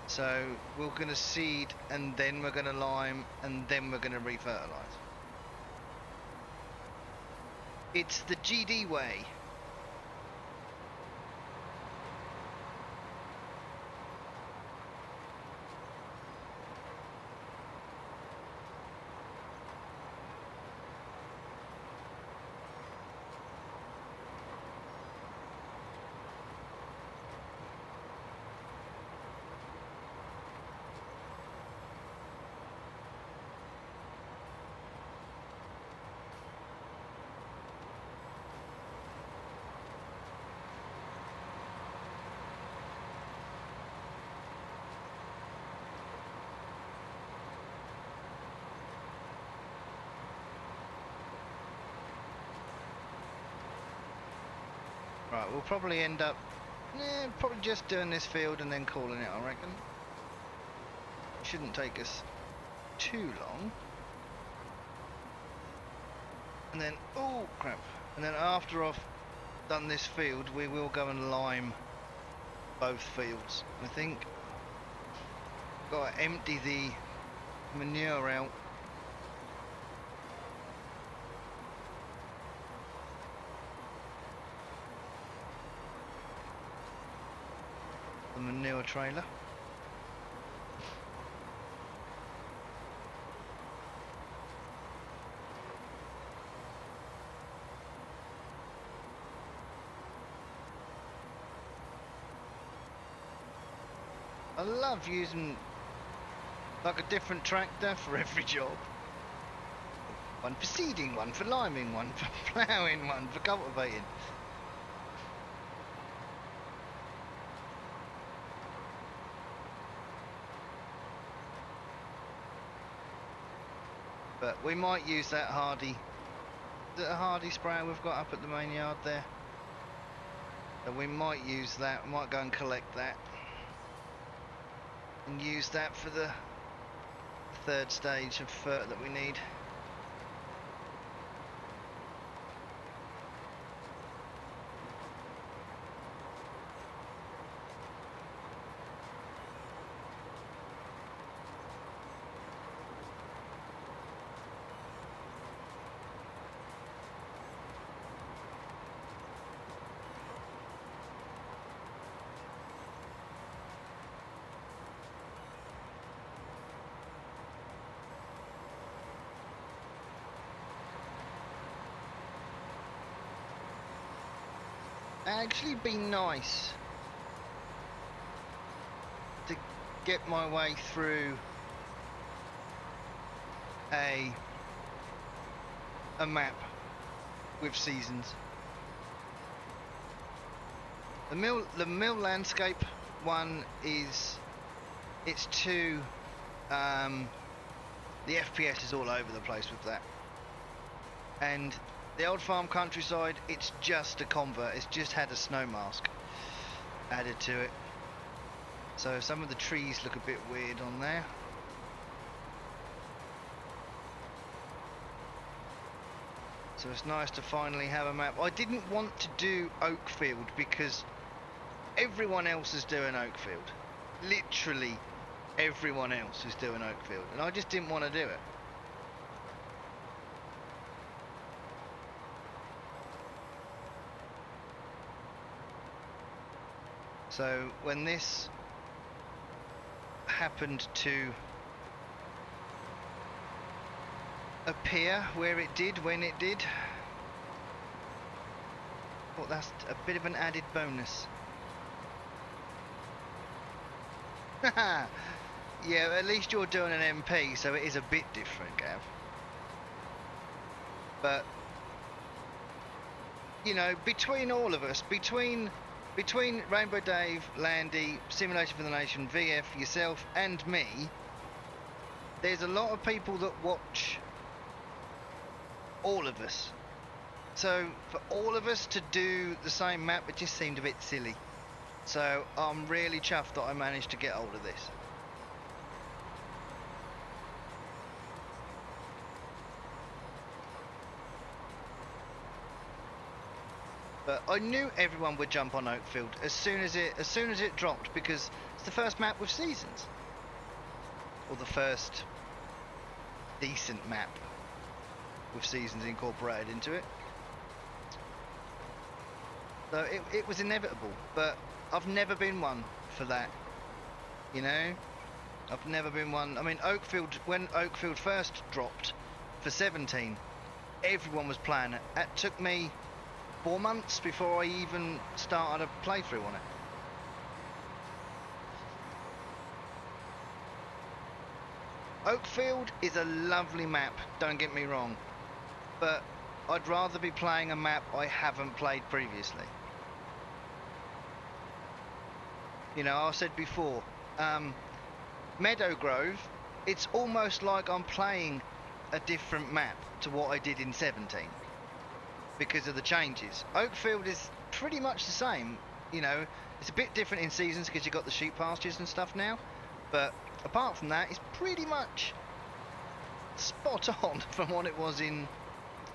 So we're going to seed and then we're going to lime and then we're going to refertilise. It's the GD way. Right, we'll probably end up probably just doing this field and then calling it, I reckon. Shouldn't take us too long. And then, oh crap, and then after I've done this field we will go and lime both fields. I think got to empty the manure out. The manure trailer. I love using like a different tractor for every job. One for seeding, one for liming, one for ploughing, one for cultivating. But we might use that Hardy, the Hardy sprayer we've got up at the main yard there. So we might use that, we might go and collect that. And use that for the third stage of fert that we need. actually be nice to get my way through a map with seasons. The mill landscape one is, it's too the FPS is all over the place with that. And the old farm countryside, it's just a convert. It's just had a snow mask added to it. So some of the trees look a bit weird on there. So it's nice to finally have a map. I didn't want to do Oakfield because everyone else is doing Oakfield. Literally everyone else is doing Oakfield, and I just didn't want to do it. So when this happened to appear where it did, when it did, well, that's a bit of an added bonus. Yeah, at least you're doing an MP, so it is a bit different, Gav. But you know, between all of us, between Rainbow Dave, Landy, Simulation for the Nation, VF, yourself, and me, there's a lot of people that watch all of us. So for all of us to do the same map, it just seemed a bit silly. So I'm really chuffed that I managed to get hold of this. But I knew everyone would jump on Oakfield as soon as it dropped, because it's the first map with seasons, or the first decent map with seasons incorporated into it. So it was inevitable, but I've never been one for that, you know. I've never been one. I mean, Oakfield, when Oakfield first dropped for 17, everyone was playing it. It took me 4 months before I even started a playthrough on it. Oakfield is a lovely map, don't get me wrong, but I'd rather be playing a map I haven't played previously. You know, I said before, Meadow Grove, it's almost like I'm playing a different map to what I did in 17. Because of the changes. Oakfield is pretty much the same, you know. It's a bit different in seasons because you've got the sheep pastures and stuff now, but apart from that, it's pretty much spot on from what it was in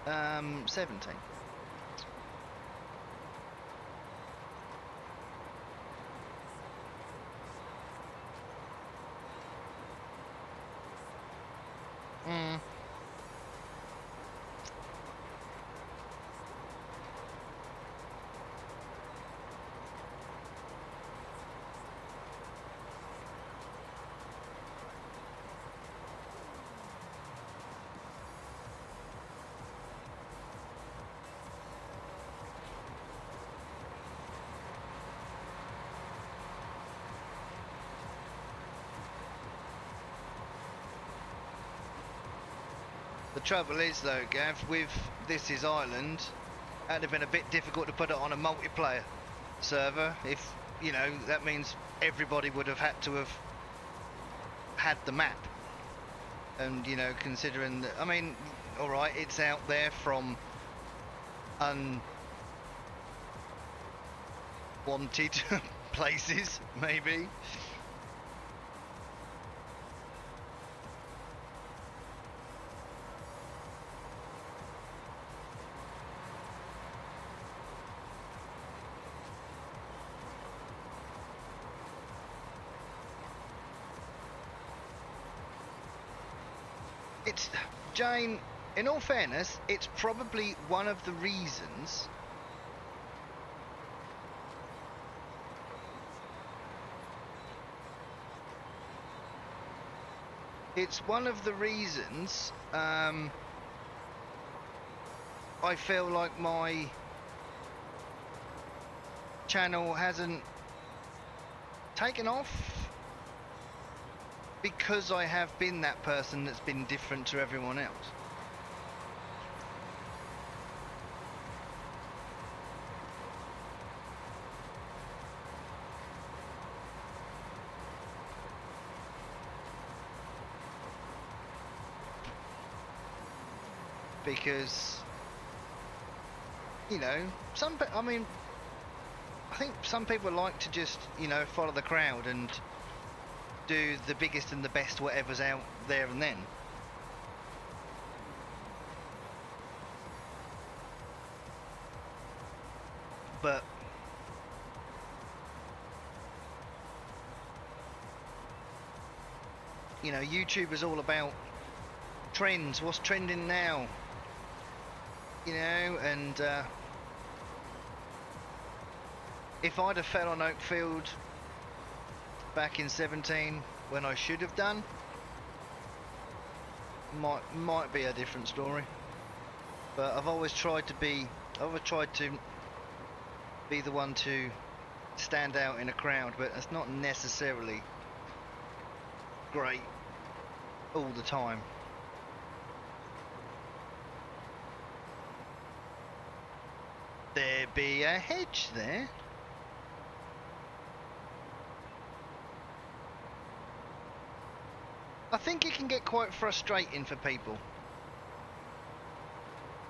17. The trouble is though, Gav, with This Is Ireland, that'd have been a bit difficult to put it on a multiplayer server. If, you know, that means everybody would have had to have had the map. And, you know, considering that, I mean, alright, it's out there from unwanted places, maybe. It's, Jane, in all fairness, it's probably one of the reasons I feel like my channel hasn't taken off because I have been that person that's been different to everyone else. Because, you know, I mean, I think some people like to just, you know, follow the crowd and do the biggest and the best whatever's out there and then. But you know, YouTube is all about trends, what's trending now, you know, and if I'd have fell on Oakfield back in 17 when I should have done, might be a different story. But I've always tried to be the one to stand out in a crowd, but it's not necessarily great all the time. There be a hedge there. I think it can get quite frustrating for people,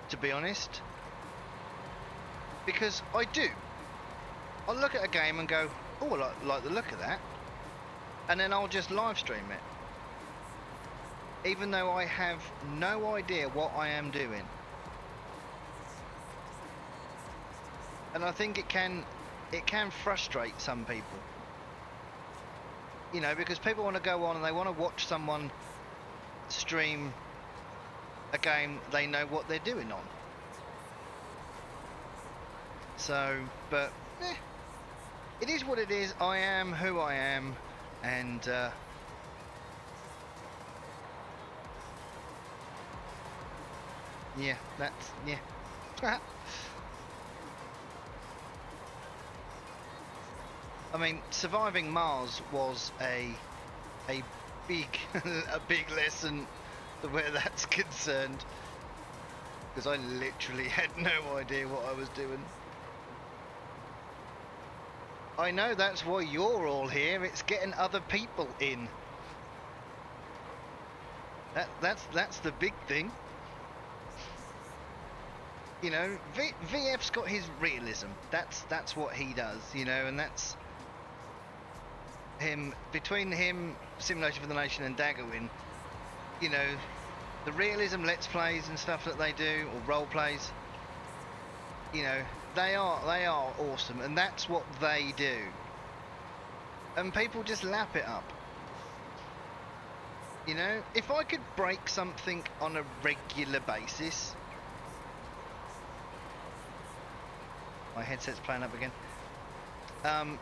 to be honest, because I look at a game and go, oh, I like the look of that, and then I'll just live stream it, even though I have no idea what I am doing. And I think it can frustrate some people. You know, because people want to go on and they want to watch someone stream a game they know what they're doing on. So, but it is what it is. I am who I am, and yeah, that's yeah. I mean, surviving Mars was a big a big lesson where that's concerned, because I literally had no idea what I was doing. I know that's why you're all here. It's getting other people in. That's the big thing. You know, VF's got his realism. That's what he does. You know, and that's him. Between him, Simulation for the Nation, and Daggerwin, you know, the realism let's plays and stuff that they do, or role plays, you know, they are awesome, and that's what they do, and people just lap it up. You know, if I could break something on a regular basis, my headset's playing up again.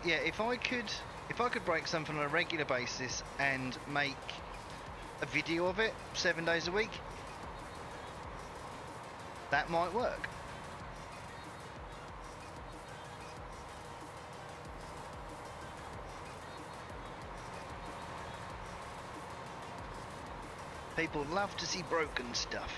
Yeah, if I could break something on a regular basis and make a video of it 7 days a week, that might work. People love to see broken stuff.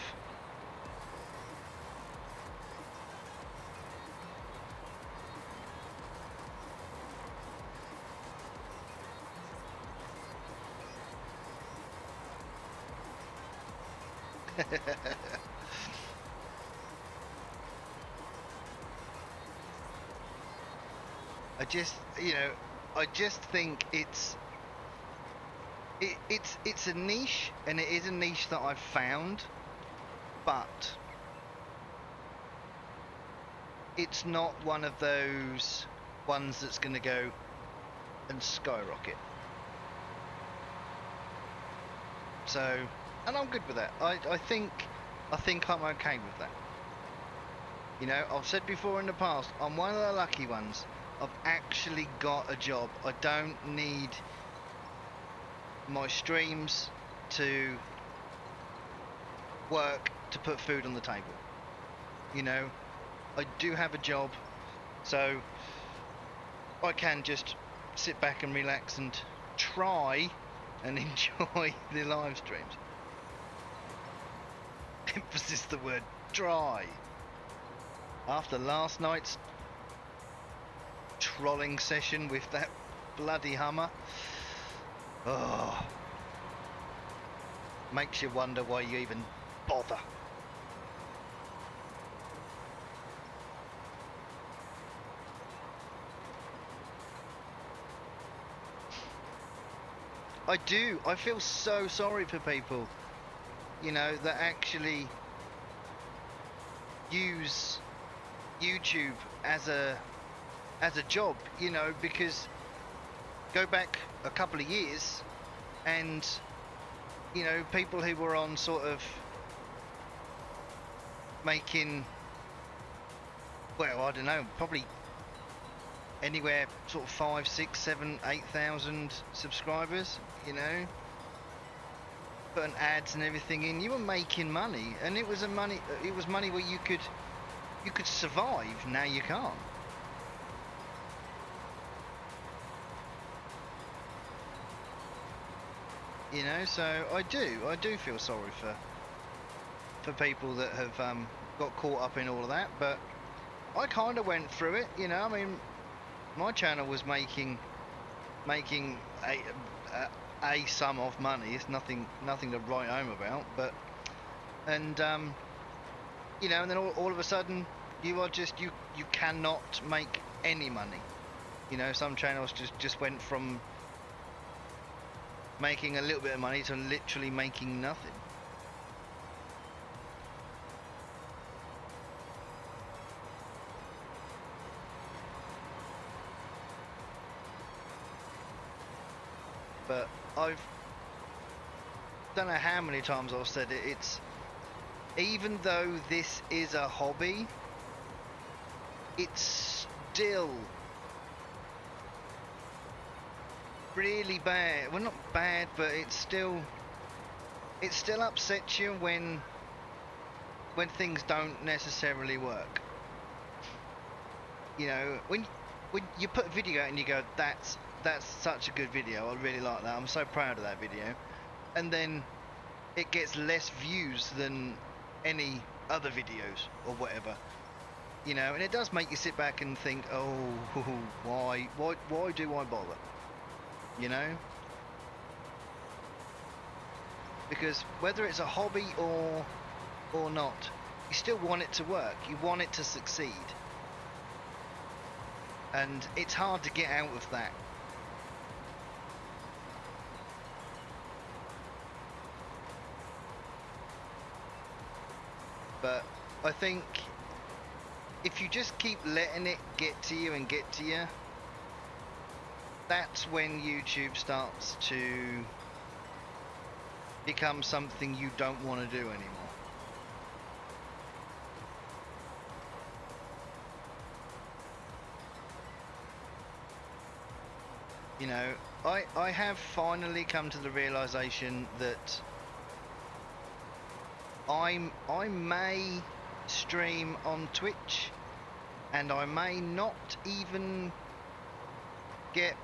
I just think it's a niche, and it is a niche that I've found, but it's not one of those ones that's going to go and skyrocket. So, and I'm good with that. I think I'm okay with that. You know, I've said before in the past, I'm one of the lucky ones. I've actually got a job. I don't need my streams to work to put food on the table. You know, I do have a job, so I can just sit back and relax and try and enjoy the live streams. Emphasis the word try. After last night's trolling session with that bloody Hummer, oh, makes you wonder why you even bother. I do. I feel so sorry for people, you know, that actually use YouTube as a job, you know, because go back a couple of years and, you know, people who were on sort of making, well, I don't know, probably anywhere sort of 5, 6, 7, 8,000 subscribers, you know, putting ads and everything in, you were making money, and it was money where you could survive. Now you can't. You know, so I do feel sorry for people that have got caught up in all of that, but I kind of went through it, you know. I mean, my channel was making a sum of money. It's nothing to write home about, but and you know, and then all of a sudden you are just you cannot make any money. You know, some channels just went from making a little bit of money to literally making nothing. But I've don't know how many times I've said it, it's, even though this is a hobby, it's still really bad. Well, not bad, but it still upsets you when things don't necessarily work. You know, when you put a video out and you go, that's such a good video, I really like that, I'm so proud of that video, and then it gets less views than any other videos or whatever, you know, and it does make you sit back and think, oh, why do I bother, you know? Because whether it's a hobby or not, you still want it to work, you want it to succeed, and it's hard to get out of that. But I think if you just keep letting it get to you and get to you, that's when YouTube starts to become something you don't want to do anymore. You know, I have finally come to the realization that I may stream on Twitch and I may not even get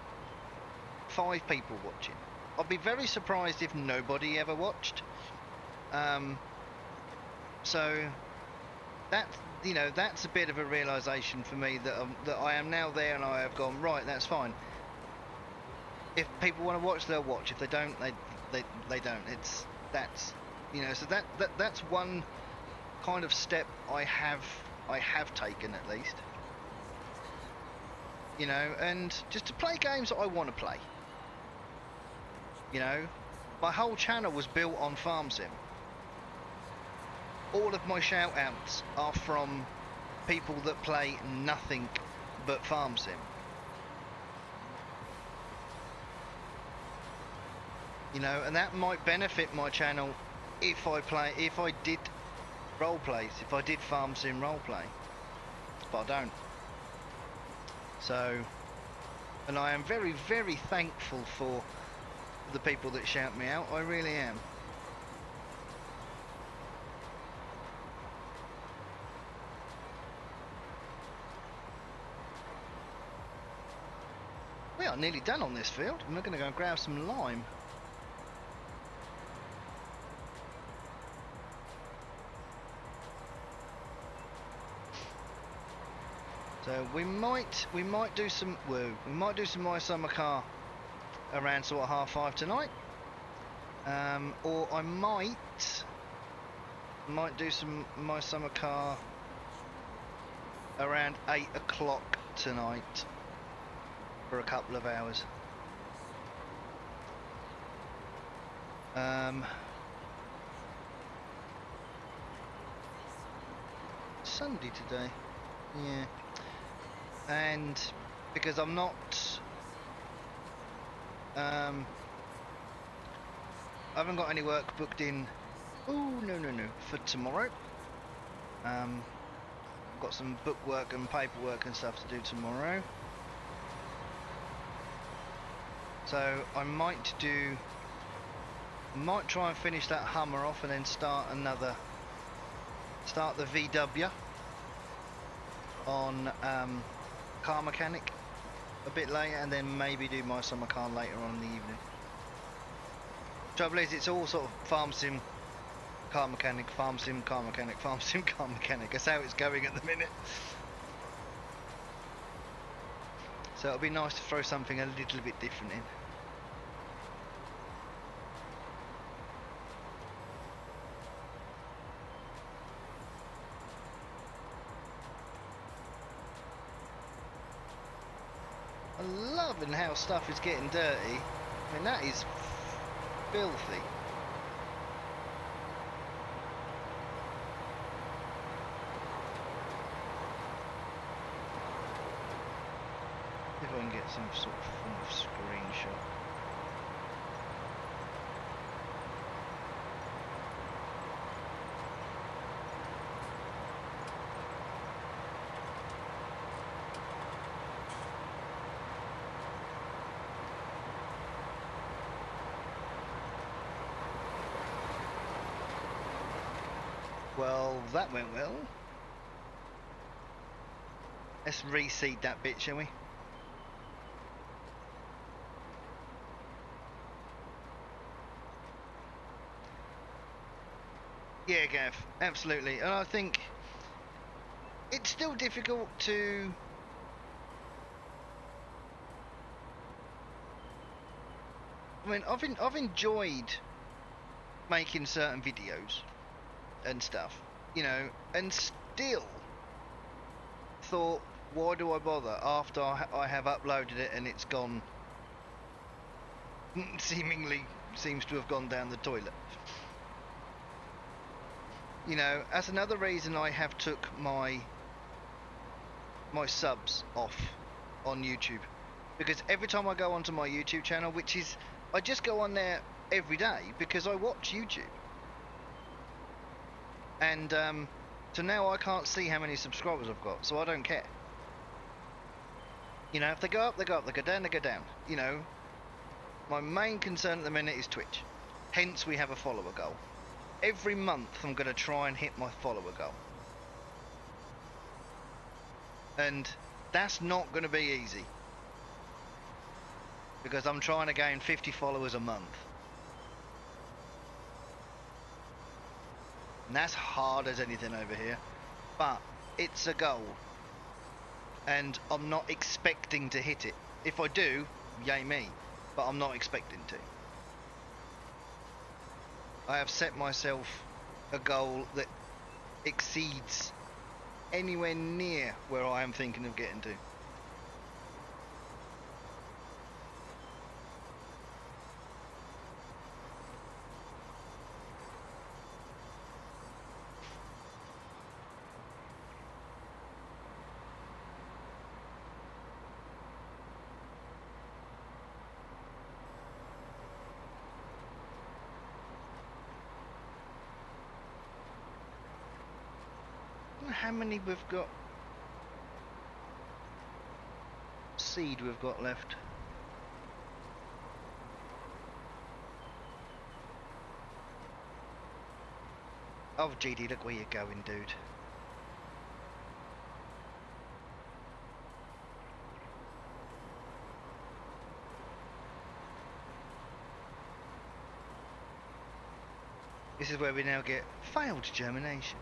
5 people watching. I'd be very surprised if nobody ever watched. So that's, you know, that's a bit of a realization for me that I am now there, and I have gone, right, that's fine. If people want to watch, they'll watch. If they don't, they don't. That's, you know, so that's one kind of step I have taken, at least. You know, and just to play games that I want to play. You know, my whole channel was built on Farm Sim. All of my shout outs are from people that play nothing but Farm Sim. You know, and that might benefit my channel if I did role plays, if I did Farm Sim role play, but I don't. So, and I am very, very thankful for the people that shout me out. I really am. about nearly done on this field. I'm going to go and grab some lime. So we might do some My Summer Car around sort of 5:30 tonight, or I might do some My Summer Car around 8 o'clock tonight for a couple of hours. Sunday today, yeah. And because I'm not I haven't got any work booked in. Oh no for tomorrow. I've got some bookwork and paperwork and stuff to do tomorrow, so I might try and finish that Hummer off and then start the VW on Car Mechanic a bit later, and then maybe do My Summer Car later on in the evening. Trouble is, it's all sort of farm sim, car mechanic, farm sim, car mechanic, farm sim, car mechanic. That's how it's going at the minute. So it'll be nice to throw something a little bit different in. I'm loving how stuff is getting dirty. I mean, that is filthy. If I can get some sort of form of screenshot. Well, that went well. Let's reseed that bit, shall we? Yeah, Gav, absolutely. And I think it's still difficult to I mean, I've enjoyed making certain videos and stuff, you know, and still thought, why do I bother after I have uploaded it and it's gone, seemingly seems to have gone down the toilet. You know, that's another reason I have took my subs off on YouTube, because every time I go onto my YouTube channel, which is, I just go on there every day because I watch YouTube, and so now I can't see how many subscribers I've got, so I don't care. You know, if they go up, they go up. They go down, they go down. You know, my main concern at the minute is Twitch. Hence, we have a follower goal. Every month, I'm going to try and hit my follower goal. And that's not going to be easy, because I'm trying to gain 50 followers a month. And that's hard as anything over here. But it's a goal. And I'm not expecting to hit it. If I do, yay me. But I'm not expecting to. I have set myself a goal that exceeds anywhere near where I am thinking of getting to. How many we've got seed we've got left? Oh, GD, look where you're going, dude. This is where we now get failed germination.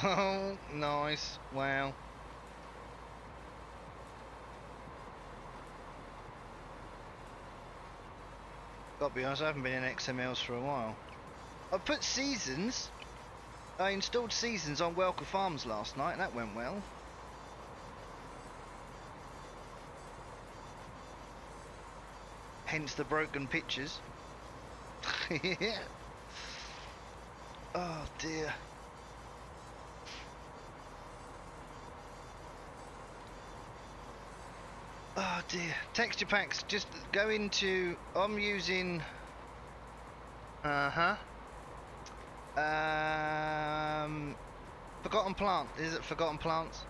Oh, nice. Wow. Gotta be honest, I haven't been in XMLs for a while. I put seasons. I installed seasons on Welker Farms last night, and that went well. Hence the broken pictures. Yeah. Oh dear. Oh dear. Texture packs, just go into, I'm using, Forgotten Plant, is it Forgotten Plants?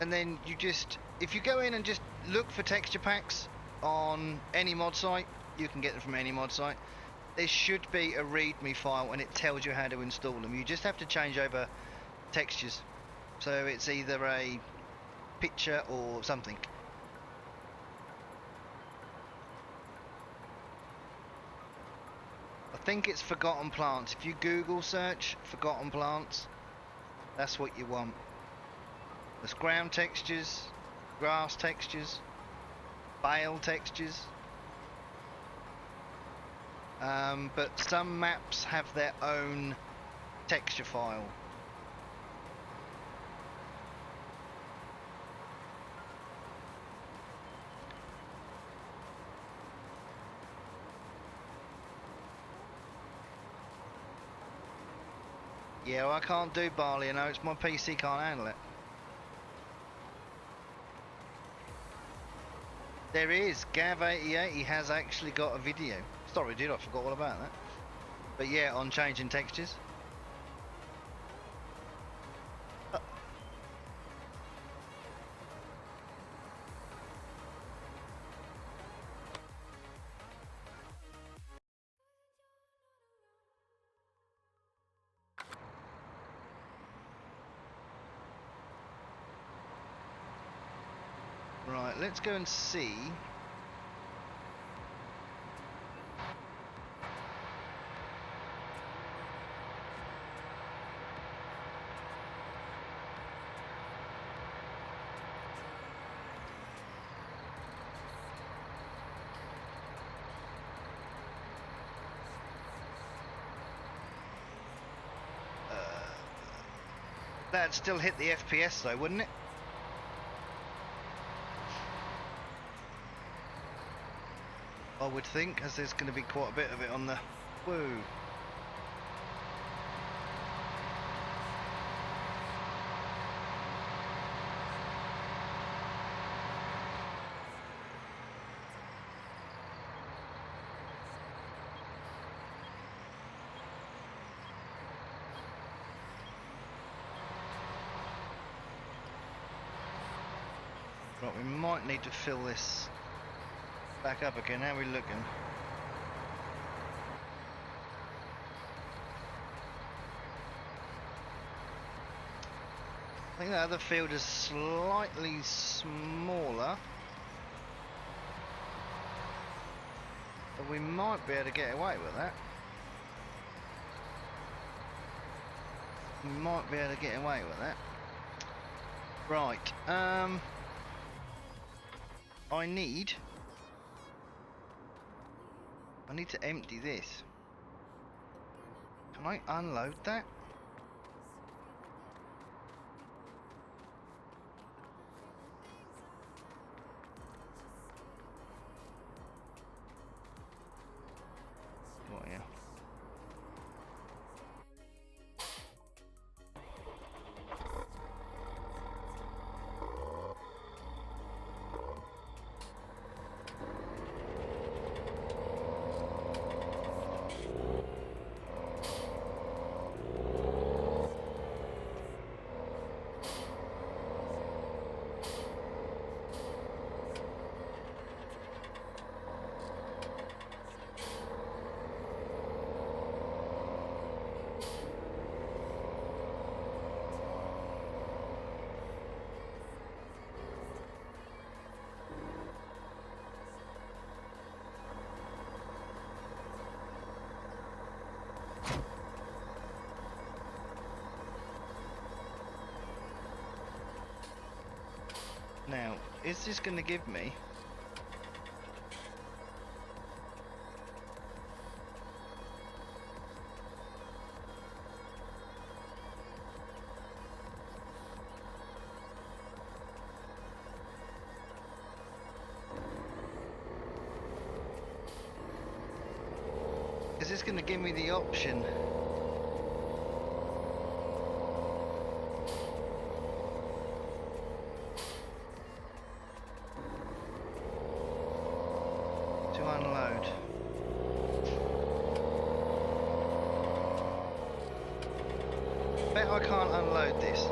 And then you just, if you go in and just look for texture packs on any mod site, you can get them from any mod site. There should be a readme file and it tells you how to install them. You just have to change over textures. So it's either a picture or something. I think it's Forgotten Plants. If you Google search Forgotten Plants, that's what you want. There's ground textures, grass textures, bale textures. But some maps have their own texture file. Yeah, well, I can't do barley, you know, it's my PC can't handle it. There is, Gav88, he has actually got a video. Sorry dude, I forgot all about that. But yeah, on changing textures. Right, let's go and see. That'd still hit the FPS though, wouldn't it? I would think, as there's going to be quite a bit of it on the... Woo! Right, we might need to fill this back up again. How are we looking? I think the other field is slightly smaller, but we might be able to get away with that. We might be able to get away with that. Right, I need to empty this. Can I unload that? is this going to give me? Is this going to give me the option? Unload. Bet I can't unload this.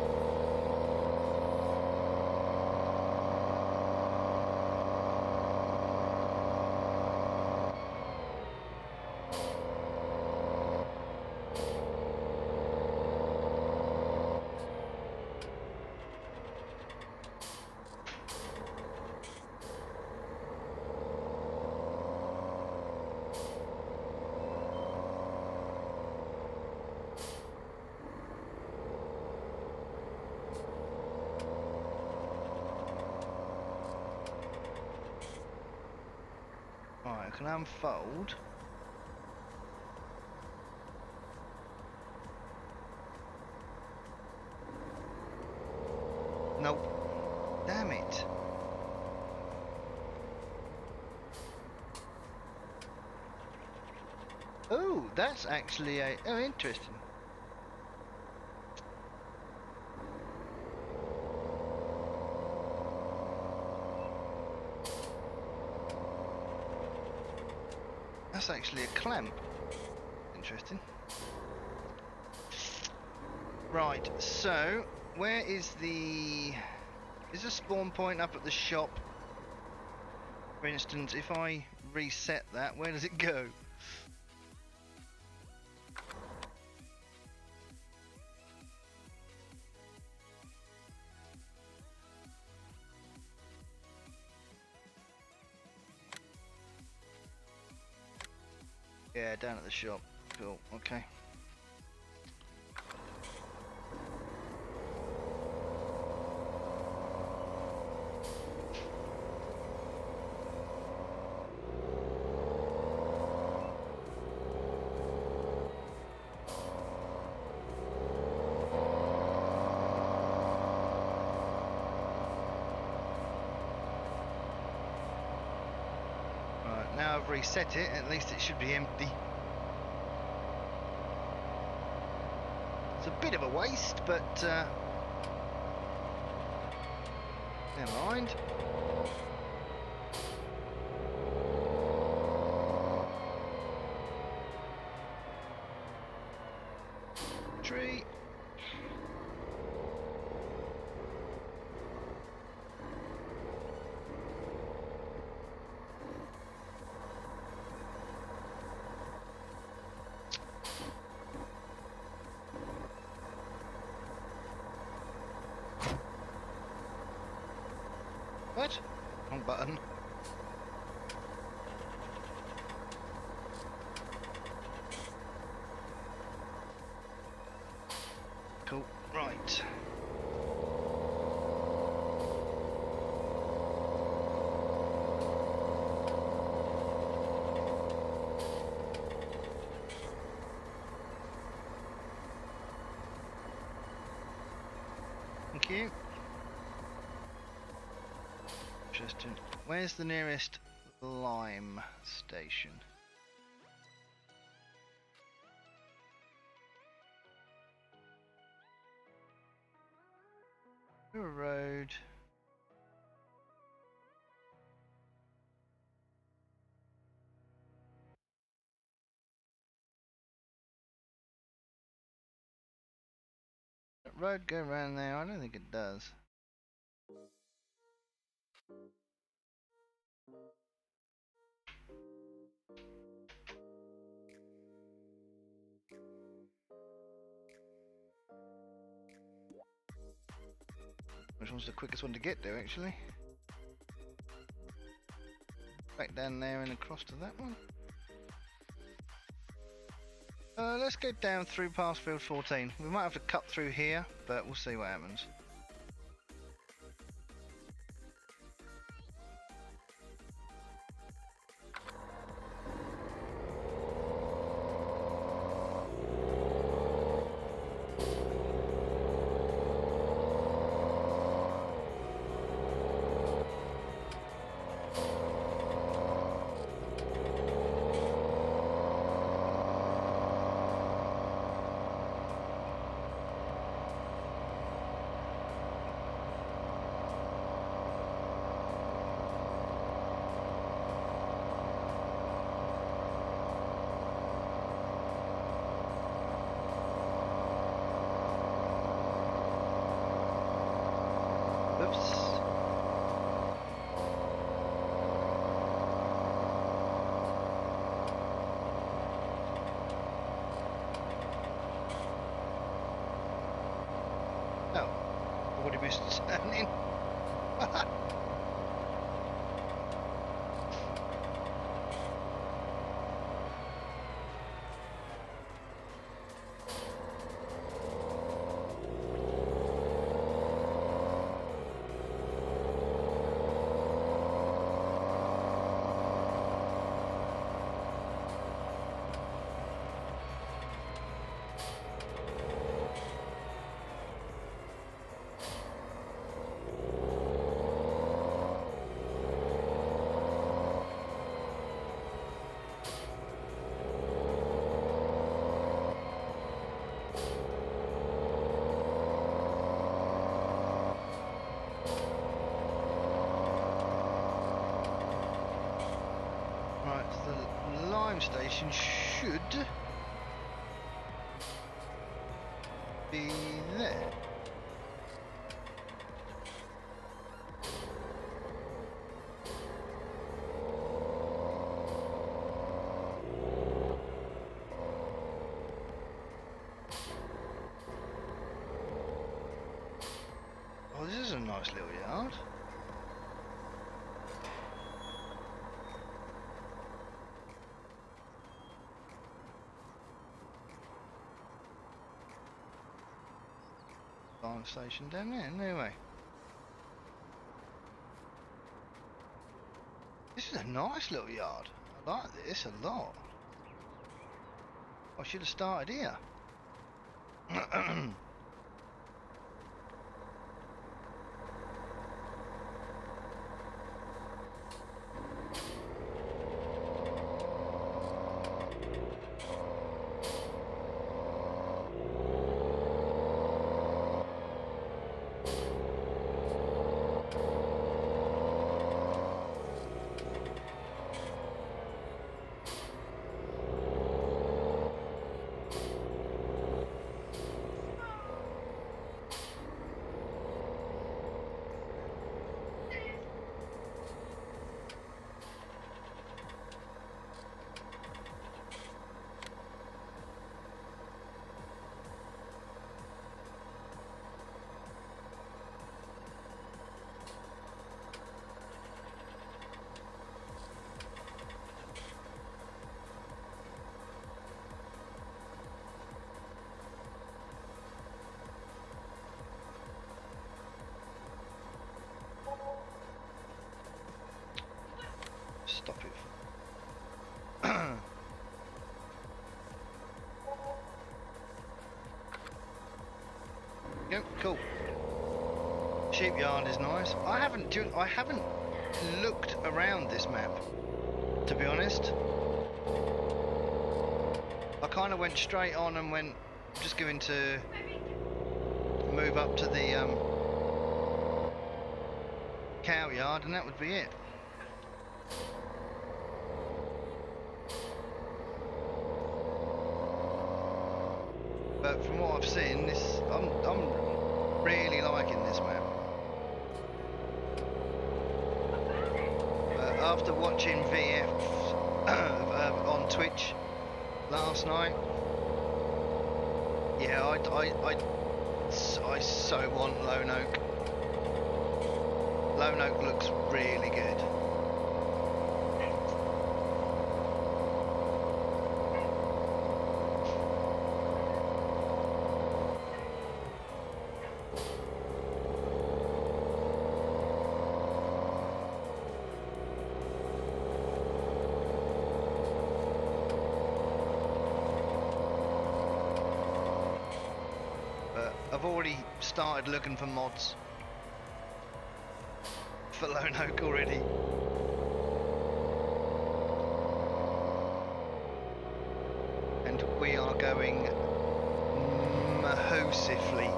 Right, I can unfold. Nope. Damn it. Oh, that's actually a... Oh, interesting. That's actually a clamp. Interesting. Right, so where is the... Is the spawn point up at the shop? For instance, if I reset that, where does it go? Yeah, down at the shop. Cool, okay. Right, now I've reset it, at least it should be empty. It's a bit of a waste, but never mind. Tree. What? Wrong button. Cool. Right. Thank you. Interesting. Where's the nearest lime station? Road. That road go around there? I don't think it does. Which one's the quickest one to get there, actually? Back down there and across to that one. Let's go down through past field 14. We might have to cut through here, but we'll see what happens. Already missed turning. The lime station should be there. Oh, this is a nice little yard. Lime station down there, anyway. This is a nice little yard. I like this a lot. I should have started here. Stop it. Yep, cool. Sheep yard is nice. I haven't looked around this map, to be honest. I kind of went straight on and went just going to move up to the cow yard, and that would be it. But from what I've seen, I'm really liking this map. After watching VF on Twitch last night, yeah, I so want Lone Oak. Lone Oak looks really good. I've already started looking for mods for Lone Oak already. And we are going massively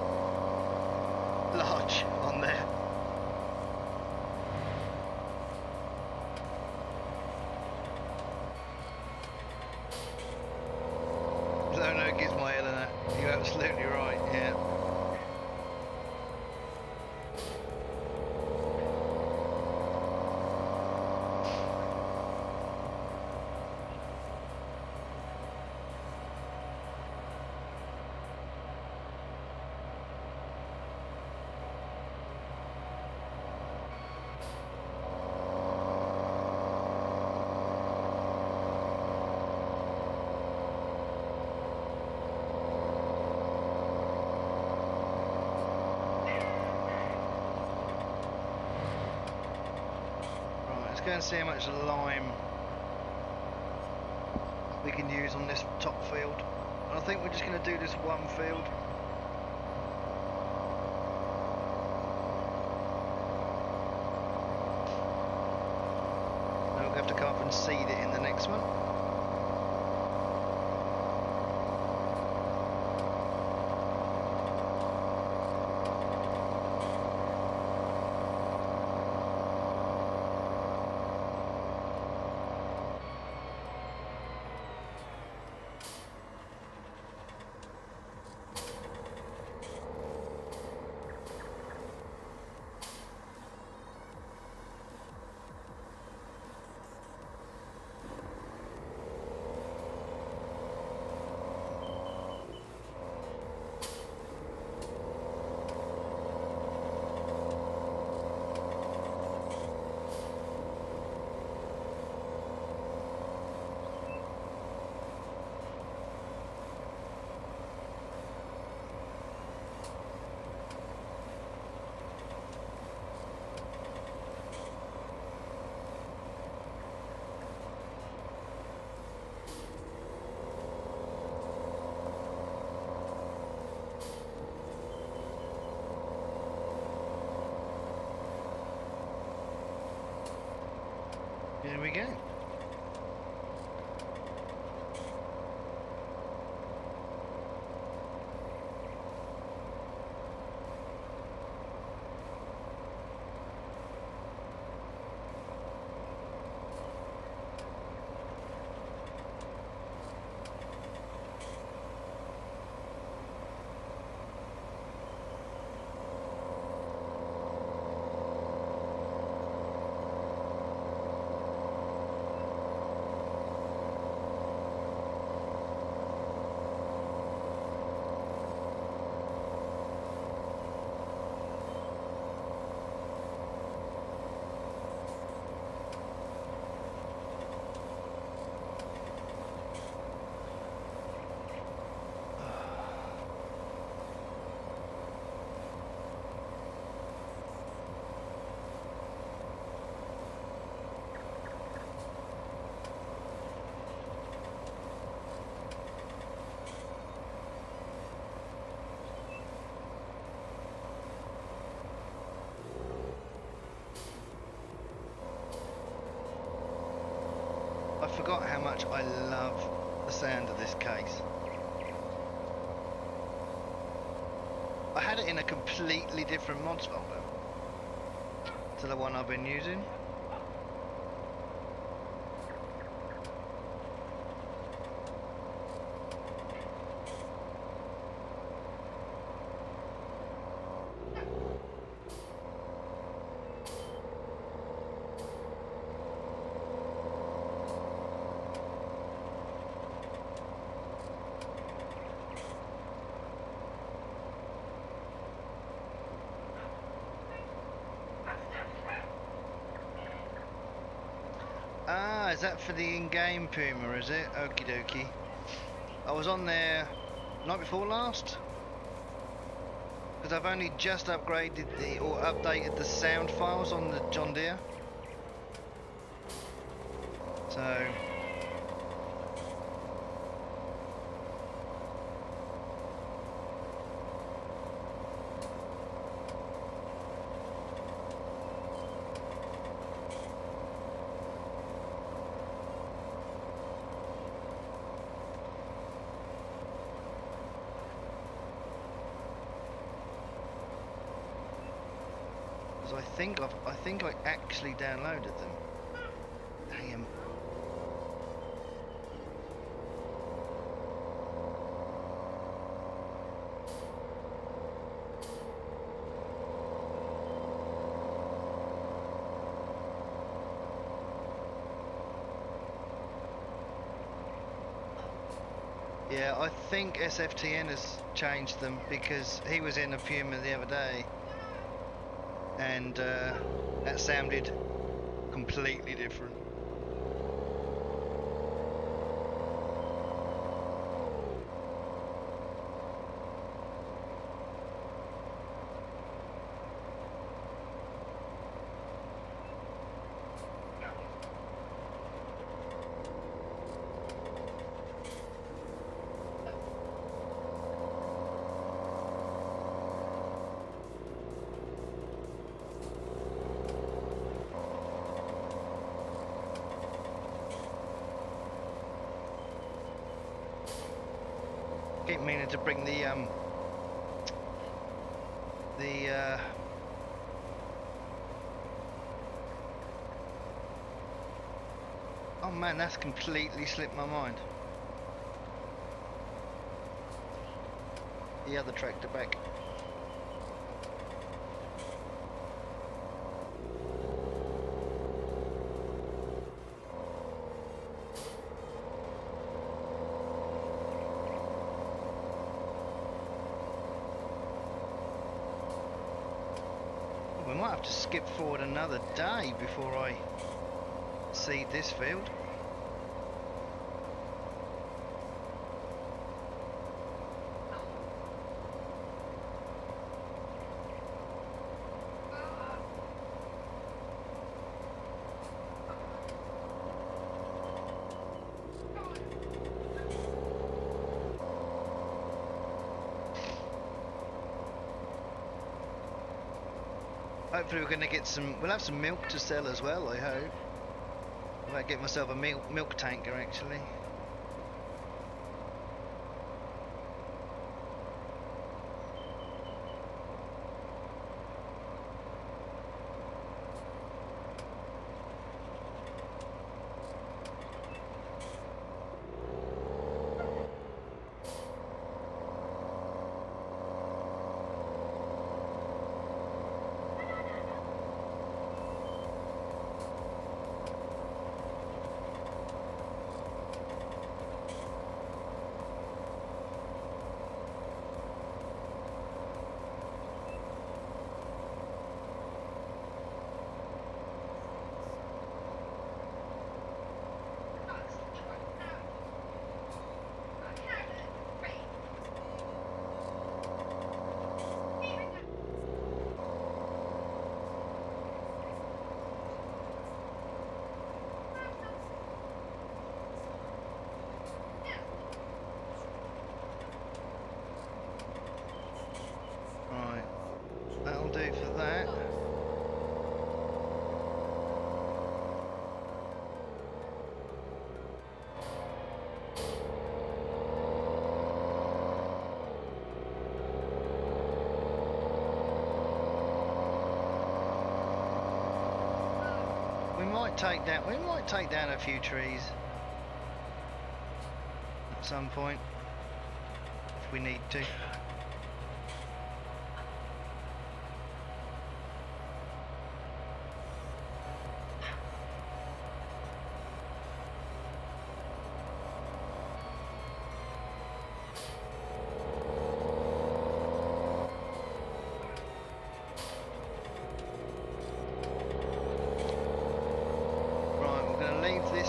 large on there. Lone Oak is my Eleanor. You're absolutely right, yeah. and see how much lime we can use on this top field. And I think we're just going to do this one field. Then we'll have to come up and seed it in the next one. Here we go. I forgot how much I love the sound of this case. I had it in a completely different mods folder to the one I've been using. Ah, is that for the in-game Puma, is it? Okie dokie. I was on there night before last, because I've only just upgraded or updated the sound files on the John Deere. So I think I actually downloaded them. Damn. Yeah, I think SFTN has changed them, because he was in a Puma the other day and that sounded completely different. Keep meaning to bring the oh man, that's completely slipped my mind. The other tractor back. We might have to skip forward another day before I seed this field. Hopefully we're going to get some, we'll have some milk to sell as well, I hope. I might get myself a milk tanker actually. That'll do for that. We might take down a few trees at some point if we need to.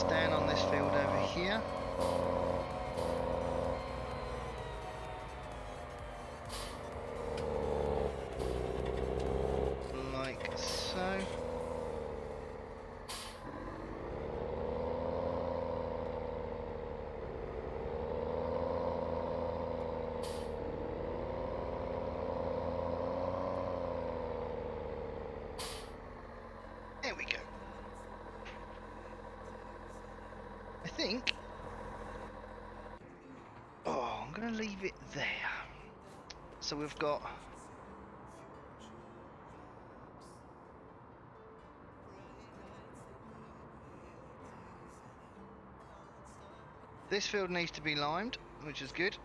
Down on this field over here. Like so. There we go. I think, oh, I'm going to leave it there. So we've got this field needs to be limed, which is good,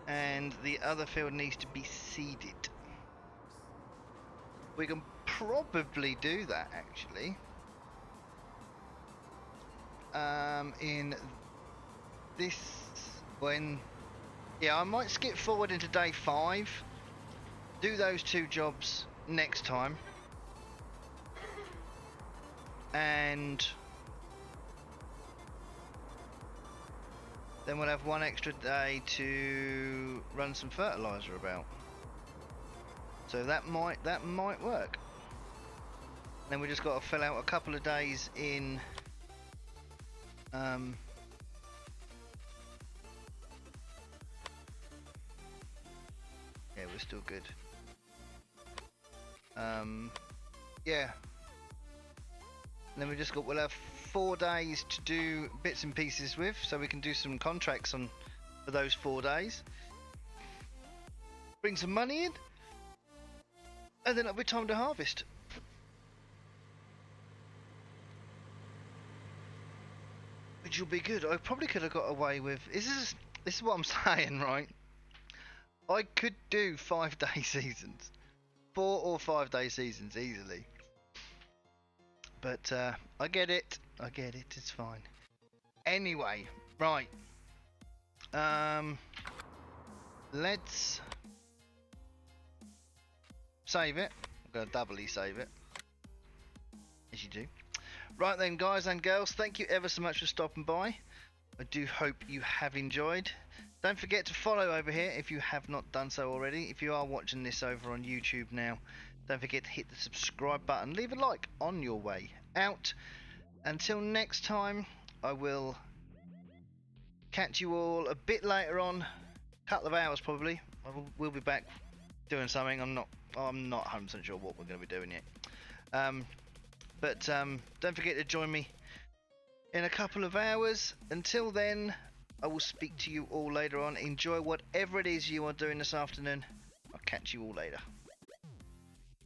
and the other field needs to be seeded. We can probably do that actually. In this, yeah, I might skip forward into day 5, do those 2 jobs next time, and then we'll have 1 extra day to run some fertilizer about. So that might work. Then we just got to fill out a couple of days in yeah, we're still good. Yeah. And then we'll have 4 days to do bits and pieces with, so we can do some contracts on for those 4 days. Bring some money in, and then it'll be time to harvest. Which will be good. I probably could have got away with. This is what I'm saying, right? I could do 5-day seasons, 4 or 5-day seasons easily. But I get it. I get it. It's fine. Anyway, right. Let's save it. I'm gonna doubly save it, as you do. Right then, guys and girls, thank you ever so much for stopping by. I do hope you have enjoyed. Don't forget to follow over here if you have not done so already. If you are watching this over on YouTube now, don't forget to hit the subscribe button. Leave a like on your way out. Until next time, I will catch you all a bit later on. A couple of hours probably. We'll be back doing something. I'm not 100% sure what we're going to be doing yet. But don't forget to join me in a couple of hours. Until then, I will speak to you all later on. Enjoy whatever it is you are doing this afternoon. I'll catch you all later.